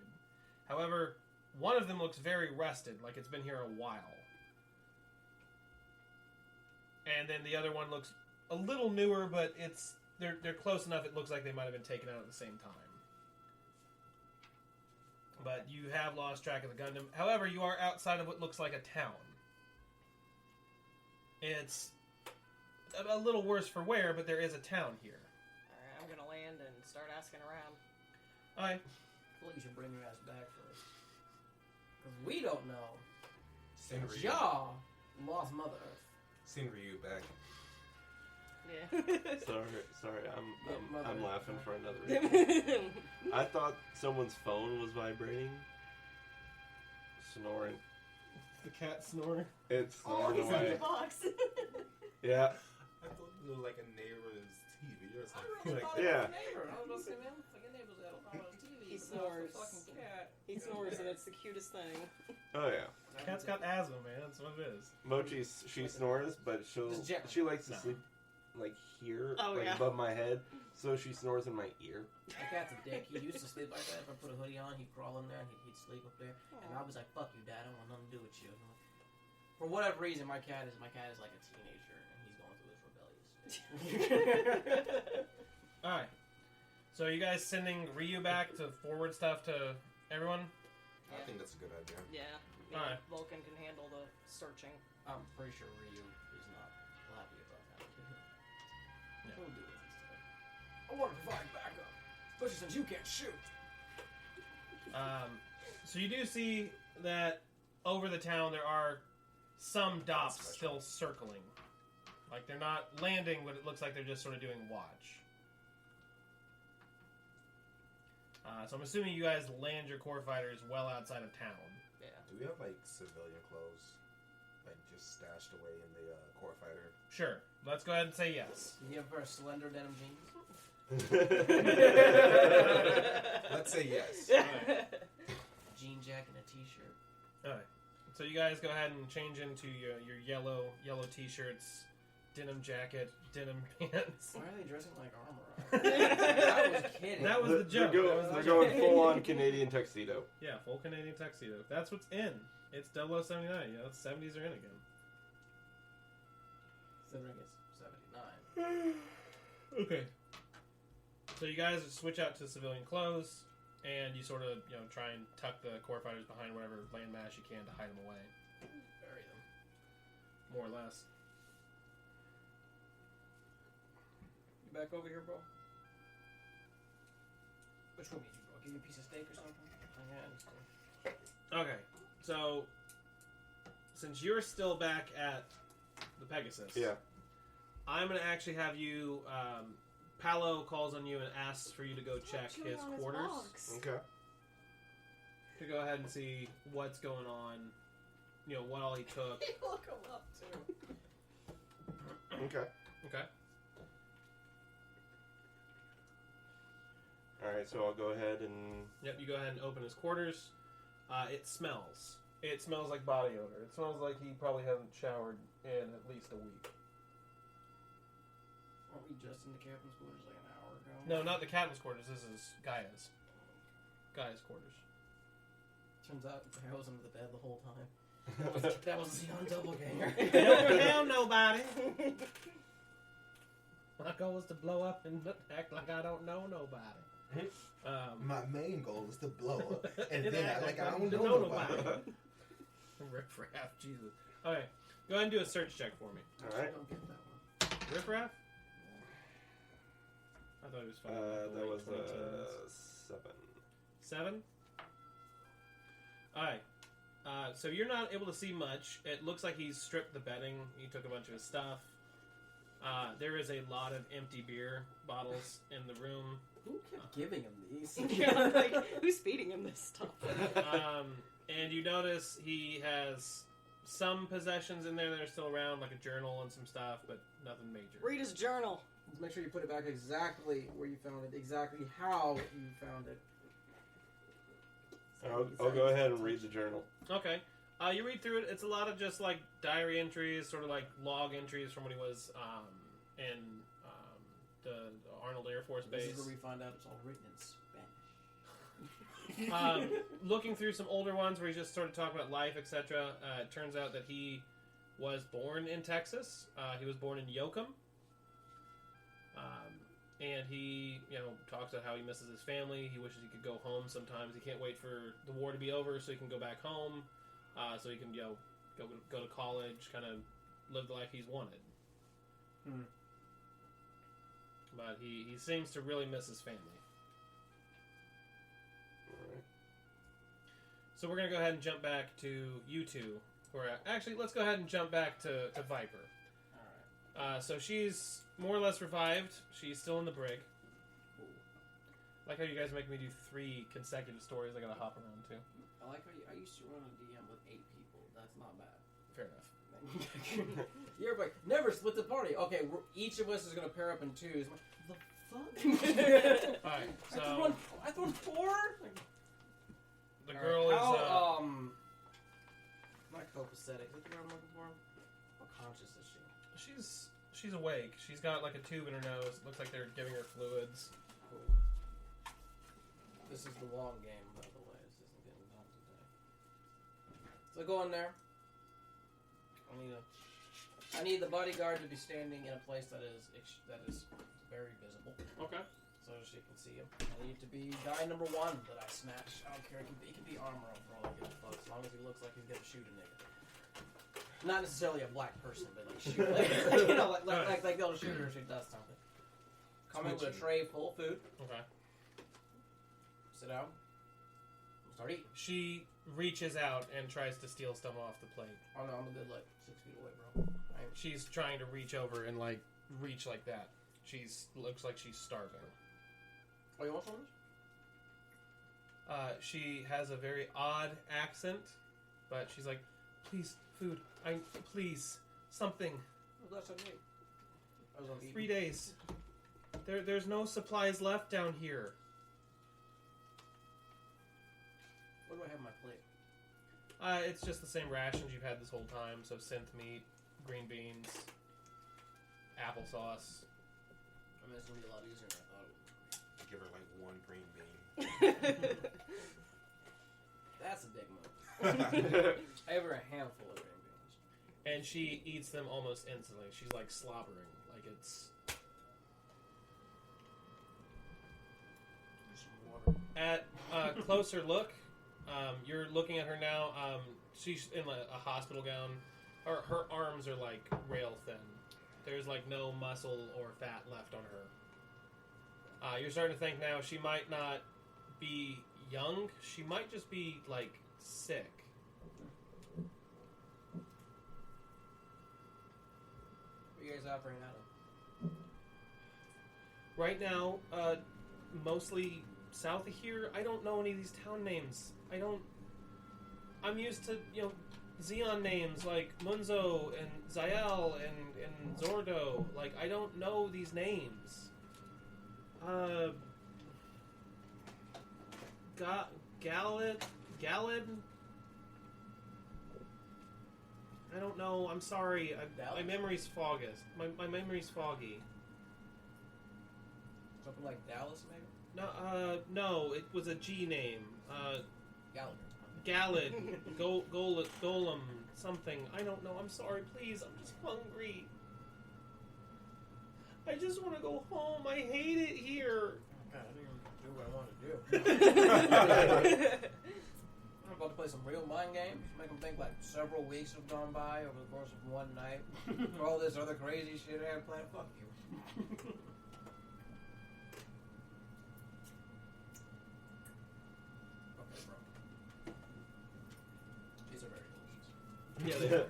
However, one of them looks very rested, like it's been here a while. And then the other one looks a little newer, but they're close enough. It looks like they might have been taken out at the same time. But you have lost track of the Gundam. However, you are outside of what looks like a town. It's a little worse for wear, but there is a town here.
Alright, I'm gonna land and start asking around.
Alright.
I feel like you should bring your ass back first. Because we don't know.
Send Ryu.
Ja lost Mother Earth.
Send Ryu back.
Yeah.
Sorry, I'm
Mother-
laughing for another reason. I thought someone's phone was vibrating, snoring.
The cat snore.
It's
Oh,
snoring
he's in
away.
the box.
Yeah,
I thought it was like a neighbor's TV or
I
something.
really
Like,
thought it
Yeah.
was a neighbor. I was about to say, man, like a neighbor's got a phone on TV.
He
but now it's a
snores.
fucking cat.
He snores and it's the cutest thing.
oh yeah.
Cat's got asthma, man. That's what it is.
Mochi, she snores, but she likes to
No.
sleep like here,
Oh,
like
yeah.
above my head. So she snores in my ear.
My cat's a dick. He used to sleep like that. If I put a hoodie on, he'd crawl in there and he'd sleep up there. And I was like, fuck you, Dad. I don't want nothing to do with you. And I'm like, For whatever reason, my cat is like a teenager, and he's going through this rebellious.
Alright. So are you guys sending Ryu back to forward stuff to everyone?
I think that's a good idea.
Yeah.
Alright.
Vulcan can handle the searching.
I'm pretty sure Ryu is not happy about that.
Yeah.
He'll do it instead. I want to provide backup, especially since you can't shoot.
So you do see that over the town there are some dots still circling. Like they're not landing, but it looks like they're just sort of doing watch. So I'm assuming you guys land your core fighters well outside of town.
Yeah.
Do we have like civilian clothes, like just stashed away in the core fighter?
Sure. Let's go ahead and say yes.
You have a slender denim jeans,
Let's say yes.
Alright.
jean jacket, and a t-shirt.
Alright. So you guys go ahead and change into your yellow t-shirts, denim jacket, denim pants.
Why are they dressing like armor? I was kidding.
That was the joke.
They're going full on Canadian tuxedo.
Yeah, full Canadian tuxedo. That's what's in. It's 0079. Yeah, the 70s are in again.
Considering it's 79.
Okay. So you guys switch out to civilian clothes, and you sort of, try and tuck the core fighters behind whatever landmass you can to hide them away.
Bury them.
More or less.
You back over here, bro? Which one did you, bro? Give you a piece of steak or something? Yeah, I understand.
Okay, so since you're still back at the Pegasus,
Yeah.
I'm going to actually have you, Palo calls on you and asks for you to go check his quarters.
Okay.
To go ahead and see what's going on, what all he took.
Look him up, too.
Okay.
Okay.
Alright, so I'll go ahead and...
Yep, you go ahead and open his quarters. It smells. It smells like body odor. It smells like he probably hasn't showered in at least a week.
Weren't we just in the captain's quarters like an hour ago?
No, not the captain's quarters. This is Gaia's. Gaia's quarters.
Turns out I was under the bed the whole time. That was the doppelganger.
Don't tell nobody. My goal is to blow up and act like I don't know nobody.
My main goal is to blow up, and
And
then
act
act like I
like
don't
I
know
don't know
nobody.
Riffraff, Jesus. Okay, go ahead and do a search check for me.
Alright.
Don't get that one.
Riffraff? I thought it was fine.
That was
2010s.
7.
7? Alright. So you're not able to see much. It looks like he's stripped the bedding. He took a bunch of his stuff. There is a lot of empty beer bottles in the room.
Who kept giving him these?
Yeah, like, who's feeding him this stuff?
And you notice he has some possessions in there that are still around, like a journal and some stuff, but nothing major.
Read his journal.
Make sure you put it back exactly where you found it, exactly how you found it.
I'll go ahead and read the journal.
Okay. You read through it. It's a lot of just like diary entries, sort of like log entries from when he was in the Arnold Air Force Base.
This is where we find out it's all written in Spanish.
Looking through some older ones where he's just sort of talking about life, etc. It turns out that he was born in Texas. He was born in Yoakum. And he, talks about how he misses his family. He wishes he could go home sometimes. He can't wait for the war to be over so he can go back home. So he can, go to college, kind of live the life he's wanted. But he seems to really miss his family.
Alright.
So we're going to go ahead and jump back to you two. Actually, let's go ahead and jump back to Viper.
Alright.
So she's more or less revived. She's still in the brig. Like how you guys make me do 3 consecutive stories I gotta hop around to.
I like how I used to run a DM with 8 people. That's not bad.
Fair enough.
You're like, never split the party. Okay, each of us is gonna pair up in 2s. The fuck?
Alright,
I
so
threw 4?
the girl is...
not copacetic. Is that the word I'm looking for? How conscious is she?
She's awake. She's got like a tube in her nose. It looks like they're giving her fluids.
Cool. This is the long game, by the way. This isn't getting done today. So go in there. I need the bodyguard to be standing in a place that is very visible,
Okay.
so she can see him. I need to be guy number 1 that I snatch. I don't care. He can be armor for all I give a fuck, as long as he looks like he's gonna shoot a nigga. Not necessarily a black person, but like shoot, like they'll shoot her if she does something. Come in with a tray full of food.
Okay.
Sit down. Start eating.
She reaches out and tries to steal some off the plate.
Oh no, I'm a good 6 feet away, bro.
She's trying to reach over and reach like that. Looks like she's starving.
Oh, you want some of this?
She has a very odd accent, but she's like, "Please, food. Please, something.
Well, that's okay. I was on
3 days. There's no supplies left down here."
What do I have on my plate?
It's just the same rations you've had this whole time. So synth meat, green beans, applesauce.
I mean, it's gonna be a lot easier than I thought it would.
Give her like 1 green bean.
That's a big move. I have her a handful of green beans.
And she eats them almost instantly. She's like slobbering, like it's.
There's some water.
At a closer look, you're looking at her now. She's in a hospital gown. Her arms are like rail thin. There's like no muscle or fat left on her. You're starting to think now she might not be young. She might just be like sick.
What are you guys offering out of?
Right now, mostly south of here. I don't know any of these town names. I'm used to, Xeon names like Munzo and Zael and Zordo. Like, I don't know these names. Galad? I don't know. I'm sorry. My memory's foggy. My memory's foggy.
Something like Dallas, maybe?
No, it was a G name.
Gallagher.
Galad, Golem, something. I don't know. I'm sorry. Please, I'm just hungry. I just want to go home. I hate it here.
God, I didn't even do what I wanted to do. I'm about to play some real mind games. Make them think like several weeks have gone by over the course of one night. For all this other crazy shit I had planned. Fuck you. Okay, bro. These are very delicious.
Yeah, they are.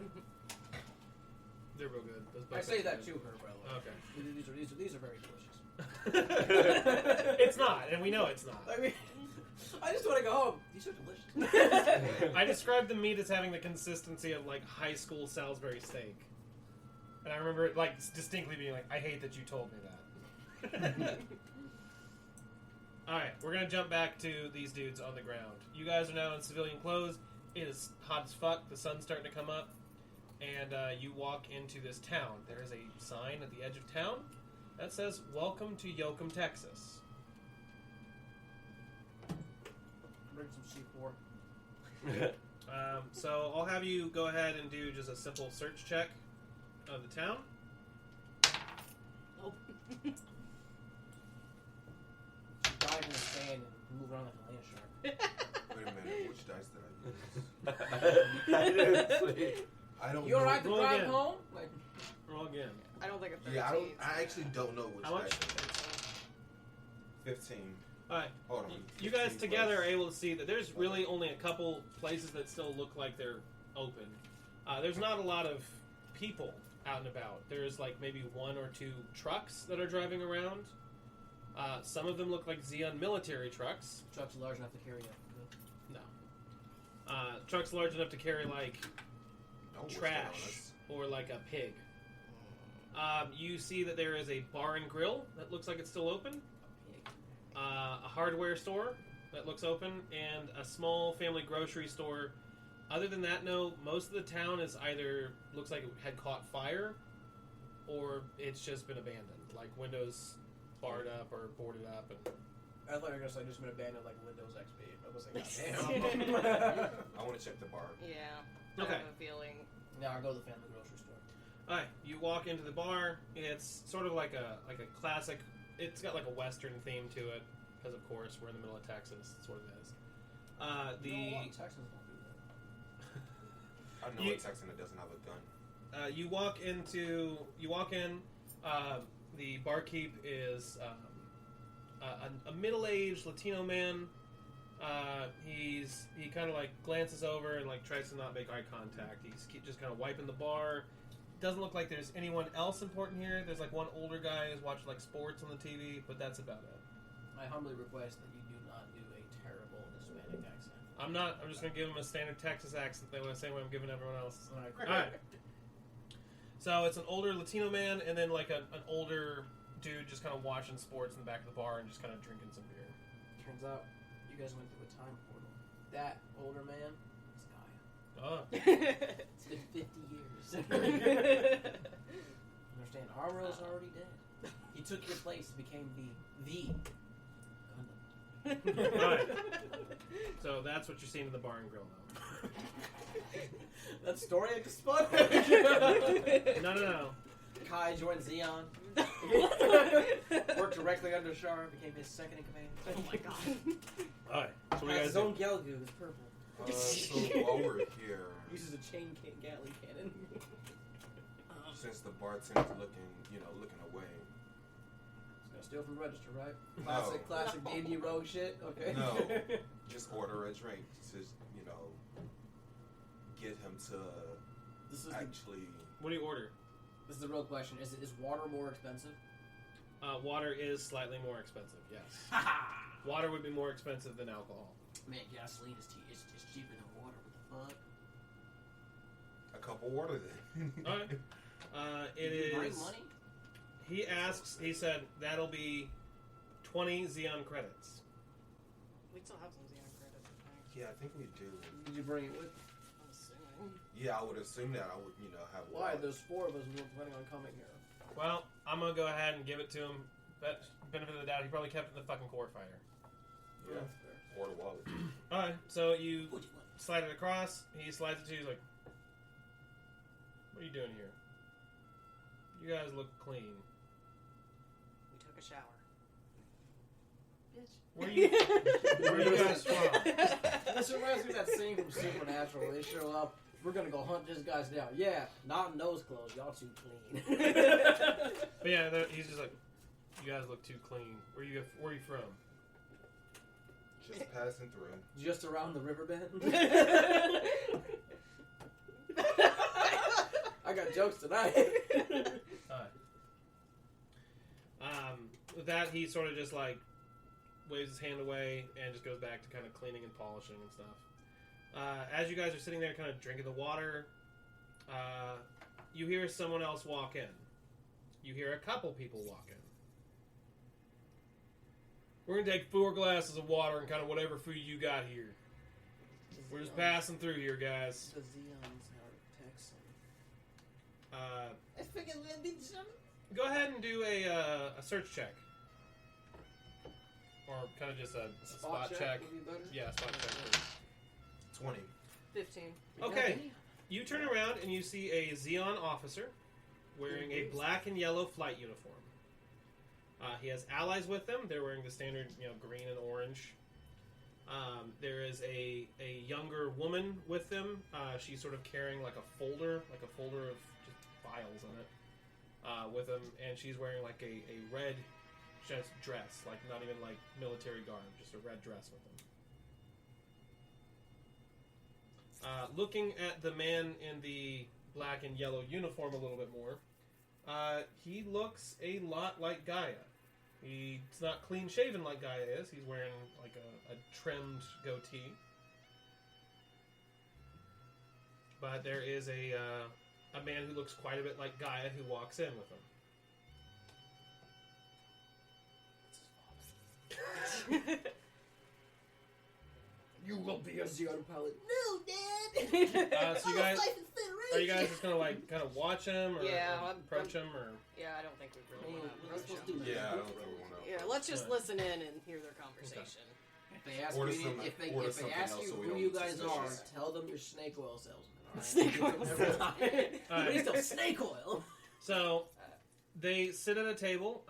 They're real good.
I say that to her, by the way.
Okay.
These are very delicious.
It's not, and we know it's not.
I mean, I just want to go home. These are delicious.
I described the meat as having the consistency of like high school Salisbury steak, and I remember it like distinctly being like, "I hate that you told me that." All right, we're gonna jump back to these dudes on the ground. You guys are now in civilian clothes. It is hot as fuck. The sun's starting to come up, and you walk into this town. There is a sign at the edge of town that says, "Welcome to Yoakum, Texas."
Bring some C4.
So I'll have you go ahead and do just a simple search check of the town.
Nope.
Dive in the sand and move around like a land shark.
Wait a minute, which dice did I use?
I didn't see.
I don't
You
know.
alright to
Roll
drive
again.
home? Like,
Roll again.
I don't think a 13.
Yeah, I actually don't know which
How much?
dice. 15.
Alright,
Hold on.
you guys
15
together
plus.
are able to see that there's really only a couple places that still look like they're open. There's not a lot of people out and about. There's like maybe 1 or 2 trucks that are driving around. Some of them look like Xeon military trucks.
truck's large enough to carry you.
No. Trucks large enough to carry like
Don't wish that on
trash
us.
or like a pig. You see that there is a bar and grill that looks like it's still open. A hardware store that looks open, and a small family grocery store. Other than that, no, most of the town is either looks like it had caught fire, or it's just been abandoned, like windows barred up or boarded up. And
I thought you were going to say just been abandoned like Windows XP. I was like, damn.
I want to check the bar.
Yeah.
Okay.
I have a feeling.
Now, I'll go to the family grocery store.
Alright, you walk into the bar. It's sort of like a classic. It's got like a Western theme to it, because of course we're in the middle of Texas. That's what it is.
You know, a lot of Texans don't do that.
I know a Texan that doesn't have a gun.
You walk in. The barkeep is a middle-aged Latino man. He kind of like glances over and like tries to not make eye contact. He's just kind of wiping the bar. Doesn't look like there's anyone else important here. There's like one older guy who's watching like sports on the TV, but that's about it.
I humbly request that you do not do a terrible Hispanic accent.
I'm not. I'm just gonna give him a standard Texas accent the same way I'm giving everyone else.
All
All right. So it's an older Latino man, and then like an older dude just kind of watching sports in the back of the bar and just kind of drinking some beer.
Turns out you guys went through a time portal. That older man is Gaia.
Oh,
It's been 50 years. Understand? Armo's already dead. He took your place, became the Gundam.
all right. So that's what you're seeing in the bar and grill now.
That story exploded.
No.
Kai joined Xeon. Worked directly under Shar, became his second in command.
Oh my god.
All right. So what do you
Has
guys
his
do?
own Gelgu, who's purple.
So while we're here,
Uses a chain Gatling cannon.
since the bartender's looking away.
He's gonna steal from the register, right?
No.
Classic D&D rogue shit. Okay.
No, just order a drink to, get him to
This is
actually.
What do you order?
this is the real question. Is water more expensive?
Water is slightly more expensive. Yes. Water would be more expensive than alcohol.
Man, gasoline is cheaper than water. What the fuck?
A cup of water then.
All right. It
Did you bring
is.
money?
He asks. He said that'll be 20 Xeon credits.
We still have some Xeon credits, I think.
Yeah, I think we do.
Did you bring it with?
I'm assuming.
Yeah, I would assume that I would, have.
Why?
water.
There's 4 of us who are planning on coming here.
Well, I'm gonna go ahead and give it to him. But benefit of the doubt, he probably kept it in the fucking core fighter.
Yeah, or the wallet.
All right. So you
What do you want?
slide it across. He slides it to you. He's like, "What are you doing here? You guys look clean.
We took a shower.
Where are you guys from?"
This reminds me of that scene from Supernatural. They show up. We're gonna go hunt this guy's down. Yeah, not in those clothes. Y'all too clean.
But yeah, he's just like, "You guys look too clean. Where are you from?"
Just passing through.
Just around the river bend. I got jokes tonight.
With that, he sort of just like waves his hand away and just goes back to kind of cleaning and polishing and stuff. As you guys are sitting there kind of drinking the water, you hear someone else walk in. You hear a couple people walk in. We're going to take 4 glasses of water and kind of whatever food you got here. We're just passing through here, guys.
The Xeons are Texan.
Uh,
I figured we'd be some.
go ahead and do a search check. Or kind of just a spot check.
Would be better?
Yeah, spot check.
20.
15.
Okay. You turn around and you see a Xeon officer wearing a black and yellow flight uniform. He has allies with him. They're wearing the standard, green and orange. There is a younger woman with them. She's sort of carrying like a folder of just files in it with him, and she's wearing like a red just dress, like not even like military garb, just a red dress with him. Looking at the man in the black and yellow uniform a little bit more, he looks a lot like Gaia. He's not clean shaven like Gaia is. He's wearing like a trimmed goatee. But there is a man who looks quite a bit like Gaia who walks in with him.
You will be a Xeon pilot. No, Dad!
So you guys, are you guys just gonna like kind of watch him or,
Yeah,
or approach him or?
Yeah, I don't think we really want to
We're
approach
supposed
them.
to do
Yeah, I don't think we want to.
Yeah, let's just listen in and hear their conversation.
If they ask
Order
you,
some-
if they
order
ask
something
you
else so we
who
don't
you
look
guys are,
suspicious.
tell them you're snake oil salesmen.
Snake oil.
Every time.
Alright.
Please don't snake oil.
So they sit at a table.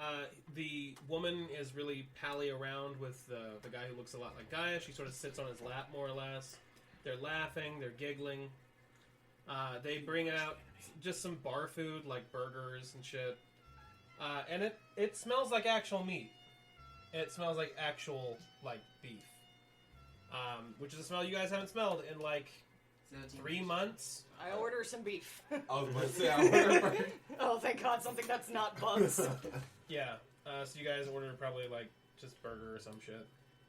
The woman is really pally around with the guy who looks a lot like Gaia. She sort of sits on his lap, more or less. They're laughing. They're giggling. They bring out just some bar food, like burgers and shit. And it smells like actual meat. It smells like actual, like, beef. Which is a smell you guys haven't smelled in, like, 3 months.
I order some beef.
I was about to say, I ordered
Oh, thank God, something that's not bugs.
Yeah. So you guys order probably, like, just burger or some shit.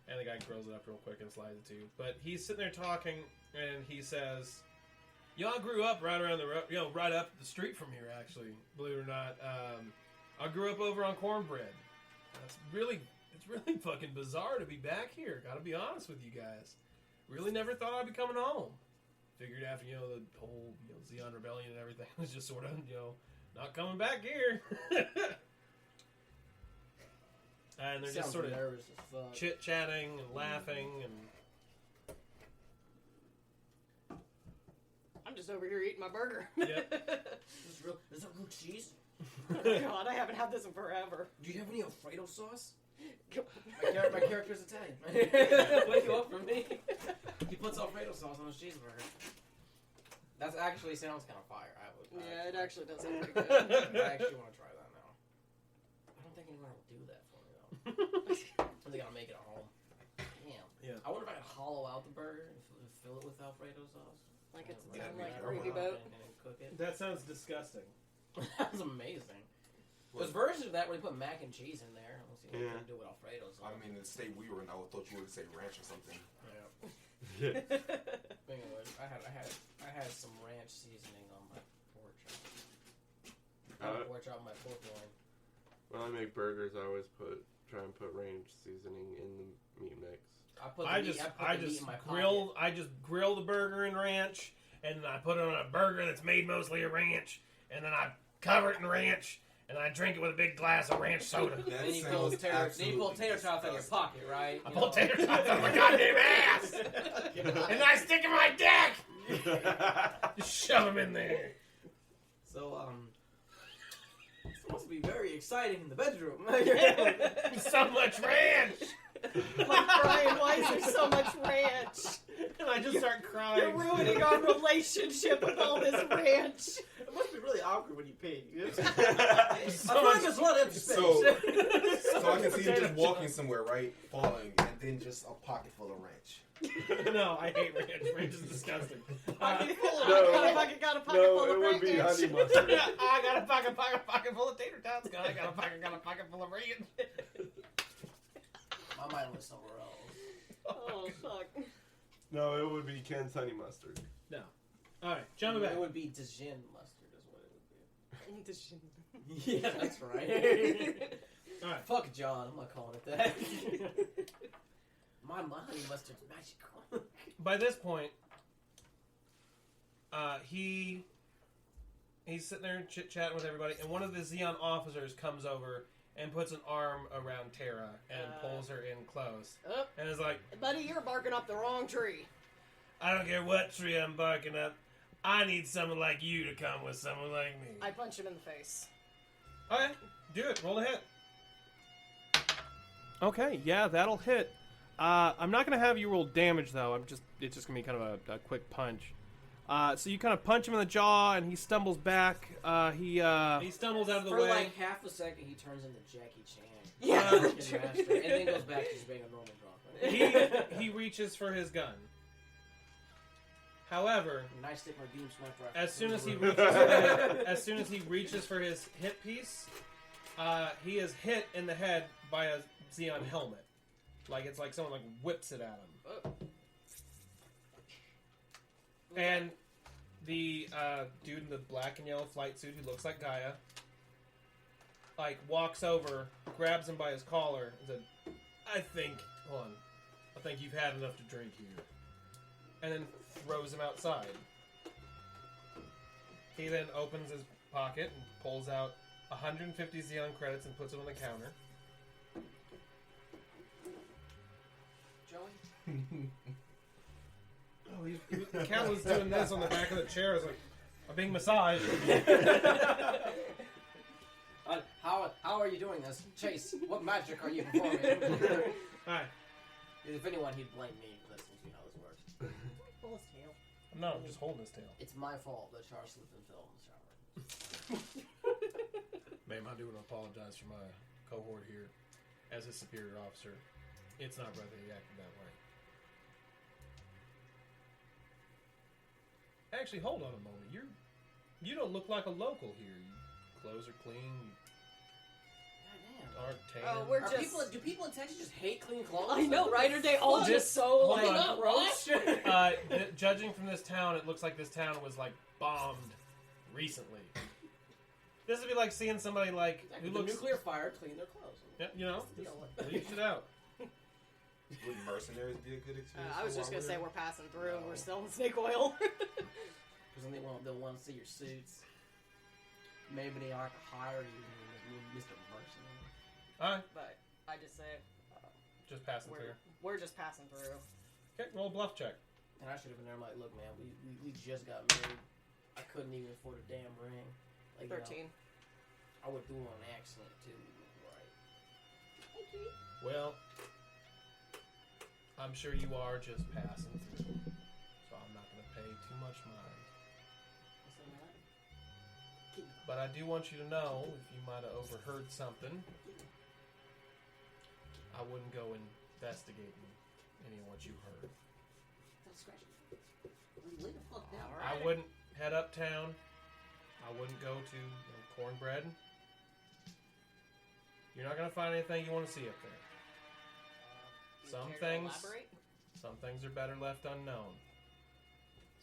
And the guy grills it up real quick and slides it to you. But he's sitting there talking, and he says, "Y'all grew up right around the road, right up the street from here, actually, believe it or not. I grew up over on Cornbread. It's really fucking bizarre to be back here, gotta be honest with you guys. Really never thought I'd be coming home. Figured after, the whole, Xeon Rebellion and everything was just sort of, not coming back here." And they're just sort of
nervous as fuck.
chit-chatting and laughing and...
I'm just over here eating my burger.
Yep.
Is there real cheese?
God, I haven't had this in forever.
Do you have any Alfredo sauce?
Go-
My character's Italian. Wake you up from me. He puts Alfredo sauce on his cheeseburger. That actually sounds kind of fire.
Yeah, it actually does sound pretty good.
I actually want to try that now. I don't think anyone will do that for me though. I think I'll make it at home. Damn.
Yeah.
I wonder if I could hollow out the burger and fill it with Alfredo sauce.
Like it's
Yeah,
done
yeah,
like
yeah.
gravy boat.
And cook it.
That sounds disgusting.
That was amazing. There's versions of that where they put mac and cheese in there. Let's see what
Yeah.
they can do with Alfredo sauce.
I mean, the state we were in, I thought you would say ranch or something.
Yeah.
Anyway, I had some ranch seasoning on my pork chop. Pork chop, my pork loin.
When I make burgers, I always try and put ranch seasoning in the meat mix.
I put the
I
meat,
just
I put the meat in my
grill the burger in ranch, and then I put it on a burger that's made mostly of ranch, and then I cover it in ranch, and I drink it with a big glass of ranch soda.
And then you pull tater tots out of your pocket, right?
I pull tater tots out of my goddamn ass, and I stick in my dick. Just shove them in there.
So, it's supposed to be very exciting in the bedroom.
So much ranch,
Like, Brian, why is there so much ranch?
and I just start crying.
You're ruining our relationship with all this ranch.
It must be really awkward when you pee. I
So
feel like there's a lot of empty space.
So I can see him just walking somewhere, right? Falling, and then just a pocket full of ranch.
No, I hate ranch. Ranch is disgusting.
Pocket full of
No.
got a pocket full
No,
of
it would be
ranch.
honey mustard.
I got a pocket full of tater tots. I got a pocket full of ranch.
My mind was somewhere else.
Oh, fuck.
No, it would be Ken's honey mustard.
No. All right, jumping back.
It would be Dijon mustard, is what it
This shit.
would be. Yeah, that's right.
All right.
Fuck John, I'm not calling it that. My honey mustard's magical.
By this point, he's sitting there chit chatting with everybody, and one of the Xeon officers comes over and puts an arm around Tara and pulls her in close,
Oh,
and is like,
buddy, you're barking up the wrong tree.
"I don't care what tree I'm barking up. I need someone like you to come with someone like me."
I punch him in the face.
Okay, do it. Roll a hit. Okay, yeah, that'll hit. I'm not gonna have you roll damage though. It's just gonna be kind of a quick punch. So you kind of punch him in the jaw, and he stumbles back. He stumbles out of the
For
way.
like half a second, he turns into Jackie Chan.
Yeah.
Freaking master, and then goes back to just being a normal drop.
He reaches for his gun. However,
And I stick my beam sniper.
as soon as he reaches for his hit piece, he is hit in the head by a Xeon helmet. Like it's like someone like whips it at him. And the dude in the black and yellow flight suit who looks like Gaia, like walks over, grabs him by his collar, and said, I think you've had enough to drink here. And then throws him outside. He then opens his pocket and pulls out 150 Xeon credits and puts it on the counter.
Joey?
Cal was doing this on the back of the chair. I was like, I'm being massaged.
How are you doing this? Chase, what magic are you performing?
Alright.
If anyone, he'd blame me, but that seems to be how this works.
Pull his tail.
No, I'm just holding his tail.
It's my fault that Charles slipped and fell in the shower.
Ma'am, I do want to apologize for my cohort here. As a superior officer, it's not right that he acted that way. Actually, hold on a moment. You don't look like a local here. Your clothes are clean.
Goddamn.
Aren't tan.
Oh, we're
Are
just.
do people in Texas just hate clean clothes?
I know, right? Are they all just so
hold
like
on.
Not
gross?
Judging from this town, it looks like this town was like bombed recently. This would be like seeing somebody like
Exactly.
who
The
looks.
nuclear fire clean their clothes.
Yeah, you know,
You know what?
leaves it out.
Would mercenaries be a good experience?
I was
for
just gonna
while
say
we're
we're passing through and
No.
we're still in snake oil.
Because then they'll want to see your suits. Maybe they aren't hire you, Mr. Mercenary.
Alright,
But I just say
just passing through.
we're just passing through.
Okay, roll a bluff check.
And I should have been there. I'm like, look, man, we just got married. I couldn't even afford a damn ring. Like,
13.
I would do an accent too, right?
Well, I'm sure you are just passing through, so I'm not going to pay too much mind.
What's that?
But I do want you to know, if you might have overheard something, I wouldn't go investigating any of what you heard.
That's scratchy. Lay the fuck down.
I wouldn't head uptown. I wouldn't go to Cornbread. You're not going to find anything you want to see up there.
Do you
Some
care to
things-
elaborate?
Some things are better left unknown.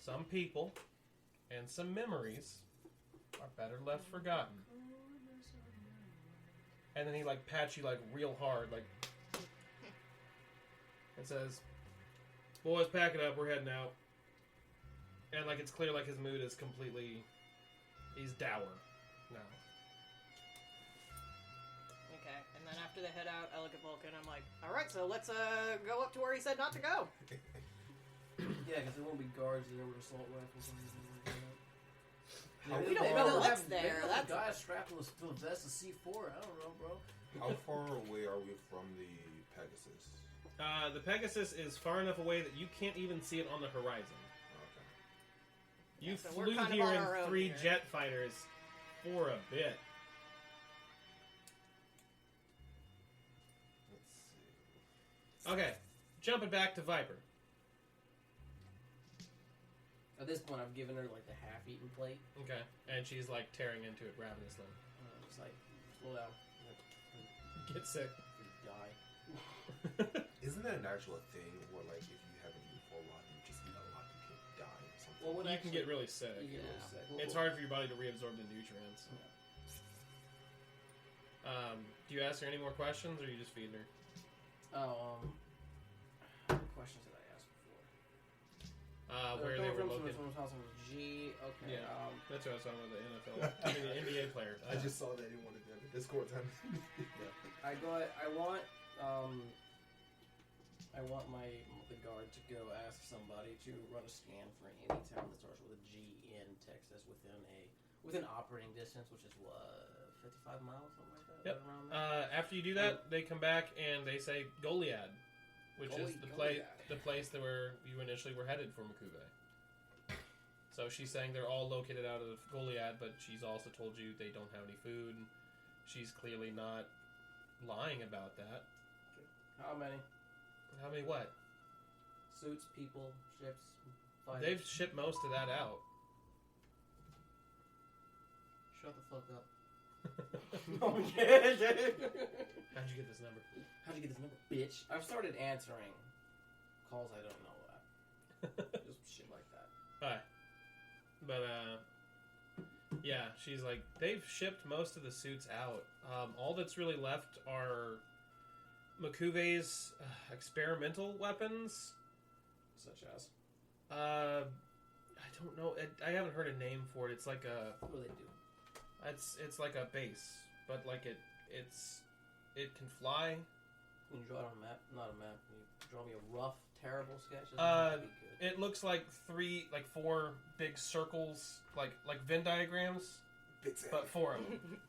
Some people and some memories are better left forgotten. And then he like pats you like real hard, like, and says, "Boys, pack it up. We're heading out." And like it's clear like his mood is completely, he's dour now.
Okay, and then after they head out, I look at Vulcan. I'm like, all right, so let's go up to where he said not to go.
Yeah, because there won't be guards there with assault rifles or anything like that.
How
We don't
Maybe
know
they'll
what's
have-
there.
maybe they'll have
That's-
guys strapped to a vest of C4. I don't know, bro.
How far away are we from the Pegasus?
The Pegasus is far enough away that you can't even see it on the horizon.
Okay.
You
so we're
flew
kind of
here
on our
in
own
3
here.
jet fighters for a bit.
Let's see.
Okay, jumping back to Viper.
At this point, I've given her like the half-eaten plate.
Okay, and she's like tearing into it ravenously.
I'm just like, slow down.
Get sick.
Die.
Isn't that an actual thing where, like, if you haven't eaten for a while, you just eat a lot, you can die or something?
Well, what
You can
actually-
get really sick.
You get really sick.
It's hard for your body to reabsorb the nutrients. Do you ask her any more questions, or you just feed her?
Oh, what questions did I ask before?
Where they were located.
Someone's house was G. Okay.
Yeah. That's what I was talking about, the NFL. I mean, the NBA player.
I just saw that in one of the Discord times.
I want the guard to go ask somebody to run a scan for any town that starts with a G in Texas within operating distance, which is what, 55 miles, something like that.
Yep.
Right around there?
After you do that, they come back and they say Goliad, which is
Goliad.
the place that where you initially were headed for Makuve. So she's saying they're all located out of Goliad, but she's also told you they don't have any food. She's clearly not lying about that.
How many?
How many what?
Suits, people, ships, fighters.
They've shipped most of that out.
Shut the fuck up. Oh, yeah.
How'd you get this number?
How'd you get this number, bitch? I've started answering calls I don't know about. Just shit like that.
Alright. But, yeah, she's like, they've shipped most of the suits out. All that's really left are Makuve's experimental weapons.
Such as?
I don't know. I haven't heard a name for it. It's like a...
What do they do?
It's like a base, but like it can fly.
Can you draw it on a map? Not a map. Can you draw me a rough terrible sketch? Doesn't
Uh,
have to be good.
It looks like four big circles, like Venn diagrams,
Big Sam.
but 4 of them.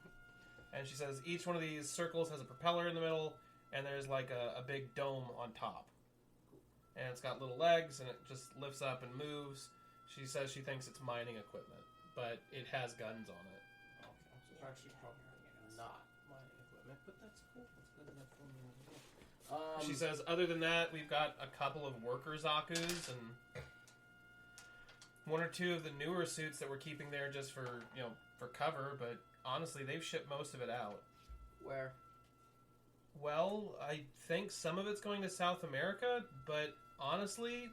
And she says each one of these circles has a propeller in the middle, and there's like a big dome on top. And it's got little legs, and it just lifts up and moves. She says she thinks it's mining equipment, but it has guns on it.
Okay, so it's actually probably not mining equipment, but that's cool. That's good enough for me.
She says, other than that, we've got a couple of worker Zakus and 1 or 2 of the newer suits that we're keeping there just for cover. But honestly, they've shipped most of it out.
Where?
Well, I think some of it's going to South America, but honestly,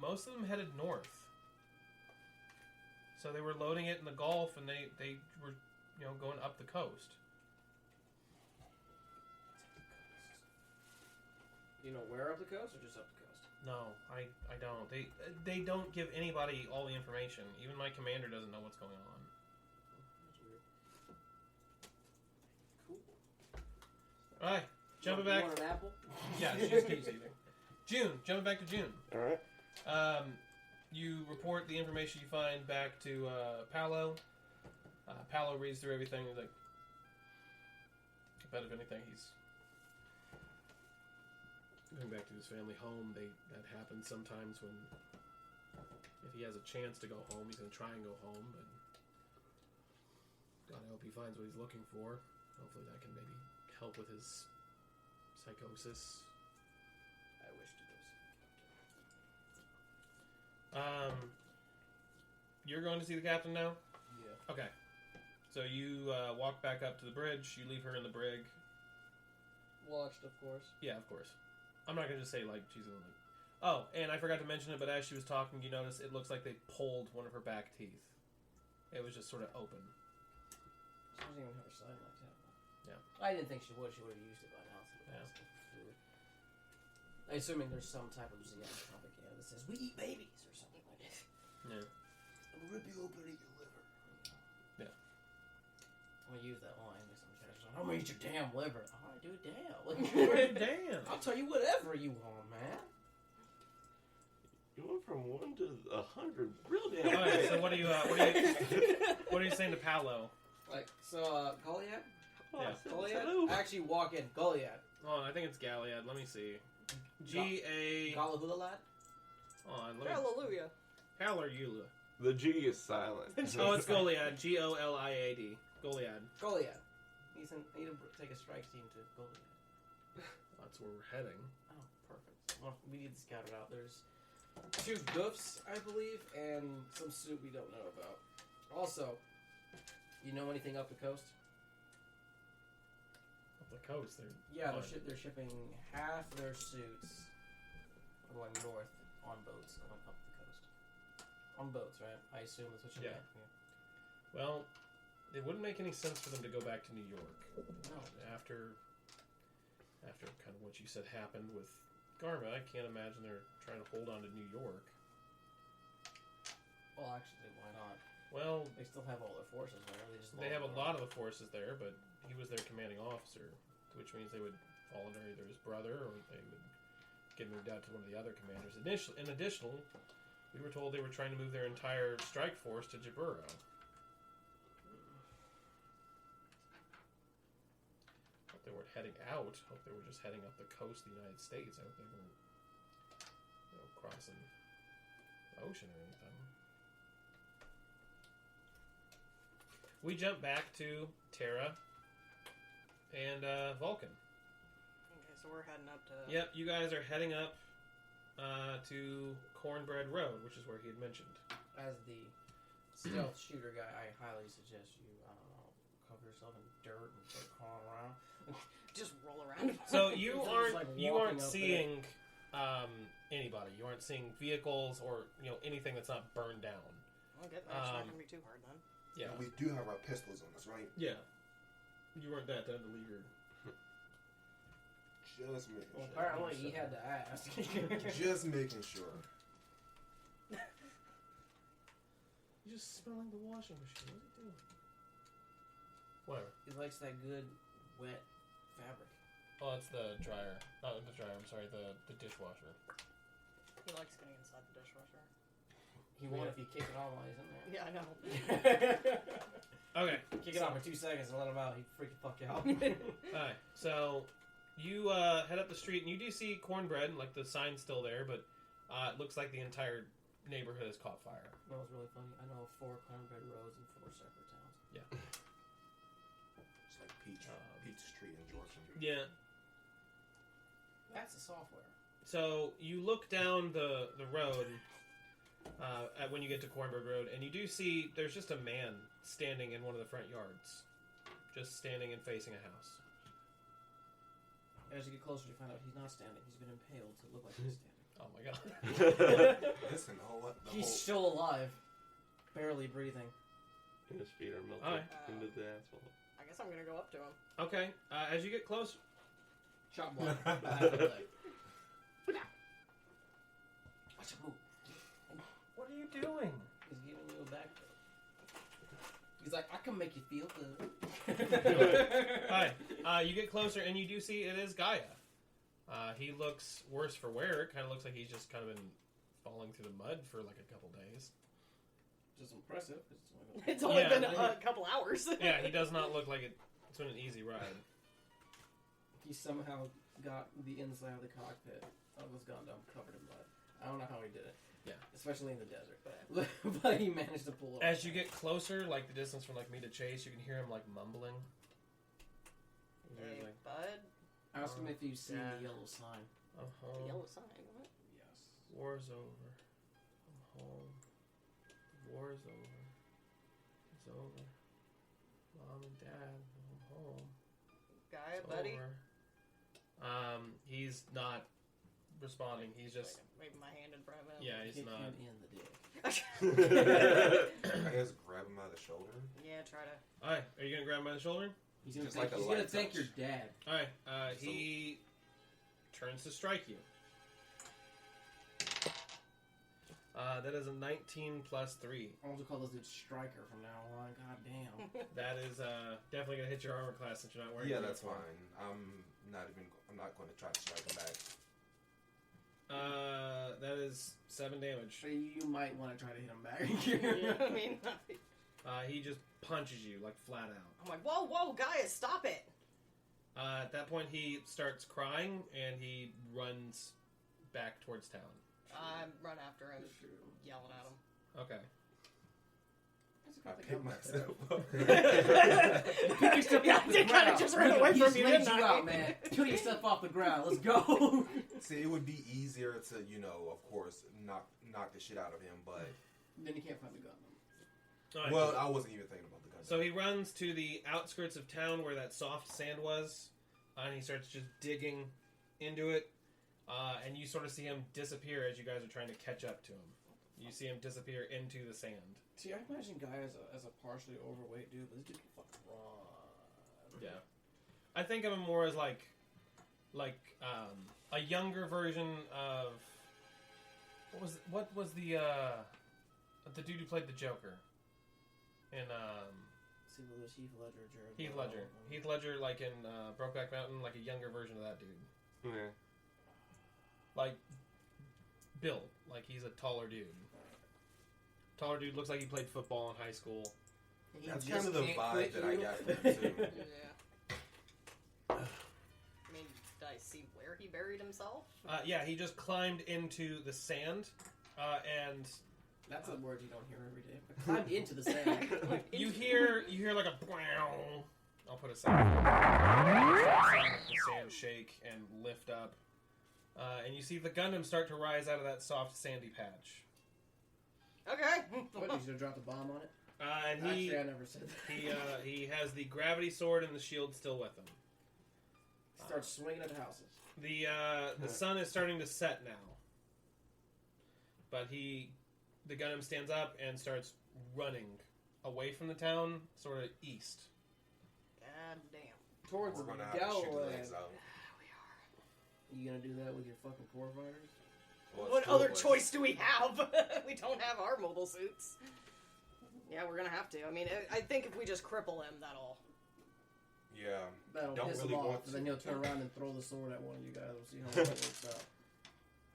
most of them headed north. So they were loading it in the Gulf, and they were going up the coast.
You know where up the coast or just up the coast?
No, I don't. They don't give anybody all the information. Even my commander doesn't know what's going on.
That's weird. Cool.
All right, jumping
You
back.
want an apple?
Yeah, she just keeps eating. June, jumping back to June.
All right.
You report the information you find back to Paolo. Paolo reads through everything. He's like, I bet if anything, he's going back to his family home. That happens sometimes when, if he has a chance to go home, he's going to try and go home. But God, I hope he finds what he's looking for. Hopefully that can maybe help with his psychosis.
I wish to go see.
You're going to see the captain now?
Yeah.
Okay. So you walk back up to the bridge. You leave her in the brig.
Watched, of course.
Yeah, of course. I'm not going to just say, like, she's in the... Oh, and I forgot to mention it, but as she was talking, you notice it looks like they pulled one of her back teeth. It was just sort of open.
She doesn't even have her sign like that.
Yeah.
I didn't think she would. She would have used it by now. So
Yeah.
I'm assuming there's some type of Xeon propaganda that says, we eat babies, or something like that.
Yeah.
I'm gonna rip you open and eat your liver.
Yeah.
I'm gonna use that line. Like some guy's like, I'm gonna eat your damn liver. Alright, dude, damn. Like,
Damn.
I'll tell you whatever you want, man.
You went from 1 to 100 real damn
All right,
quick.
so what are you saying to Paolo?
Like, so, Goliath?
Oh,
Yeah.
I said
Goliath?
hello.
Actually, walk in. Goliath.
Oh, I think it's Galliad. Let me see. G-A...
Galahula?
Hold on, let me...
Hallelujah.
Palerula.
The G is silent.
Oh, it's Goliad. G-O-L-I-A-D. Goliad.
Goliath. I need to take a strike team to Goliath.
That's where we're heading.
Oh, perfect. Well, we need to scout it out. There's 2 goofs, I believe, and some soup we don't know about. Also, you know anything up the coast?
Up the coast.
Yeah, they're shipping half their suits going north on boats going up the coast. On boats, right? I assume that's what you
Yeah.
meant.
Well, it wouldn't make any sense for them to go back to New York.
No.
After kind of what you said happened with Garma, I can't imagine they're trying to hold on to New York.
Well, actually, why not?
Well,
They still have all their forces there.
they have a lot of the forces there, but he was their commanding officer, which means they would fall under either his brother or they would get moved out to one of the other commanders. In addition, we were told they were trying to move their entire strike force to Jaburo. Hope they weren't heading out. Hope they were just heading up the coast of the United States. I hope they weren't, crossing the ocean or anything. We jump back to Terra and Vulcan.
Okay, so we're heading up to...
Yep, you guys are heading up to Cornbread Road, which is where he had mentioned.
As the stealth shooter guy, I highly suggest you, I don't know, cover yourself in dirt and start crawling around.
Just roll around.
So you
Just
aren't
like
you
walking
aren't
up
seeing anybody. You aren't seeing vehicles or anything that's not burned down.
Well, good. That's not going to be too hard then.
Yeah,
We do have our pistols on us, right?
yeah. You weren't that dead to leave your.
Just making
Well,
sure.
apparently he had to ask.
Just making sure.
You just smell like the washing machine. What's he doing? Whatever.
He likes that good, wet fabric.
Oh, that's the dryer. Not the dryer. I'm sorry. The dishwasher.
He likes getting inside the dishwasher.
He won't if you kick it off while he's in there.
Yeah, I know.
Okay.
Kick it off for 2 seconds and let him out. He freaking fuck you out.
Alright, so you head up the street and you do see cornbread, like the sign's still there, but it looks like the entire neighborhood has caught fire.
That was really funny. I know 4 cornbread roads in 4 separate towns.
Yeah.
It's like Peach Street in Georgia.
Yeah.
That's the software.
So you look down the road when you get to Cornbread Road, and you do see there's just a man standing in one of the front yards, just standing and facing a house.
As you get closer, you find out he's not standing. He's been impaled to look like he's standing.
Oh my god!
Listen,
He's still alive, barely breathing.
And his feet are melting
Alright.
into the asphalt.
I guess I'm gonna go up to him.
Okay, as you get close,
Shot blood. Half the leg. Watch it move.
what are you doing?
He's giving you a back rub. He's like, I can make you feel good.
Alright, you get closer and you do see it is Gaia. He looks worse for wear. It kind of looks like he's just kind of been falling through the mud for like a couple days.
Which is impressive.
It's only
Yeah.
been a couple hours.
Yeah, he does not look like it's been an easy ride.
He somehow got the inside of the cockpit of his Gundam covered in mud. I don't know how he did it.
Yeah.
Especially in the desert. But he managed to pull it off.
As you get closer, like the distance from like me to Chase, you can hear him like mumbling.
Hey,
He's like,
bud.
Ask him if you've seen
Yeah.
the yellow sign.
The yellow sign. What?
Yes.
War's over. I'm home. The war's over. It's over. Mom and Dad, I'm home.
Guy,
It's
buddy.
over. He's not responding. He's just
Waving my hand in front of him.
yeah. He's
Kick
not.
him in the dick.
I guess grab him by the shoulder.
Yeah, try to.
All right, are you gonna grab him by the shoulder?
He's gonna
Just
think,
like a
he's gonna
light
thank
touch.
your dad.
All right. He turns to strike you. That is a 19 plus 3.
I want to call this dude Striker from now on. God damn.
That is definitely gonna hit your armor class since you're not wearing.
Yeah,
a
that's
uniform.
fine. I'm not going to try to strike him back.
That is 7 damage.
So you might want to try to hit him back.
Yeah, I mean,
He just punches you like flat out.
I'm like, whoa, Gaia, stop it!
At that point, he starts crying and he runs back towards town.
I run after him, yelling at him.
Okay.
I pick myself up.
Yeah, I did kind of just run away from you, didn't I?
out, man. Kill yourself off the ground. Let's go.
See, it would be easier to, of course, knock the shit out of him, but...
Then you can't find the gun.
All right.
Well, I wasn't even thinking about the gun.
So he runs to the outskirts of town where that soft sand was, and he starts just digging into it, and you sort of see him disappear as you guys are trying to catch up to him. You see him disappear into the sand.
See, I imagine Guy as a partially overweight dude, but this dude can fucking run.
Yeah. I think of him more as like a younger version of what was the dude who played the Joker in
See, well, there's Heath Ledger, Jared.
Heath
Leto.
Ledger. Heath Ledger, like in Brokeback Mountain, like a younger version of that dude.
Yeah.
Like Bill, like he's a taller dude. Taller dude, looks like he played football in high school.
He
That's
just
kind of the
can't
vibe
quit
that I
you.
got from him, too.
Yeah. I mean, did I see where he buried himself?
Yeah, he just climbed into the sand, and
That's a word you don't hear every day. I climbed into the sand.
you hear like a brown. I'll put a sound. The sand shake and lift up, and you see the Gundam start to rise out of that soft sandy patch.
Okay.
What, you should have dropped a bomb on it?
And he
Actually, I never said that.
he has the gravity sword and the shield still with him.
Starts swinging at houses.
The sun is starting to set now, but the Gundam stands up and starts running away from the town, sort of east.
God damn.
Towards
We're
the
going to have to shoot the
Galloway.
legs out.
You gonna do that with your fucking core fighters?
Well,
What
it's
other
cool, but-
choice do we have? We don't have our mobile suits. Yeah, we're gonna have to. I mean, I think if we just cripple him, that'll...
Yeah.
That'll
Don't
piss
really
him
want
off,
to.
and then he'll turn around and throw the sword at one of you guys. We'll see how that works out.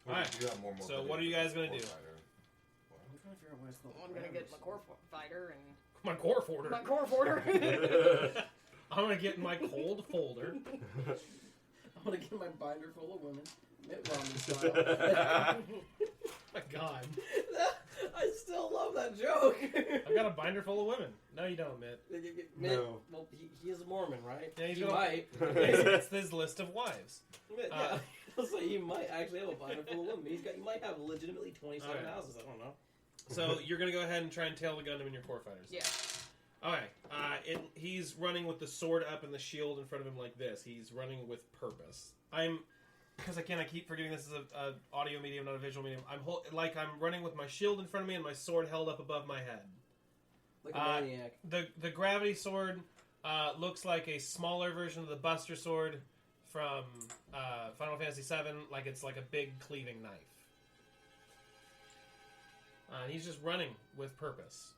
Alright.
You have more
So what are you guys gonna do?
I'm trying to figure out what it's called.
I'm gonna get my core fighter and
My core folder.
my core folder.
I'm gonna get my cold folder.
I'm gonna get my binder full of women. Mitt Romney style.
My God.
I still love that joke.
I've got a binder full of women. No, you don't, Mitt.
Mitt,
No.
well, he is a Mormon, right?
Yeah, he's
he
got-
might.
It's his list of wives.
Mitt, yeah. So he might actually have a binder full of women. He might have legitimately 27
Alright.
houses. I don't know.
So you're gonna go ahead and try and tail the Gundam in your core fighters.
Yeah.
Okay. He's running with the sword up and the shield in front of him like this. He's running with purpose. Because I keep forgetting this is a audio medium, not a visual medium. I'm running with my shield in front of me and my sword held up above my head.
Like a maniac.
The gravity sword looks like a smaller version of the Buster sword from Final Fantasy VII. Like it's like a big cleaving knife. He's just running with purpose.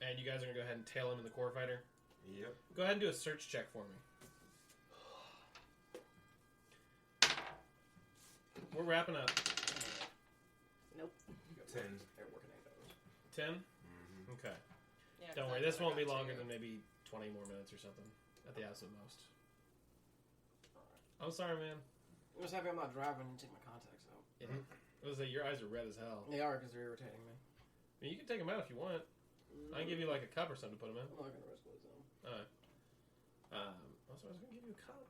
And you guys are going to go ahead and tail him in the core fighter.
Yep.
Go ahead and do a search check for me. We're wrapping up.
Nope.
10.
They're working 8 hours.
10?
Mm-hmm.
Okay.
Yeah,
Don't
'cause
worry,
I
this won't be
forgot
longer
to-
than maybe 20 more minutes or something. At the absolute most. I'm sorry, man.
I'm just happy I'm not driving and take my contacts out.
Yeah. I was like, your eyes are red as hell.
They are because they're irritating me.
I mean, you can take them out if you want. I can give you like a cup or something to put them in.
I'm not gonna risk losing them.
Alright. Also, I was going to give you a cup.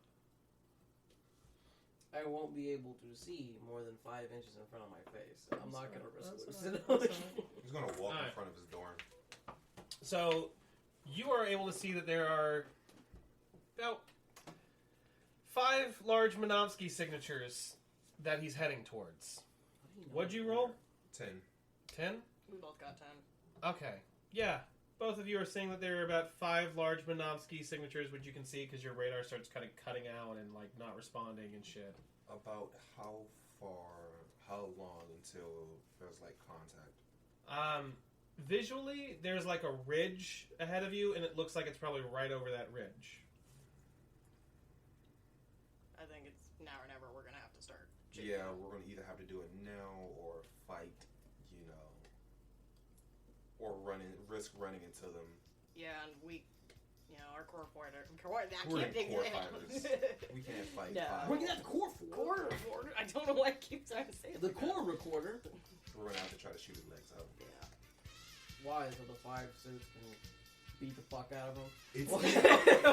I won't be able to see more than 5 inches in front of my face. I'm not gonna risk
That's
losing
all right.
them.
He's gonna walk in
Alright.
front of his dorm.
So, you are able to see that there are about 5 large Minovsky signatures that he's heading towards. What'd you roll?
10.
10?
We both got 10.
Okay. Yeah. Both of you are seeing that there are about 5 large Minovsky signatures, which you can see because your radar starts kind of cutting out and like not responding and shit.
About how long until there's like contact?
Visually, there's like a ridge ahead of you, and it looks like it's probably right over that ridge.
I think it's now or never. We're gonna have to start.
Yeah, we're gonna either have to do it now or fight, or risk running into them.
Yeah, and our core fighter. I
We're
can't
in
think
core
of it.
fighters. We can't fight
No.
5.
We're gonna have the core for
Core recorder. I don't know why I keep trying to say it.
the
like
core recorder.
We're gonna have to try to shoot his legs out.
that. Yeah.
Why? So the 5 suits can beat the fuck out of him.
It's
Why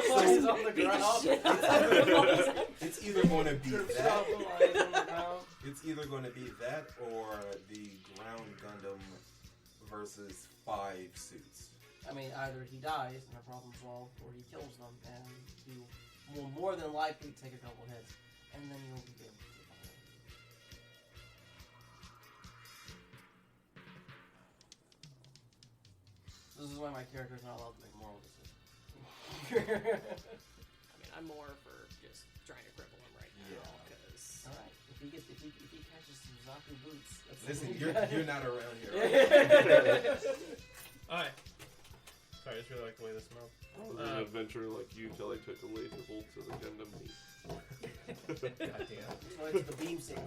so
is on the
Beat the
ground?
shit out of him.
it's either going to be that.
Stop him while he's on the ground.
It's either going to be that or the ground Gundam versus 5 suits.
I mean, either he dies and the problem's solved, or he kills them, and he will more than likely take a couple hits, and then you'll be able to survive. This is why my character's not allowed to make moral decisions.
I mean, I'm more for just trying to cripple him right now.
Yeah.
Because
Alright, if he catches some Zaku boots, that's
Listen,
what
you're not around here.
Alright. Sorry, I just really like the way this smells.
It was an adventure like you till I took a laser bolt to the Gundam knee.
Goddamn.
Oh, it's the beam saber.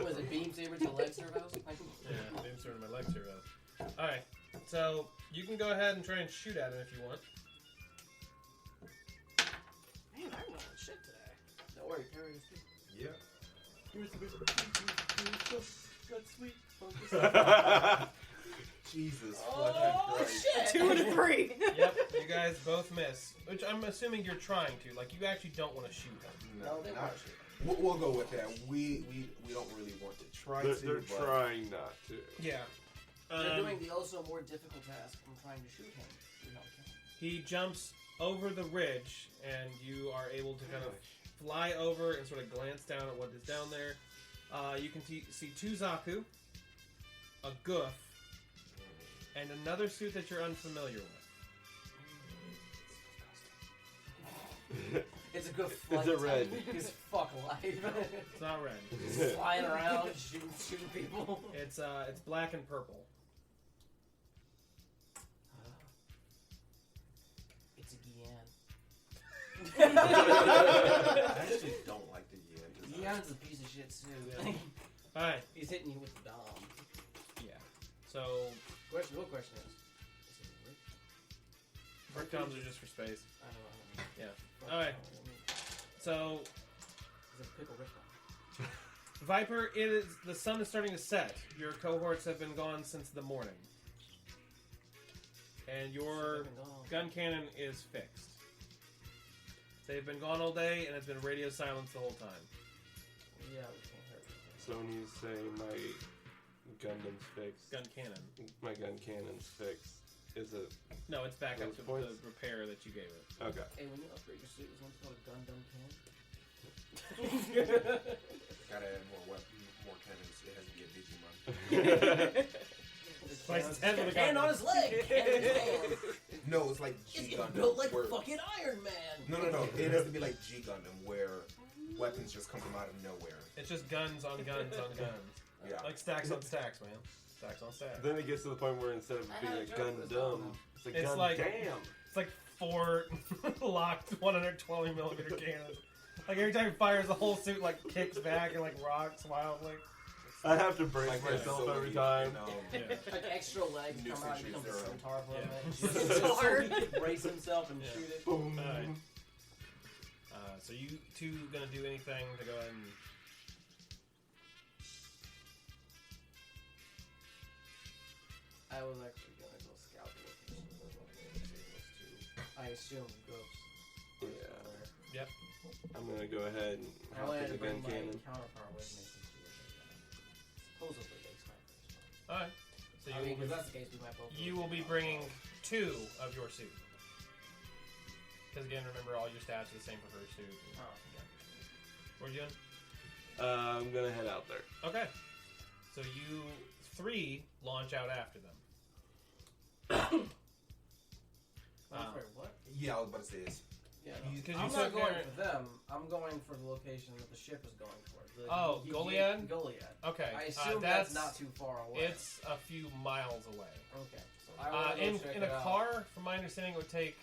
Was it beam saber to leg servos?
Yeah, beam sword in my leg servo. Alright, so you can go ahead and try and shoot at him if you want.
man, I'm rolling shit today.
Don't worry, Perry is good.
Yeah.
Got sweet.
Jesus
Oh,
fucking Christ.
shit!
2 and a 3.
Yep, you guys both miss. Which I'm assuming you're trying to. Like, you actually don't want to shoot him.
No, they
not-
want shit.
We'll go with that. We don't really want to try
They're
to. but
trying not to.
Yeah.
They're doing the also more difficult task from trying to shoot him. You know,
He jumps over the ridge, and you are able to kind of fly over and sort of glance down at what is down there. You can see 2 Zaku, a Goof, and another suit that you're unfamiliar with.
it's a good flight.
Is it red?
His fuck life.
It's not red.
Just flying around, shooting people.
It's black and purple.
It's a Gian.
I actually don't like the Yen.
Gun's a piece of shit too.
All right.
He's hitting you with the dom.
Yeah. So
Real question is it Rick?
brick doms are just for space.
I don't know.
Yeah. All right. So
Is it pickle Rick?
Viper, the sun is starting to set. Your cohorts have been gone since the morning, and your gun cannon is fixed. They've been gone all day, and it's been radio silence the whole time.
Yeah, we can't hurt it.
So when you say my Gundam's fixed,
Gun cannon.
my gun cannon's fixed, is it
No, it's back up
Those
to
points?
the repair that you gave it.
okay?
Hey, when you upgrade your suit, is one called a Gundam cannon?
Gotta add more cannons. It has to be a Digimon.
Twice as heavy with a
Hand
Gundam.
on his leg! Hand on his hand.
No, it's like G
It's
Gundam.
built like
where-
fucking Iron Man!
No. It has to be like G Gundam, where weapons just come from out of nowhere.
It's just guns on guns on guns.
Yeah.
Like stacks on stacks, man. Stacks on stacks.
Then it gets to the point where instead of
I
being
had
a
a joke
gun
for this
dumb,
one.
it's a
It's
gun
like-
damn.
It's like 4 locked 120 millimeter cannons. Like every time he fires, the whole suit like kicks back and like rocks wildly.
I have to brace
Like
myself
so
every
you
time.
know,
Yeah.
Like extra legs
New
come out and
Century
becomes a
Zero.
scimitar for him.
Yeah.
Just so he can brace himself and
Yeah.
shoot it.
Boom.
Alright. So you two gonna do anything to go ahead and...
I was actually gonna go scout the location. I assume ghosts.
Yeah.
Yep.
I'm gonna go ahead and
I
hop
wanted
in
to
the gun
bring my
cannon.
counterpart with me since he was supposedly a sniper.
Alright. So
I mean, if that's the case, we might both.
you will be bringing 2 of your suit. Because again, remember all your stats are the same for her suit.
Oh,
What are you doing?
I'm gonna head out there.
Okay. So you 3 launch out after them.
I'm sorry, what?
yeah, I was about to say this.
Yeah,
Because
I'm
you
not
took
going
care-
for them. I'm going for the location that the ship is going for.
Oh, Goliad?
Goliad.
Okay.
I assume that's not too far away.
It's a few miles away.
Okay. So I want to go check
In
it
a
out.
car, from my understanding, it would take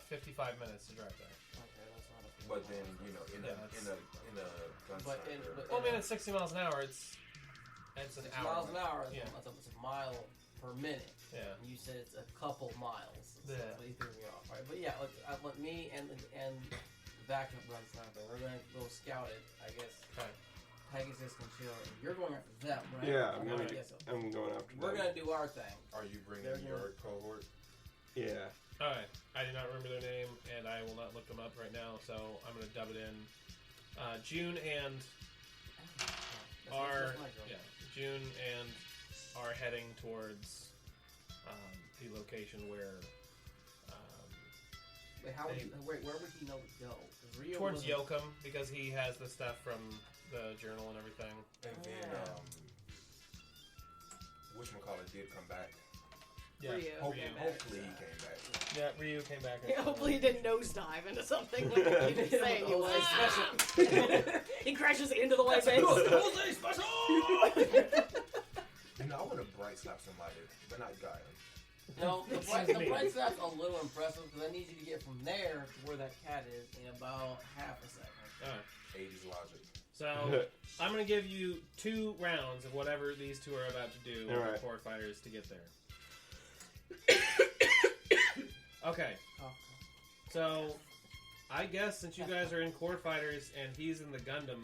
55 minutes to drive there.
Okay, that's not a.
But then in
Yeah,
a gun
But
sniper.
Well, I mean, at 60 miles an hour, it's an
6
hour.
miles an hour.
Yeah.
It's a mile per minute.
Yeah.
And you said it's a couple miles. So
Yeah.
that's what you threw me off, right? But yeah, let me and the backup run sniper. We're gonna go scout it. I guess
Okay.
Pegasus can chill. And you're going after them, right?
Yeah, I'm
Okay,
gonna.
yeah, so
I'm going after
we're
them.
gonna do our thing.
Are you bringing
They're
your cohort?
Yeah.
Alright. I do not remember their name, and I will not look them up right now, so I'm going to dub it in. June and are
That's my job.
June and are heading towards the location where
Wait, where would he know to go? 'Cause Rio
towards
wasn't-
Yoakum, because he has the stuff from the journal and everything.
And then whatchamacallit did come back.
Yeah,
Rio.
Hopefully he came back.
yeah. Ryu came back.
Yeah, hopefully he didn't nosedive into something like you were saying he was. He crashes into the white base.
Jose special!
You know, I want to bright slap somebody, but not Gaia.
No, the
Excuse me.
bright snap's a little impressive because I need you to get from there to where that cat is in about half a second.
Alright.
80s logic.
So I'm gonna give you 2 rounds of whatever these 2 are about to do with
Alright.
the core fighters to get there. Okay,
Oh,
so I guess since you guys are in core fighters and he's in the Gundam,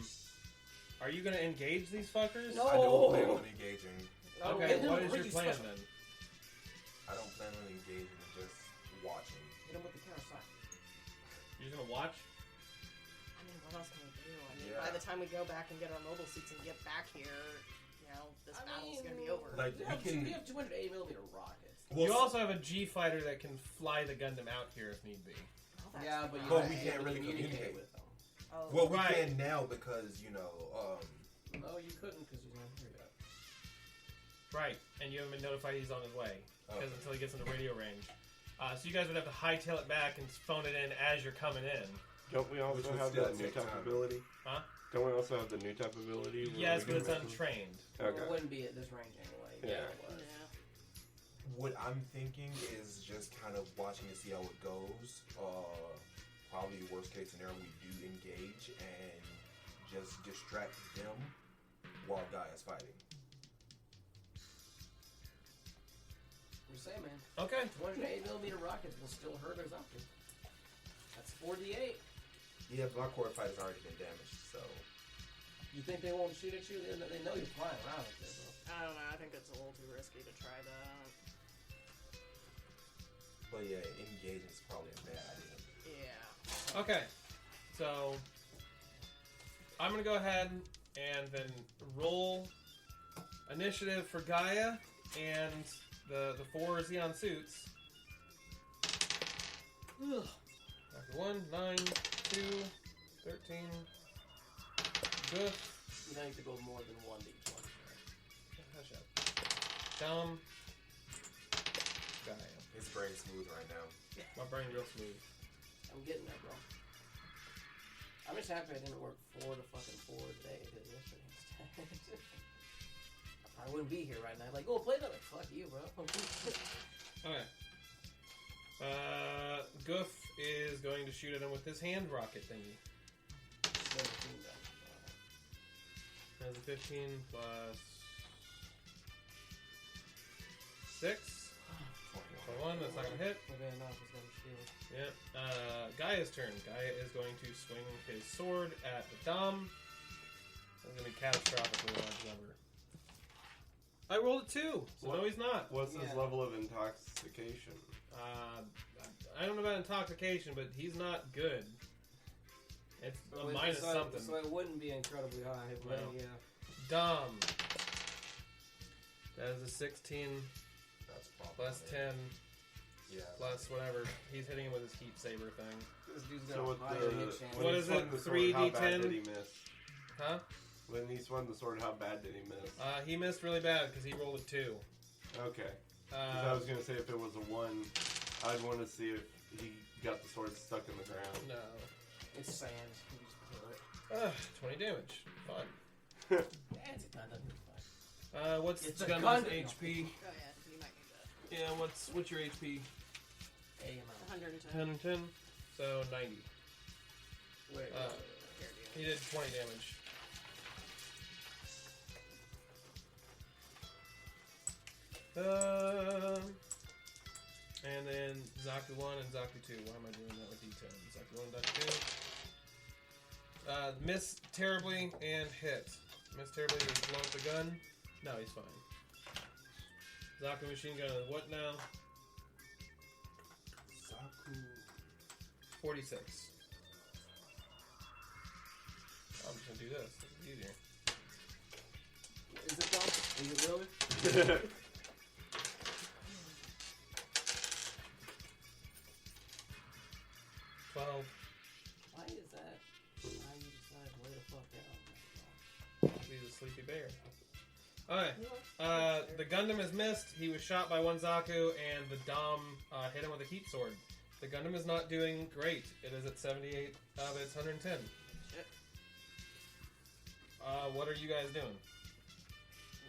are you gonna engage these fuckers?
No.
I don't plan on engaging.
Okay,
Hit him
what
with
is your
Ryu
plan
special.
then?
I don't plan on engaging and just watching.
Hit him with the counter side.
You're just gonna watch?
I mean, what else can we do? I mean,
Yeah.
by the time we go back and get our mobile suits and get back here, you know, this battle's gonna be over.
Like,
We have 280mm rockets.
You also have a G fighter that can fly the Gundam out here if need be.
Oh, that's
Yeah, but you
Well,
have
we
to
can't really communicate.
with them.
Oh,
well, we
Right.
can now because, you know,
No, you couldn't because he's not here yet.
Right, and you haven't been notified he's on his way because
Okay.
until he gets into radio range. So you guys would have to hightail it back and phone it in as you're coming in.
Don't we also
Which would
have
still
that new
take
type
time.
ability?
Huh?
Don't we also have the new type ability? where
Yes,
we
but it's
can-
untrained.
Well,
Okay.
it wouldn't be at this range anyway.
Yeah.
it was.
yeah.
what I'm thinking is just kind of watching to see how it goes. Probably worst case scenario, we do engage and just distract them while Gaia's fighting.
I'm saying, man.
Okay.
208mm rockets will still hurt a zombie. That's 48.
Yeah, but my core fighter's already been damaged, so.
You think they won't shoot at you? They know you're flying around up there, bro.
I don't know. I think it's a little too risky to try that.
But yeah, engaging's probably a bad idea.
Yeah.
Okay. So I'm gonna go ahead and then roll initiative for Gaia and the 4 Xeon suits.
Ugh.
After 1, 9, 2, 13. Good.
You don't need to go more than 1d20.
Hush up. Dumb. Gaia.
His brain's smooth right now.
My brain's real smooth.
I'm getting there, bro. I'm just happy I didn't work 4 today. I did yesterday instead. I wouldn't be here right now. Like, oh, play another. Fuck you, bro.
Okay. Goof is going to shoot at him with his hand rocket thingy.
17,
Has a 15 plus 6. 21, that's not gonna hit.
Okay, no, it's gonna shield.
Yep. Gaia's turn. Gaia is going to swing his sword at the Dom. That's gonna be catastrophically large number. I rolled a 2, so
What?
no, he's not.
What's his
Yeah.
level of intoxication?
I don't know about intoxication, but he's not good. It's a minus something.
So it wouldn't be incredibly high, but
No.
yeah.
Dom. That is a 16
That's probably
plus
it.
10
Yeah.
plus whatever. He's hitting him with his heat saber thing.
This dude's got
So
a
with
high
the
hit chance.
What
when he
is
swung
it?
the sword, how bad
3d10?
did he miss?
Huh?
When he swung the sword, how bad did he miss?
He missed really bad because he rolled a 2.
Okay. 'Cause I was gonna say if it was a 1, I'd want to see if he got the sword stuck in the ground.
No.
It's sand. You just kill it.
20 damage. Fun.
Yeah, it's a Gundam. It's fine.
What's
It's a
Gundam's
Gundam.
HP?
Oh yeah, you might need that.
Yeah, what's your HP?
AML.
110.
110. So 90.
Wait,
Uh,
Here,
He did 20 damage. And then Zaku 1 and Zaku 2. Why am I doing that with D10? Zaku 1 and Zaku 2. Miss terribly and hit. Miss terribly to blow up the gun. No, he's fine. Zaku machine gun, what now?
Zaku.
46. I'm just gonna do this. It's easier.
Is it dumb? Is it really?
12.
Why is that? Why you decide to lay the fuck out?
He's a sleepy bear. Alright. The Gundam is missed. He was shot by one Zaku, and the Dom hit him with a heat sword. The Gundam is not doing great. It is at 78 of its 110.
Shit.
What are you guys doing?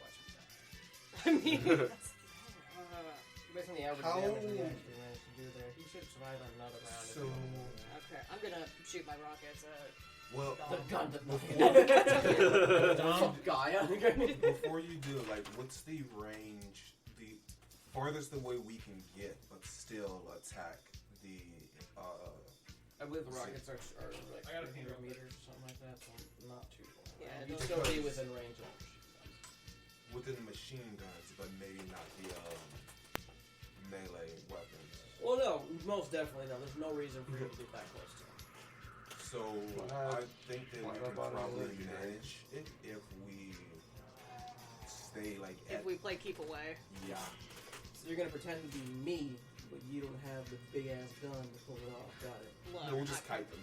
Watch him die.
I mean, that's,
Based on the average
How-
damage he actually managed to do there, he should survive another round. if
So-
he wants to.
okay, I'm gonna shoot my rockets at
Well,
The Gundam.
Dom?
Fuck Gaia.
before you do it, like, what's the range, the farthest away we can get, but still attack the,
I believe the rockets are like
I gotta
300
pee real quick.
meters or something like that, so not too far.
Yeah,
You'd
don't-
still be within range of machine guns.
within machine guns, but maybe not the, melee weapons.
Well, no, most definitely no. There's no reason for you to get that close to him.
So, I think that we
Why
can
not
probably
bottom
manage it if we stay, like, at,
if we play keep away.
yeah.
So you're gonna pretend to be me, but you don't have the big ass gun to pull it off. Got it.
Look,
No, we'll just kite them.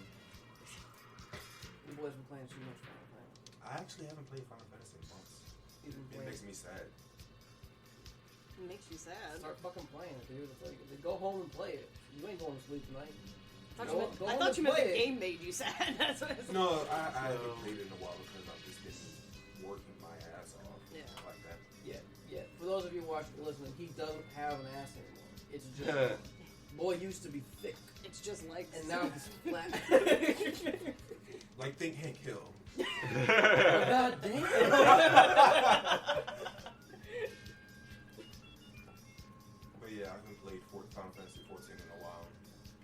You boys been playing too much Final Fantasy.
I actually haven't played Final Fantasy in months.
You've been
It
playing.
makes me sad.
It makes you sad.
Start fucking playing it, dude. It's like, go home and play it. You ain't going to sleep tonight.
I
Go-
thought
go
I
home
thought
and
you meant
play
the
it.
game made you sad. That's what it's
No, I haven't
So-
played it in a while because I've just been working my ass off.
Yeah.
Like that.
Yeah, yeah. For those of you watching, listening, he doesn't have an ass anymore. It's just. Boy used to be thick,
It's just like
and now he's flat.
Like, think Hank Hill.
God damn.
But yeah, I haven't played Final Fantasy 14 in a while.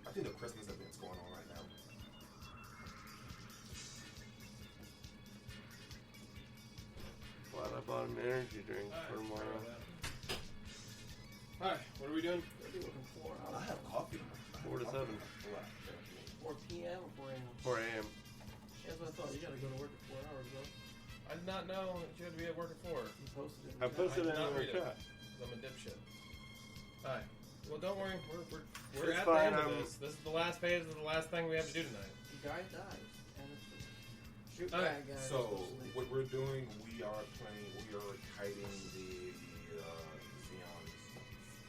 I think the Christmas event's going on right now.
Glad I bought an energy drink for tomorrow.
Alright, what are we doing?
What are you looking for?
I have coffee.
4 to 7.
4 p.m. or 4 a.m.?
4 a.m.
That's what I thought. You gotta go to work at 4 hours, bro.
I did not know that you had to be at work at 4.
You posted it.
I posted
I
it
did not
in the
read it.
chat.
I'm a dipshit. Alright. Well, don't worry. We're
It's
at
fine,
the end of
I'm-
this. This is the last page. This is the last thing we have to do tonight.
The guy dies. And it's shoot
Alright,
that guy.
So, what we're doing, we are kiting the Xeons.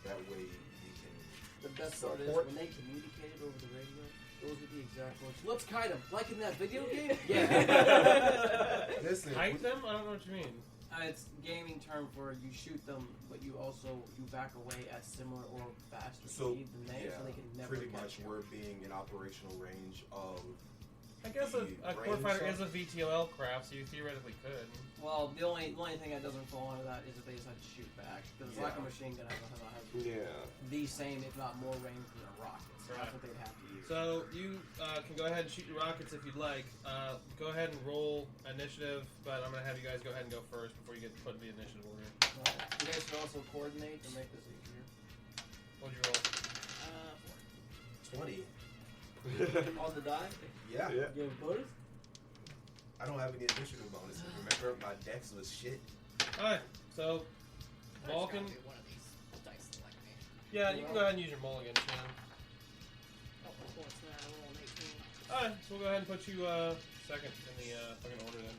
That way we can...
The best part is
Support.
when they communicated over the radio, those are the exact words. Let's kite them. Like in that video game? Yeah.
Listen,
Hike them? I don't know what you mean.
It's gaming term for you shoot them, but you back away at similar or faster
so,
speed than they,
yeah,
so they can never
pretty
catch
much
you.
we're being in operational range of...
I guess a
The
core
range
fighter
of-
is a VTOL craft, so you theoretically could.
Well, the only thing that doesn't fall into that is if they decide to shoot back, because it's like a
Yeah.
machine gun has
Yeah.
the same, if not more, range than a rocket. So
Right.
that's what they'd have to use.
So you can go ahead and shoot your rockets if you'd like. Go ahead and roll initiative, but I'm gonna have you guys go ahead and go first before you get put in the initiative order.
You guys can also coordinate to make this easier.
What'd you roll?
20.
On the die,
Yeah.
Yeah.
you have a bonus?
I don't have any initiative bonus. Remember, my dex was shit.
Alright, so Vulcan.
One of these dice like me.
Yeah, you can go ahead and use your mulligan, Shannon.
Oh, of course, man. I roll an 18.
Alright, so we'll go ahead and put you second in the fucking order then.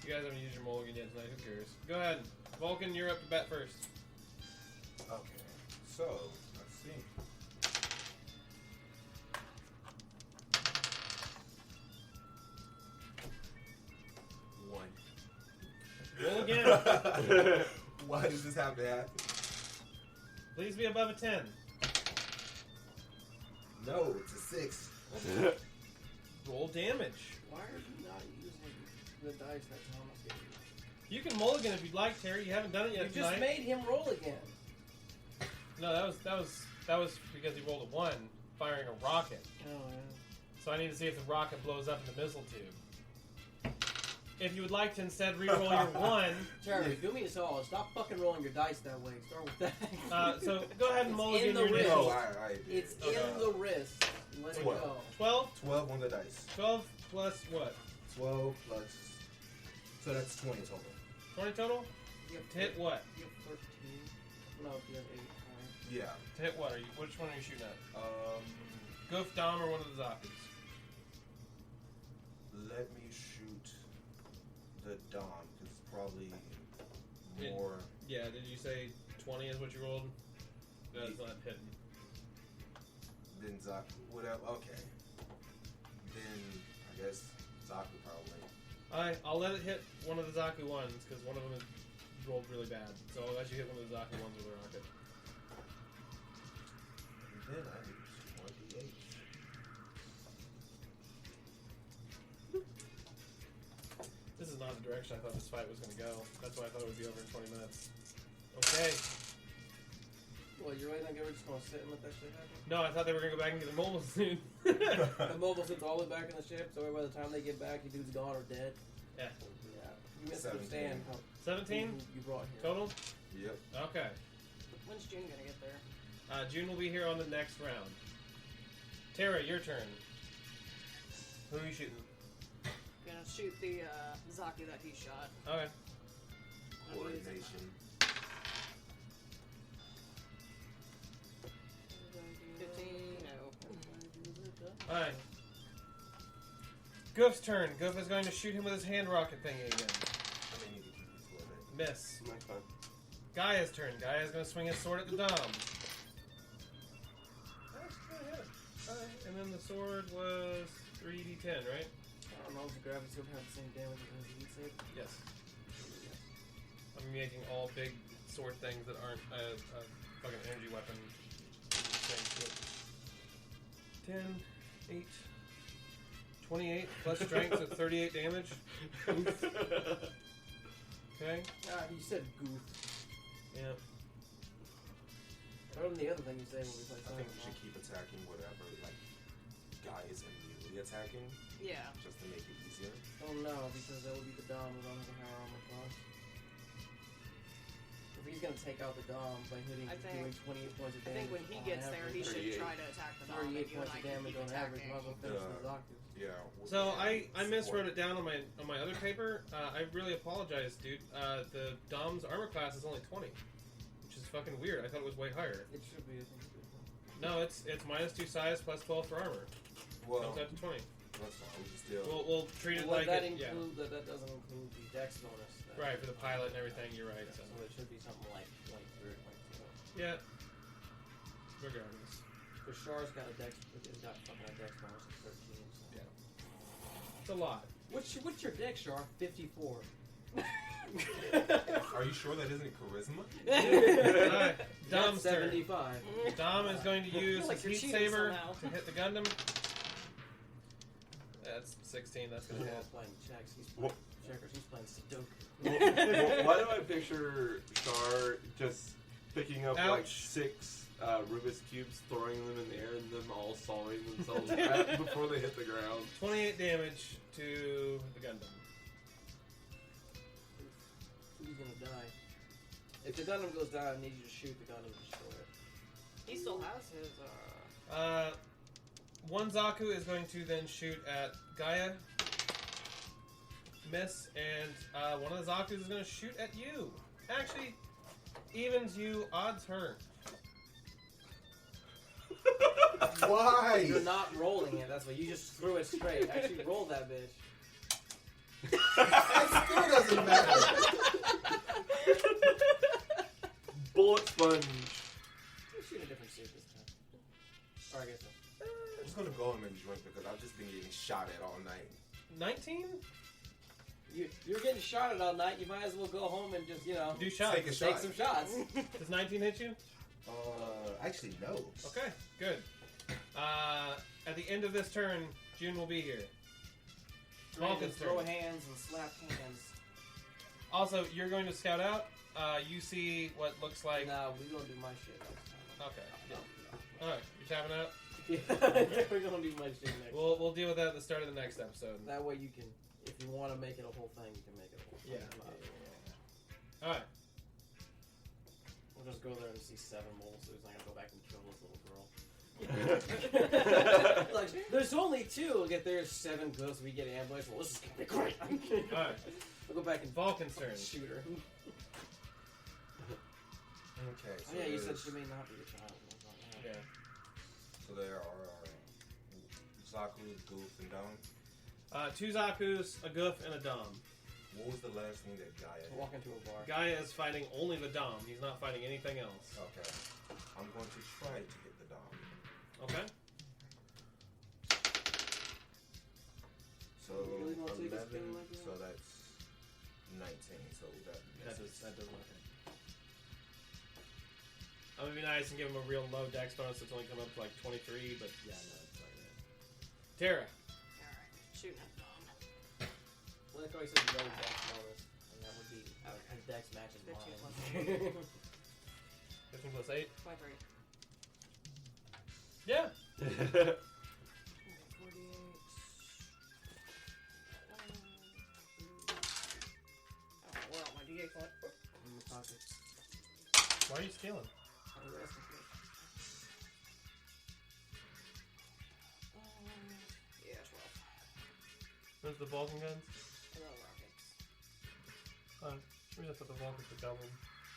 You guys haven't used your mulligan yet tonight, who cares? Go ahead. Vulcan, you're up to bat first.
Okay. So, let's see. One.
Roll again.
Why does this have to happen?
Please be above a 10.
No, it's a 6.
Roll damage.
Why are you not using the dice that Thomas gave you?
You can mulligan if you'd like, Terry. You haven't done it yet
You
tonight.
just made him roll again.
No, that was because he rolled a 1, firing a rocket.
Oh, yeah.
So I need to see if the rocket blows up in the missile tube. If you would like to instead re-roll your 1,
Terry, do me a solid. Stop fucking rolling your dice that way. Start with that.
so go ahead and
It's
mulligan
in the
your
wrist.
initials.
I did.
It's
Okay.
in the wrist. Let it
12.
go.
12?
12 on the dice.
12 plus what?
12 plus... So that's 20 total.
20 total?
You have
To hit what?
You have 13. No, you have 8.
Yeah.
To hit what? Which one are you shooting at?
Goof.
Dom, or one of the Zombies?
Let me shoot the Dom, because it's probably more...
Yeah, did you say 20 is what you rolled? That's not hitting.
Then Zaku. Whatever. Okay. Then, I guess, Zaku probably.
Alright, I'll let it hit one of the Zaku ones, because one of them rolled really bad. So I'll let you hit one of the Zaku ones with a rocket.
And then I need to shoot more D8.
This is not the direction I thought this fight was going to go. That's why I thought it would be over in 20 minutes. Okay.
Well, you really think they were just going to sit and let that shit happen?
No, I thought they were going to go back and get a mobile suit.
The mobile sits all the way back in the ship, so by the time they get back, your dude's gone or dead.
Yeah.
Yeah. You misunderstand how
17
you brought here.
total?
Yep.
Okay.
When's June gonna get there?
June will be here on the next round. Tara, your turn. Who are you shooting?
Gonna shoot the Zaku that he shot.
Okay.
Coordination.
15. No.
Alright. Goof's turn. Goof is going to shoot him with his hand rocket thingy again.
I mean, you can keep this a little bit.
Miss.
Next time.
Gaia's turn. Gaia's going to swing his sword at the Dom. And then the sword was 3d10, right?
I don't know if the gravity's going to have the same damage as the heat save.
Yes. I'm making all big sword things that aren't a fucking energy weapon 10, 8, 28 plus strength at 38 damage. Oof. Okay.
You said goof.
Yeah.
What was the other thing you say when we played
I think we
Silent
should keep attacking whatever like guy is immediately attacking,
Yeah.
just to make it easier.
Oh no, because that would be the Dom who don't have a higher armor class. If he's gonna take out the Dom by hitting,
I think-
doing 28 points of
I
damage.
think when he
on
gets there, he
average,
should
38.
try to attack the dom, and
38
you and
points
I
of
can
damage
keep
on average.
attacking.
Might as well finish
Yeah.
the doctor.
Yeah.
So I miswrote
it.
it down on my other paper. I really apologize, dude. The Dom's armor class is only 20, which is fucking weird. I thought it was way higher.
It should be. I think.
No, it's -2 size plus 12 for armor.
Well,
Comes out to 20.
that's fine. We can still.
We'll treat it
Well,
like
that
it, yeah.
include that doesn't include the Dex bonus.
Right, for the pilot and everything. You're right.
So
So
it should be something like 23 or 24.
yeah. Regardless.
Because Char's got a Dex. He's got fucking a Dex bonus of 13. So.
Yeah. It's a lot.
What's your Dex, Char? 54.
Are you sure that isn't charisma?
Alright, Dom's
That's
turn.
75.
Dom is going to use
Like
his
you're
heat
cheating
saber
somehow.
to hit the Gundam. That's 16. That's
He's
gonna
not
hit.
playing checks. He's
What?
playing checkers. He's playing Sudoku.
Why do I picture Char just picking up like
Ouch.
6 Rubik's cubes, throwing them in the air, and them all solving themselves right before they hit the ground?
28 damage to the Gundam.
He's gonna die. If the Gundam goes down, I need you to shoot the Gundam and destroy it.
He still has his.
One Zaku is going to then shoot at Gaia. Miss, and one of the Zakus is going to shoot at you. Actually, evens you, odds her.
Why?
You're not rolling it. That's why you just threw it straight. Actually, roll that bitch.
That still doesn't matter.
Bullet sponge.
Let's shoot a different suit this time. Or I guess so.
I'm just gonna go home and drink because I've just been getting shot at all night.
19?
You're getting shot at all night. You might as well go home and just,
Do shots.
Take a
take
shot.
some shots.
Does 19 hit you?
Actually, no.
Okay, good. At the end of this turn, June will be here. Vulcan's
throw
turn.
hands and slap hands.
Also, you're going to scout out. You see what looks like...
Nah, we gonna do my shit next time.
Okay.
No.
Alright, you're tapping out?
Yeah, we're gonna do my shit next time.
We'll deal with that at the start of the next episode.
That way you can, if you want to make it a whole thing, you can make it a whole thing.
Yeah. Alright.
We'll just go there and see 7 moles, so he's not gonna go back and kill this little girl. Like, there's only 2. We'll get there's 7 ghosts, we get ambushed. Well, this is gonna be great.
Alright.
We'll go back and
Vulcan's turn.
shoot her.
Okay. So
Oh yeah, you said
there's-
she may not be a child.
Yeah.
So there are Zaku, Goof, and Dom.
2 Zakus, a Goof, and a Dom.
What was the last thing that Gaia did?
Walk into a bar.
Gaia is fighting only the Dom. He's not fighting anything else.
Okay. I'm going to try to hit the Dom.
Okay?
So
You really wanna take a
11.
spin like that?
So that's 19. So that misses.
That does not hit. I'm gonna be nice and give him a real low dex bonus that's only come up to like 23, but yeah, no, it's not gonna hit. Tara.
Alright, shooting at dom.
Well, that's why I said no dex bonus, and that would be
Okay.
his dex matches
15 plus
mine.
15 plus 8.
23.
Yeah.
48. Oh, where are my D8 going?
In the pocket.
Why are you stealing?
How are you asking for it?
Yeah, 12.
Those the Vulcan guns?
And then rockets.
We just put the Vulcans to double.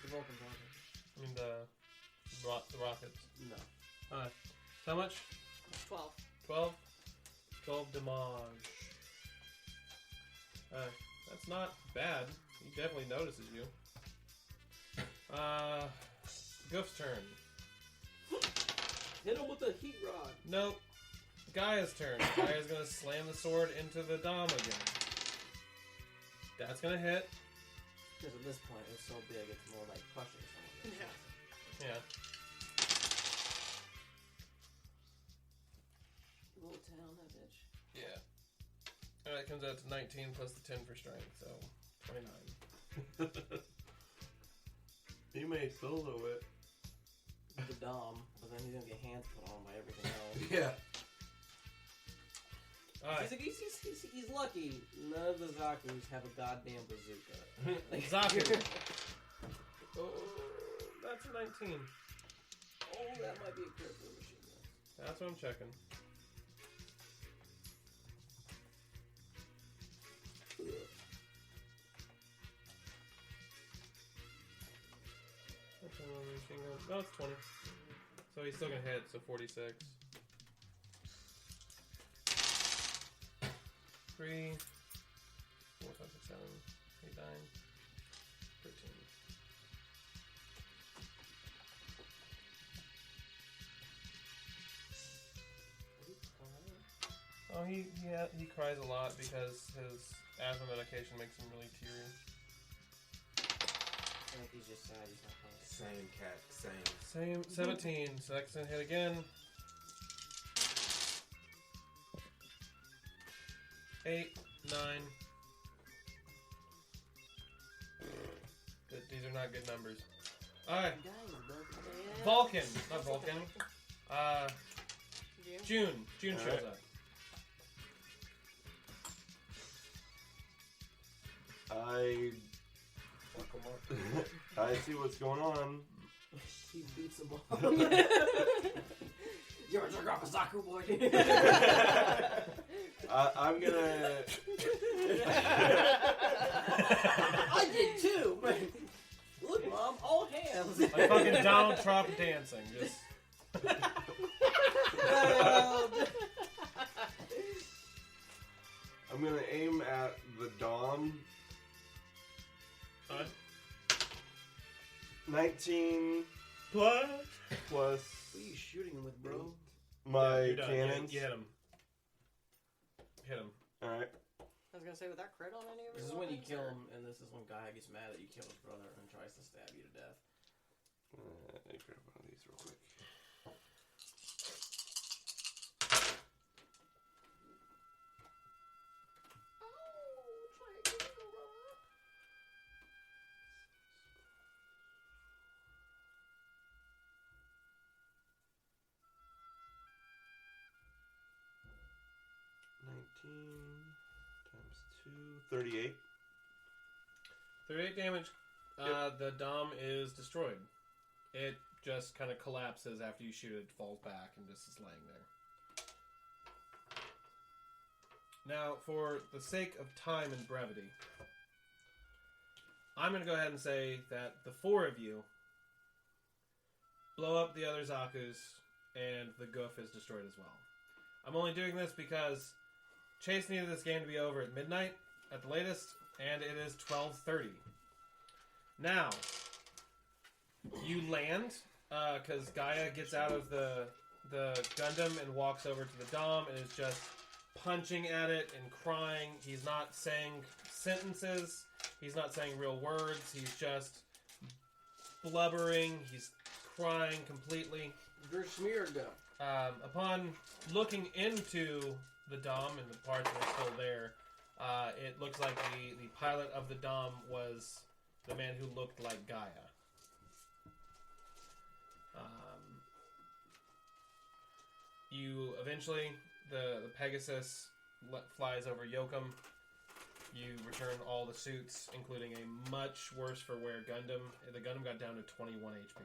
The Vulcan Vulcan.
I mean the rockets.
No.
Alright. So how much?
12.
12? 12 damage. That's not bad. He definitely notices you. Goof's turn.
Hit him with a heat rod.
Nope. Gaia's turn. Gaia's gonna slam the sword into the Dom again. That's gonna hit.
Because at this point, it's so big, it's more like crushing someone.
Yeah.
Yeah. It comes out to 19 plus the 10 for strength, so 29.
He may solo it.
The Dom, but then he's gonna get hands put on by everything else.
Yeah.
Alright.
He's lucky. None of the Zakus have a goddamn bazooka.
Zaku. Oh, that's a 19.
Oh, that might be a critical machine gun.
That's what I'm checking. That's a machine gun. No, it's 20. So he's still gonna hit, so 46. 3, 4, 5, 6, 7, 8, 9, 13. Oh, he cries a lot because his asthma medication makes him really teary.
I think he's just sad he's not playing.
Same cat, same.
Same 17. So that's gonna hit again. 8, 9. These are not good numbers. Alright. Vulcan. Not Vulcan. June. June shows up.
I see what's going on.
He beats him up. You're a Zaku boy.
I'm gonna.
I did too. Look, Mom, all hands.
Like fucking Donald Trump dancing. Just.
I'm gonna aim at the Dom. 19
Plus.
What are you shooting him with, bro?
My
You're done.
cannons.
You hit him. Hit him.
Alright.
I was gonna say, with that crit on any of
This
his
is when you
weapons,
kill
or-
him, and this is when Gaia gets mad that you killed his brother and tries to stab you to death.
Let me grab one of these real quick. Times 2, 38.
38 damage. The Dom is destroyed. It just kind of collapses after you shoot it, falls back, and just is laying there. Now, for the sake of time and brevity, I'm going to go ahead and say that the four of you blow up the other Zakus, and the goof is destroyed as well. I'm only doing this because Chase needed this game to be over at midnight at the latest, and it is 12:30. Now, you land, because Gaia gets out of the Gundam and walks over to the Dom and is just punching at it and crying. He's not saying sentences. He's not saying real words. He's just blubbering. He's crying completely.
Gershmirga.
Upon looking into the Dom and the parts that are still there, it looks like the pilot of the Dom was the man who looked like Gaia. You eventually, the Pegasus flies over Yoakum. You return all the suits, including a much worse for wear Gundam. The Gundam got down to 21 HP.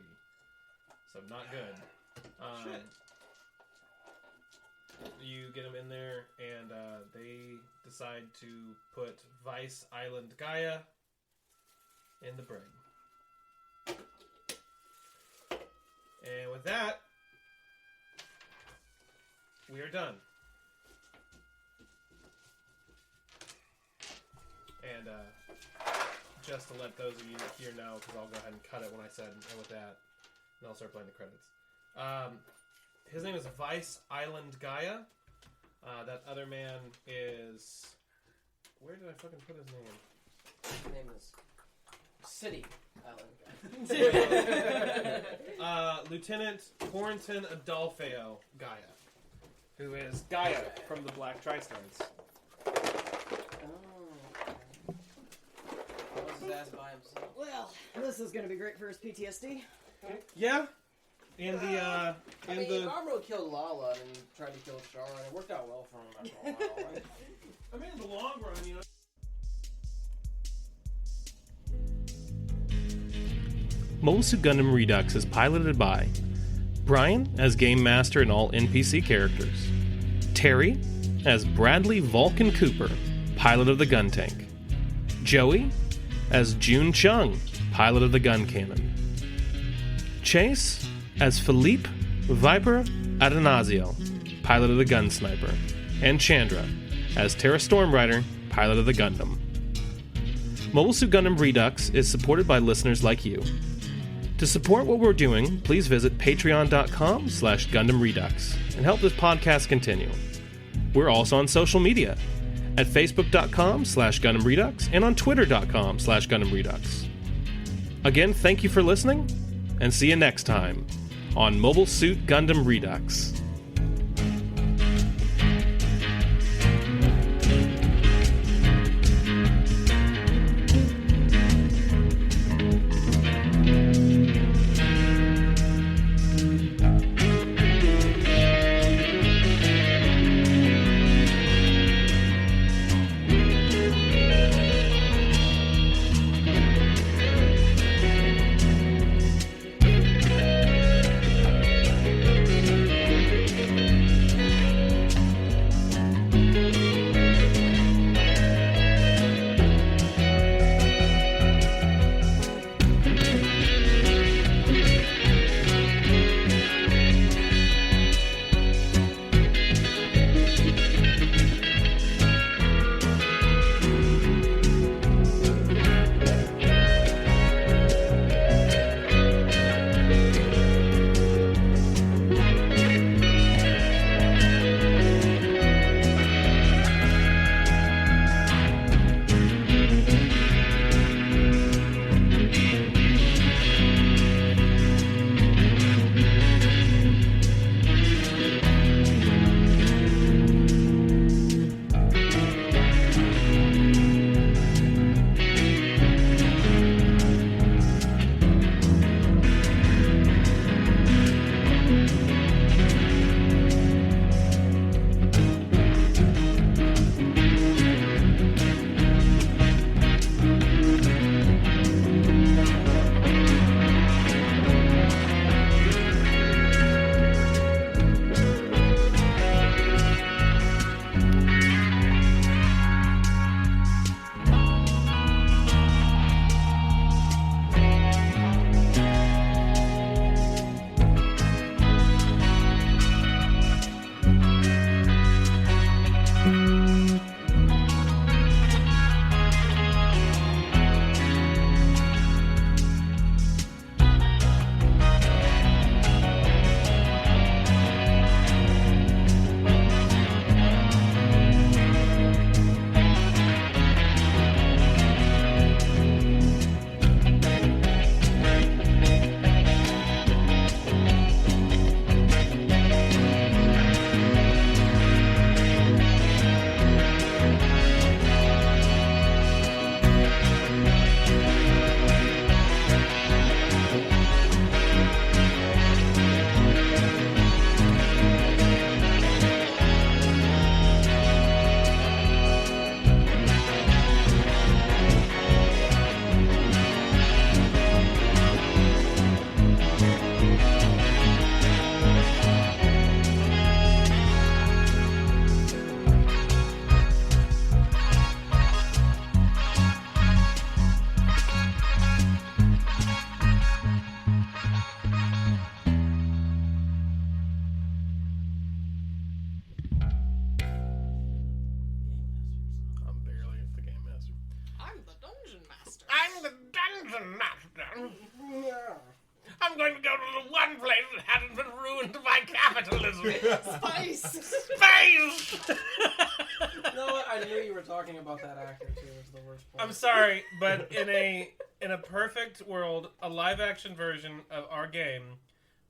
So not good.
Shit.
You get them in there, and they decide to put Vice Island Gaia in the brig. And with that, we are done. And just to let those of you here know, because I'll go ahead and cut it when I said, and with that, and I'll start playing the credits. His name is Vice Island Gaia. That other man is... Where did I fucking put his name?
His name is City Island Guy.
Lieutenant Quarantin Adolfeo Gaia, who is Gaia from the Black Tri-Stars.
ass by himself.
Well, this is gonna be great for his PTSD.
Yeah. And the
I mean, Amuro killed Lala and tried to kill Char, and it worked out well for him after a while. Right?
I mean, in the long run, you know.
Mobile Suit Gundam Redux is piloted by Brian as Game Master and all NPC characters, Terry as Bradley Vulcan Cooper, pilot of the gun tank, Joey as June Chung, pilot of the gun cannon, Chase as Philippe Viper Adanazio, pilot of the gun sniper, and Chandra as Terra Stormrider, pilot of the Gundam. Mobile Suit Gundam Redux is supported by listeners like you. To support what we're doing, please visit patreon.com/Gundam Redux and help this podcast continue. We're also on social media at facebook.com/Gundam Redux and on twitter.com/Gundam Redux. Again, thank you for listening, and see you next time on Mobile Suit Gundam Redux. I'm going to go to the one place that hasn't been ruined by capitalism.
Space!
Space!
You know what? I knew you were talking about that actor too. It's the worst part.
I'm sorry, but in a perfect world, a live-action version of our game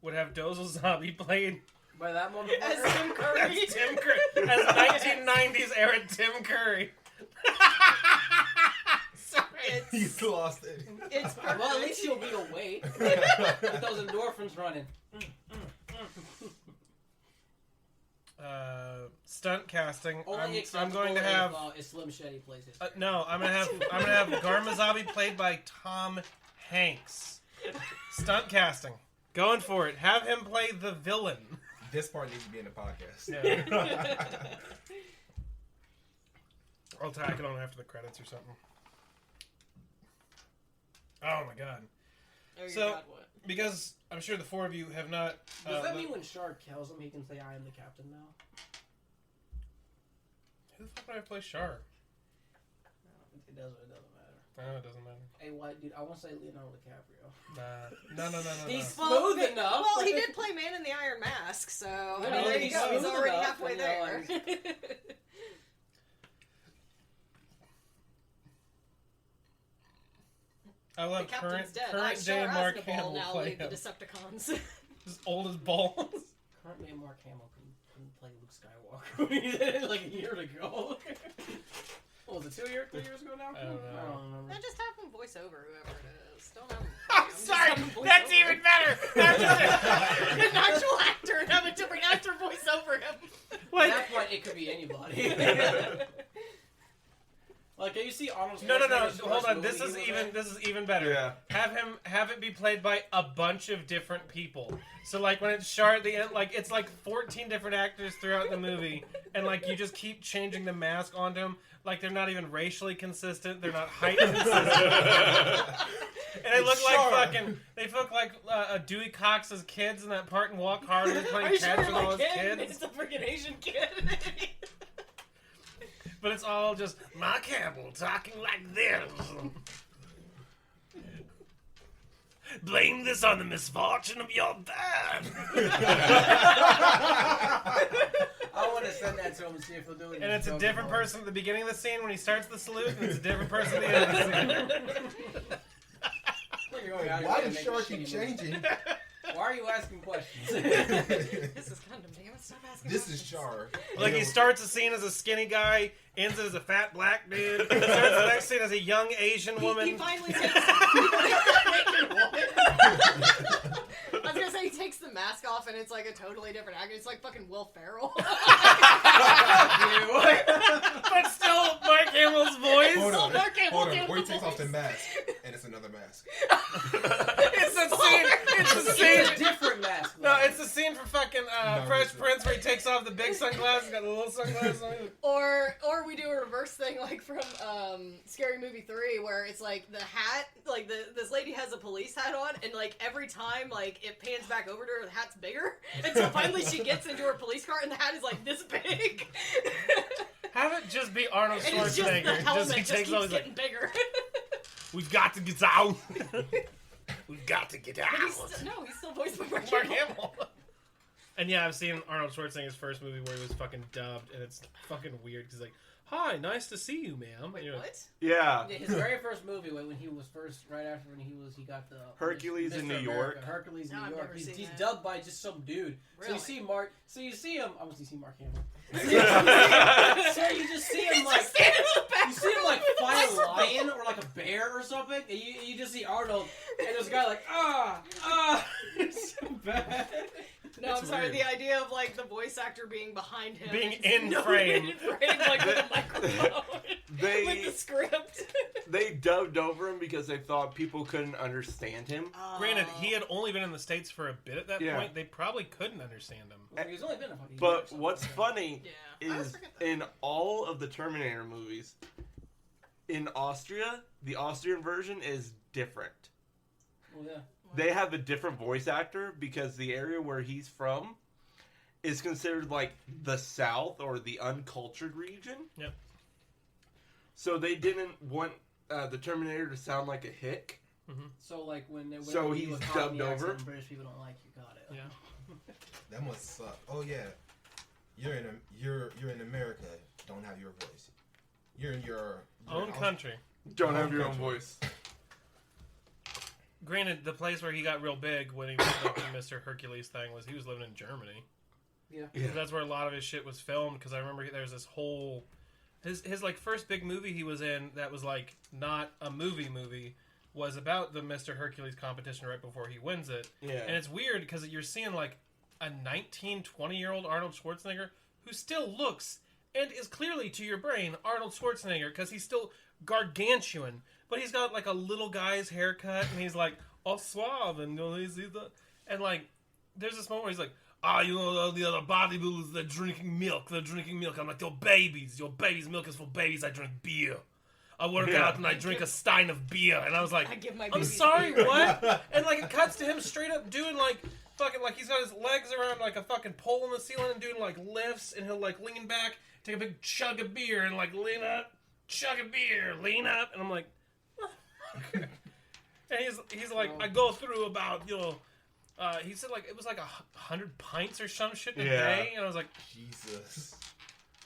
would have Dozel Zombie played
By that motherfucker.
As Tim Curry.
as Tim Curry, as 1990s era Tim Curry. Sorry.
He's lost it.
It's perfect.
Well, at least you'll be awake with those endorphins running.
Stunt casting.
Only
I'm going to have.
if Slim Shady plays his.
No, I'm gonna have Garmazabi played by Tom Hanks. Stunt casting. Going for it. Have him play the villain.
This part needs to be in the podcast.
Yeah. I'll tack it on after the credits or something. Oh my god.
Oh, your
So-
God, what?
Because I'm sure the four of you have not.
Does that mean when Shard kills him, he can say, "I am the captain" now?
Who the fuck would I play Char?
It doesn't matter.
No, it doesn't matter.
Hey, white dude, I want to say Leonardo DiCaprio.
No.
He's
No.
smooth enough.
Well, he did play Man in the Iron Mask, so I
Yeah,
mean, there you
he's
go. He's
smooth
already
enough,
halfway
you know,
there.
I
The
love
captain's dead.
current
Sure
day
as
Mark
the ball
Hamill
now
play
lead the
him.
Decepticons.
As old as balls.
Current man Mark Hamill couldn't play Luke Skywalker when he did it like a year ago. What was it, 3 years ago now?
I don't know.
I don't remember.
I just have him voice over whoever it is. Don't have him.
I'm sorry, that's even better.
An actual actor and have a different actor voice over him.
At that point, it could be anybody. Like, you see Arnold
No.
Schwarzenegger's
Hold
first
on.
movie,
This
he was in.
is even better.
Yeah.
Have it be played by a bunch of different people. So like when it's Char at the end, like it's like 14 different actors throughout the movie, and like you just keep changing the mask onto them. Like they're not even racially consistent. They're not height consistent. And they look like they look like Dewey Cox's kids in that part in Walk Hard when he's
Are
playing
you sure
catch
you're
with all
my
his
kid?
kids.
It's a freaking Asian kid.
But it's all just Mark Hamill talking like this. Blame this on the misfortune of your dad.
I want to send that to him and see if he'll do it.
And it's a different person at the beginning of the scene when he starts the salute, and it's a different person at the end of the scene.
Why does Shark keep changing?
Why are you asking questions?
This is Gundam, damn it. Stop asking
This is
questions.
Char.
Like he starts the scene as a skinny guy, ends it as a fat black dude, starts the next scene as a young Asian woman.
He finally takes. I was gonna say he takes the mask off and it's like a totally different actor. It's like fucking Will Ferrell.
But still, Mark Hamill's voice.
Hold on.
Mark Hamill
Hold on.
doing
Before he
the
takes off the
voice.
mask, and it's another mask.
It's the scene. It's the
It's a
scene.
different mask.
No, it's the scene from fucking Fresh
it's-
Prince where he takes off the big sunglasses, got the little sunglasses on.
Or we do a reverse thing like from Scary Movie 3 where it's like the hat, like this lady has a police hat on and like every time like it pans back over to her, the hat's bigger. And so finally she gets into her police car and the hat is like this big.
Have it just be Arnold
And it's just the
Schwarzenegger.
helmet
He
just
takes
keeps
off. He's like,
getting bigger.
"We've got to get out. We've got to get
But
out."
he's still voiced by Mark
Mark
Hamill.
Hamill. And yeah, I've seen Arnold Schwarzenegger's first movie where he was fucking dubbed, and it's fucking weird because like, "Hi, nice to see you, ma'am."
Wait,
You're like,
what?
Yeah.
His very first movie when he was first, right after when he got the
Hercules in
Mr.
New
America,
York.
Hercules in
No,
New
I've
York.
never
He's
seen that.
dubbed by just some dude. So
Really?
you see Mark. So you see him. Obviously, you see Mark Hamill. So you just see him
He's
like.
just standing in the back.
You see him like fight a lion or like a bear or something, and you just see Arnold, and there's a guy like it's so bad.
No,
It's
I'm sorry.
weird.
The idea of like the voice actor being behind him,
Being
and
in
no,
frame.
in frame, like with a microphone, with the script.
They dubbed over him because they thought people couldn't understand him.
Granted, he had only been in the States for a bit at that
Yeah.
point. They probably couldn't understand him.
Well, he's only been a fucking year or
But
something
what's
like that.
funny
Yeah, I always
is
forget that.
in all of the Terminator movies, in Austria, the Austrian version is different.
Well, yeah.
They have a different voice actor because the area where he's from is considered like the South or the uncultured region.
Yep.
So they didn't want the Terminator to sound like a hick.
So like when they
So
he
he's
was
dubbed
Cockney
over?
accent, British people don't like you. Got it.
Yeah.
That must suck. Oh yeah, you're in America. Don't have your voice. You're in your
Own country.
Don't have your own voice.
Granted, the place where he got real big when he was up in Mr. Hercules thing was he was living in Germany.
Yeah.
Yeah.
That's where a lot of his shit was filmed because I remember there was this whole His like first big movie he was in that was like not a movie was about the Mr. Hercules competition right before he wins it.
Yeah.
And it's weird because you're seeing like a 19, 20-year-old Arnold Schwarzenegger who still looks and is clearly to your brain Arnold Schwarzenegger because he's still gargantuan, but he's got like a little guy's haircut and he's like all suave and and like there's this moment where he's like, you know, all the other bodybuilders, they're drinking milk. I'm like, your babies' milk is for babies. I drink beer. I work out and I drink a stein of beer. And I was like,
I give my
I'm
babies
sorry,
beer.
what? And like it cuts to him straight up doing like fucking like he's got his legs around like a fucking pole in the ceiling and doing like lifts, and he'll like lean back, take a big chug of beer, and like lean up, chug of beer, lean up, and I'm like, and he's like, I go through about, you know. He said like it was like 100 pints or some shit in a day, and I was like,
Jesus.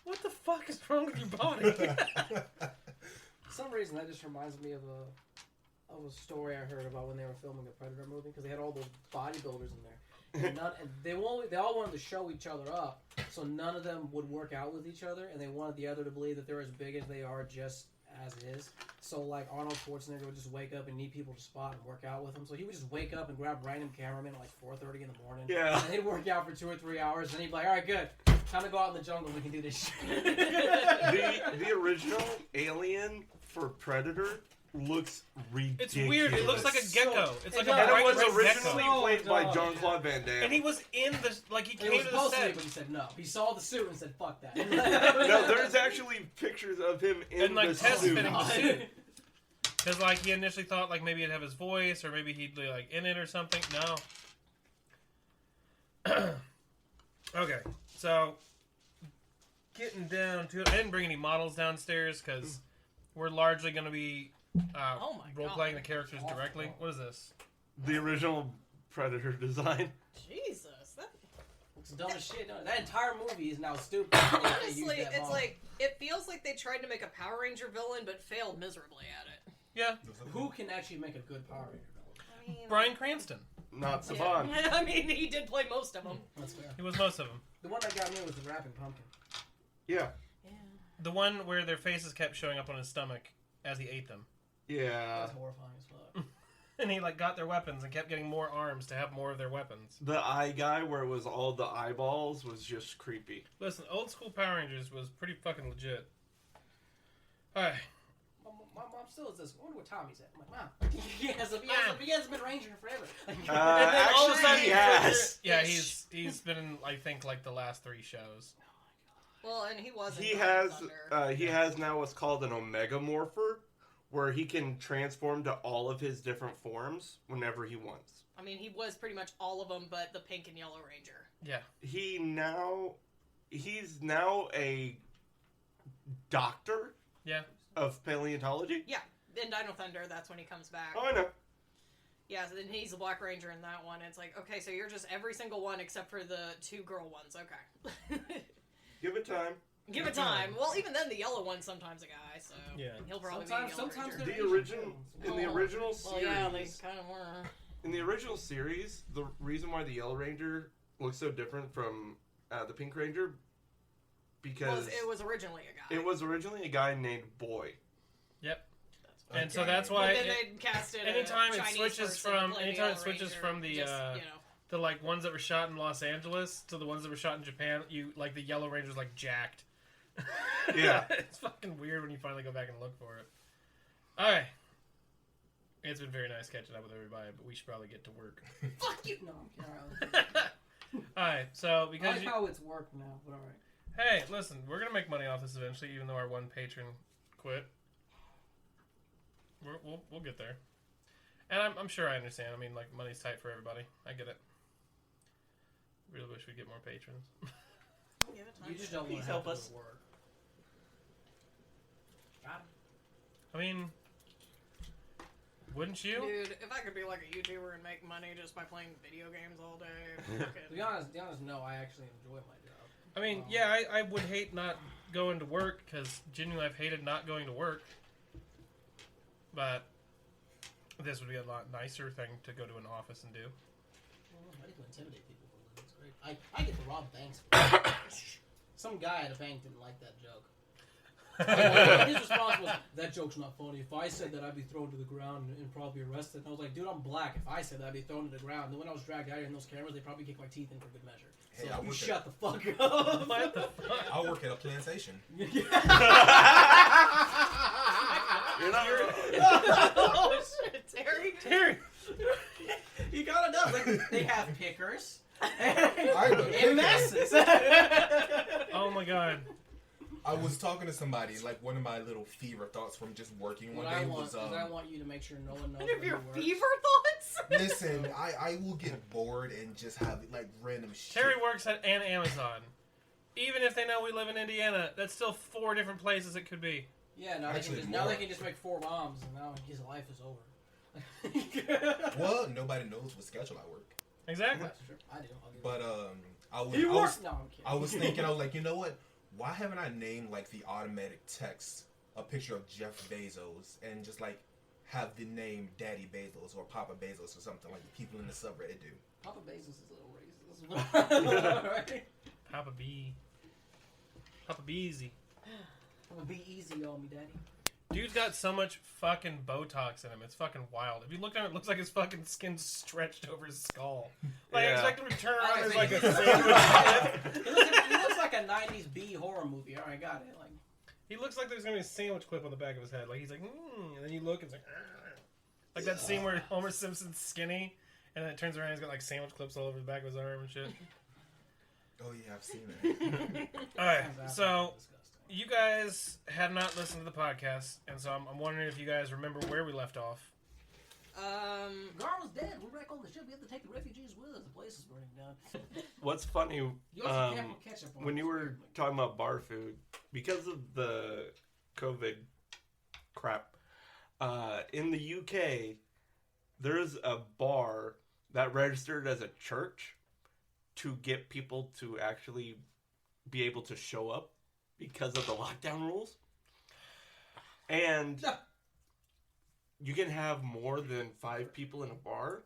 "What the fuck is wrong with your body?"
For some reason, that just reminds me of a story I heard about when they were filming the Predator movie, because they had all those bodybuilders in there, and they all wanted to show each other up, so none of them would work out with each other, and they wanted the other to believe that they're as big as they are just as is. So like Arnold Schwarzenegger would just wake up and need people to spot and work out with him. So he would just wake up and grab random cameramen at like 4:30 in the morning.
Yeah.
And they'd work out for 2 or 3 hours, and he'd be like, "All right, good, time to go out in the jungle. We can do this shit."
The original Alien for Predator looks ridiculous.
It's weird. It looks like a gecko. It's like a
And it
bright
was
red
originally
gecko.
played by Jean-Claude Van Damme.
And he was in the like he
He
came
was
to the
supposed to be,
set
but he said no. He saw the suit and said, "Fuck that."
No, there's actually pictures of him in
and like
the
test
suit.
fitting the suit. Because like he initially thought like maybe he'd have his voice or maybe he'd be like in it or something. No. Okay, so getting down to it, I didn't bring any models downstairs because we're largely going to be
Oh my
role
God.
playing the characters directly. What is this?
The original Predator design.
Jesus, that
It's dumb as shit. No, that entire movie is now stupid. They used
honestly,
that
it's
model.
like it feels like they tried to make a Power Ranger villain but failed miserably at it.
Yeah,
Who can actually make a good Power Ranger villain?
I mean,
Bryan Cranston.
Not
yeah.
Saban.
I mean, he did play most of them.
That's fair.
He was most of them.
The one that got me was the rapping pumpkin.
Yeah.
Yeah.
The one where their faces kept showing up on his stomach as he ate them.
Yeah.
That's horrifying as fuck.
And he like got their weapons and kept getting more arms to have more of their weapons.
The eye guy where it was all the eyeballs was just creepy.
Listen, old school Power Rangers was pretty fucking legit. Alright.
My mom still is this. I wonder what Tommy's at. I'm like, Mom, he hasn't been Ranger forever.
And then all of a sudden,
Actually, yes.
yeah, he's been in, I think, like the last 3 shows.
Well, and he wasn't.
He has now what's called an Omega Morpher, where he can transform to all of his different forms whenever he wants.
I mean, he was pretty much all of them, but the pink and yellow Ranger.
Yeah.
He's now a doctor.
Yeah.
Of paleontology.
Yeah, in Dino Thunder, that's when he comes back.
Oh, I know.
Yeah, so then he's the Black Ranger in that one. It's like, okay, so you're just every single one except for the 2 girl ones. Okay.
Give it time.
Give it time. Well, even then, the yellow one's sometimes a guy, so
Yeah.
he'll probably
Sometimes
be a Yellow Ranger.
they're
The original in the original
Well,
series.
yeah, they kind of were.
In the original series, the reason why the Yellow Ranger looks so different from the Pink Ranger because
It was originally a guy.
it was originally a guy named Boy.
Yep.
That's
And so that's why
But then they casted
anytime
a
it
Chinese
switches
person to
from
play the
anytime it
Yellow
switches
Ranger,
from the
just,
the like ones that were shot in Los Angeles to the ones that were shot in Japan, you like the Yellow Ranger's like jacked.
Yeah.
It's fucking weird when you finally go back and look for it. Alright. It's been very nice catching up with everybody, but we should probably get to work.
Fuck you. No, I'm kidding.
Alright, so
I
because
like how it's work now, but alright.
hey, listen, we're gonna make money off this eventually, even though our one patron quit. We'll get there, and I'm sure I understand. I mean, like money's tight for everybody. I get it. Really wish we'd get more patrons.
Give it time.
You just don't want
Please
to
help
have
us.
to go to work. Got him.
I mean, wouldn't you?
Dude, if I could be like a YouTuber and make money just by playing video games all day,
To be honest, no, I actually enjoy my job.
I mean, yeah, I would hate not going to work because genuinely I've hated not going to work. But this would be a lot nicer thing to go to an office and do.
I get to intimidate people for a living. It's great. I get to rob banks. For a living. Some guy at a bank didn't like that joke. His response was, "That joke's not funny. If I said that, I'd be thrown to the ground and probably arrested." And I was like, "Dude, I'm black. If I said that, I'd be thrown to the ground." And then when I was dragged out here in those cameras, they probably kicked my teeth in for good measure.
Hey,
So
I
you
work
shut the fuck up.
What the fuck?
I work at a plantation.
You're not
Oh shit, Terry.
Terry.
You gotta know, like, they have pickers
but
and masses.
Oh my god.
I was talking to somebody, like one of my little fever thoughts from just working one
What
day
I want
was,
is I want you to make sure no one knows
One of
where
your
you work.
fever thoughts?
listen, I will get bored and just have like random shit.
Terry works at an Amazon. Even if they know we live in Indiana, that's still 4 different places it could be.
Yeah, now
Actually,
they can
more.
just make 4 bombs, and now his life is over.
Well, nobody knows what schedule I work.
Exactly.
That's true. I do. I'll give
But
you.
I was
No, I'm kidding.
I was thinking, I was like, you know what? Why haven't I named like the automatic text a picture of Jeff Bezos and just like have the name Daddy Bezos or Papa Bezos or something like the people in the subreddit do?
Papa Bezos is a little racist. Right?
Papa B. Papa Beezy.
I'm gonna be easy on me, daddy.
Dude's got so much fucking Botox in him. It's fucking wild. If you look at him, it looks like his fucking skin's stretched over his skull. Like, I
Yeah.
expect him to turn
I
around as
was
like a
thinking-
sandwich.
He looks like a 90s B horror movie. Alright, got it. Like,
He looks like there's gonna be a sandwich clip on the back of his head. Like, he's like, and then you look, and it's like, "Argh." Like that scene where Homer Simpson's skinny, and then it turns around, and he's got like sandwich clips all over the back of his arm and shit.
Oh yeah, I've seen it.
Alright,
sounds
so
disgusting.
you guys have not listened to the podcast, and so I'm wondering if you guys remember where we left off.
Garland's dead. We're back on the ship. We have to take the refugees with us. The place is burning down.
What's funny,
You also can't put ketchup on
when
it.
you were talking about bar food, because of the COVID crap, in the UK, there's a bar that registered as a church to get people to actually be able to show up because of the lockdown rules. And you can have more than 5 people in a bar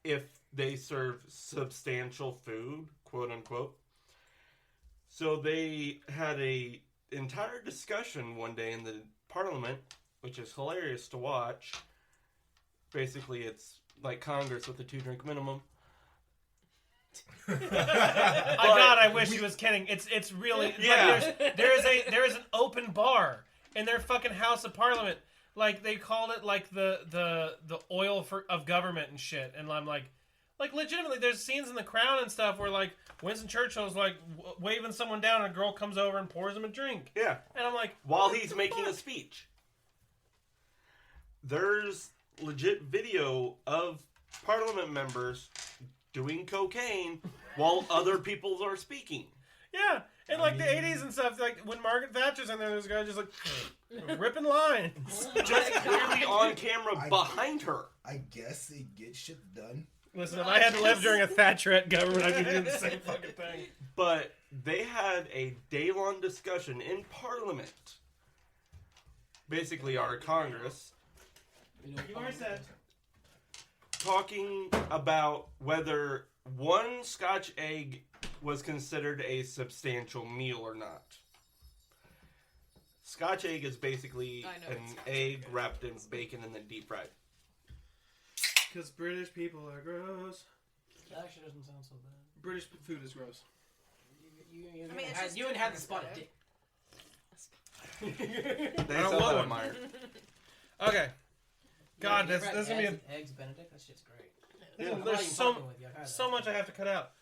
if they serve substantial food, quote unquote. So they had a entire discussion one day in the Parliament, which is hilarious to watch. Basically, it's like Congress with a 2-drink minimum.
God, I wish he was kidding. It's really
Yeah.
Like there is an open bar in their fucking House of Parliament. Like they called it like the oil of government and shit. And I'm like legitimately, there's scenes in The Crown and stuff where like Winston Churchill's like waving someone down, and a girl comes over and pours him a drink.
Yeah.
And I'm like,
While he's making a speech. There's legit video of Parliament members doing cocaine while other people are speaking.
yeah. In like the 80s and stuff, like when Margaret Thatcher's in there, there's a guy just like ripping lines.
Just clearly on camera
I-
behind her.
I guess it gets shit done.
Listen, if I had to live during a Thatcherette government, I'd be doing the same fucking thing.
But they had a day-long discussion in Parliament. Basically, our Congress.
You know,
You already said.
Talking about whether one Scotch egg was considered a substantial meal or not. Scotch egg is basically
I know
an
it's Scotch
egg
egg.
wrapped in bacon and then deep fried.
Because British people are gross.
That actually doesn't sound so bad.
British food is gross.
I
mean, it's just
you ain't had the
different,
spotted
right?
dick.
They
I don't
sell
want
that
one.
at Meyer.
Okay. God,
You ever
this
had
is gonna be
eggs Benedict. That shit's great.
There's
I'm not even
so
fucking with you. I've had
so
that.
much I have to cut out.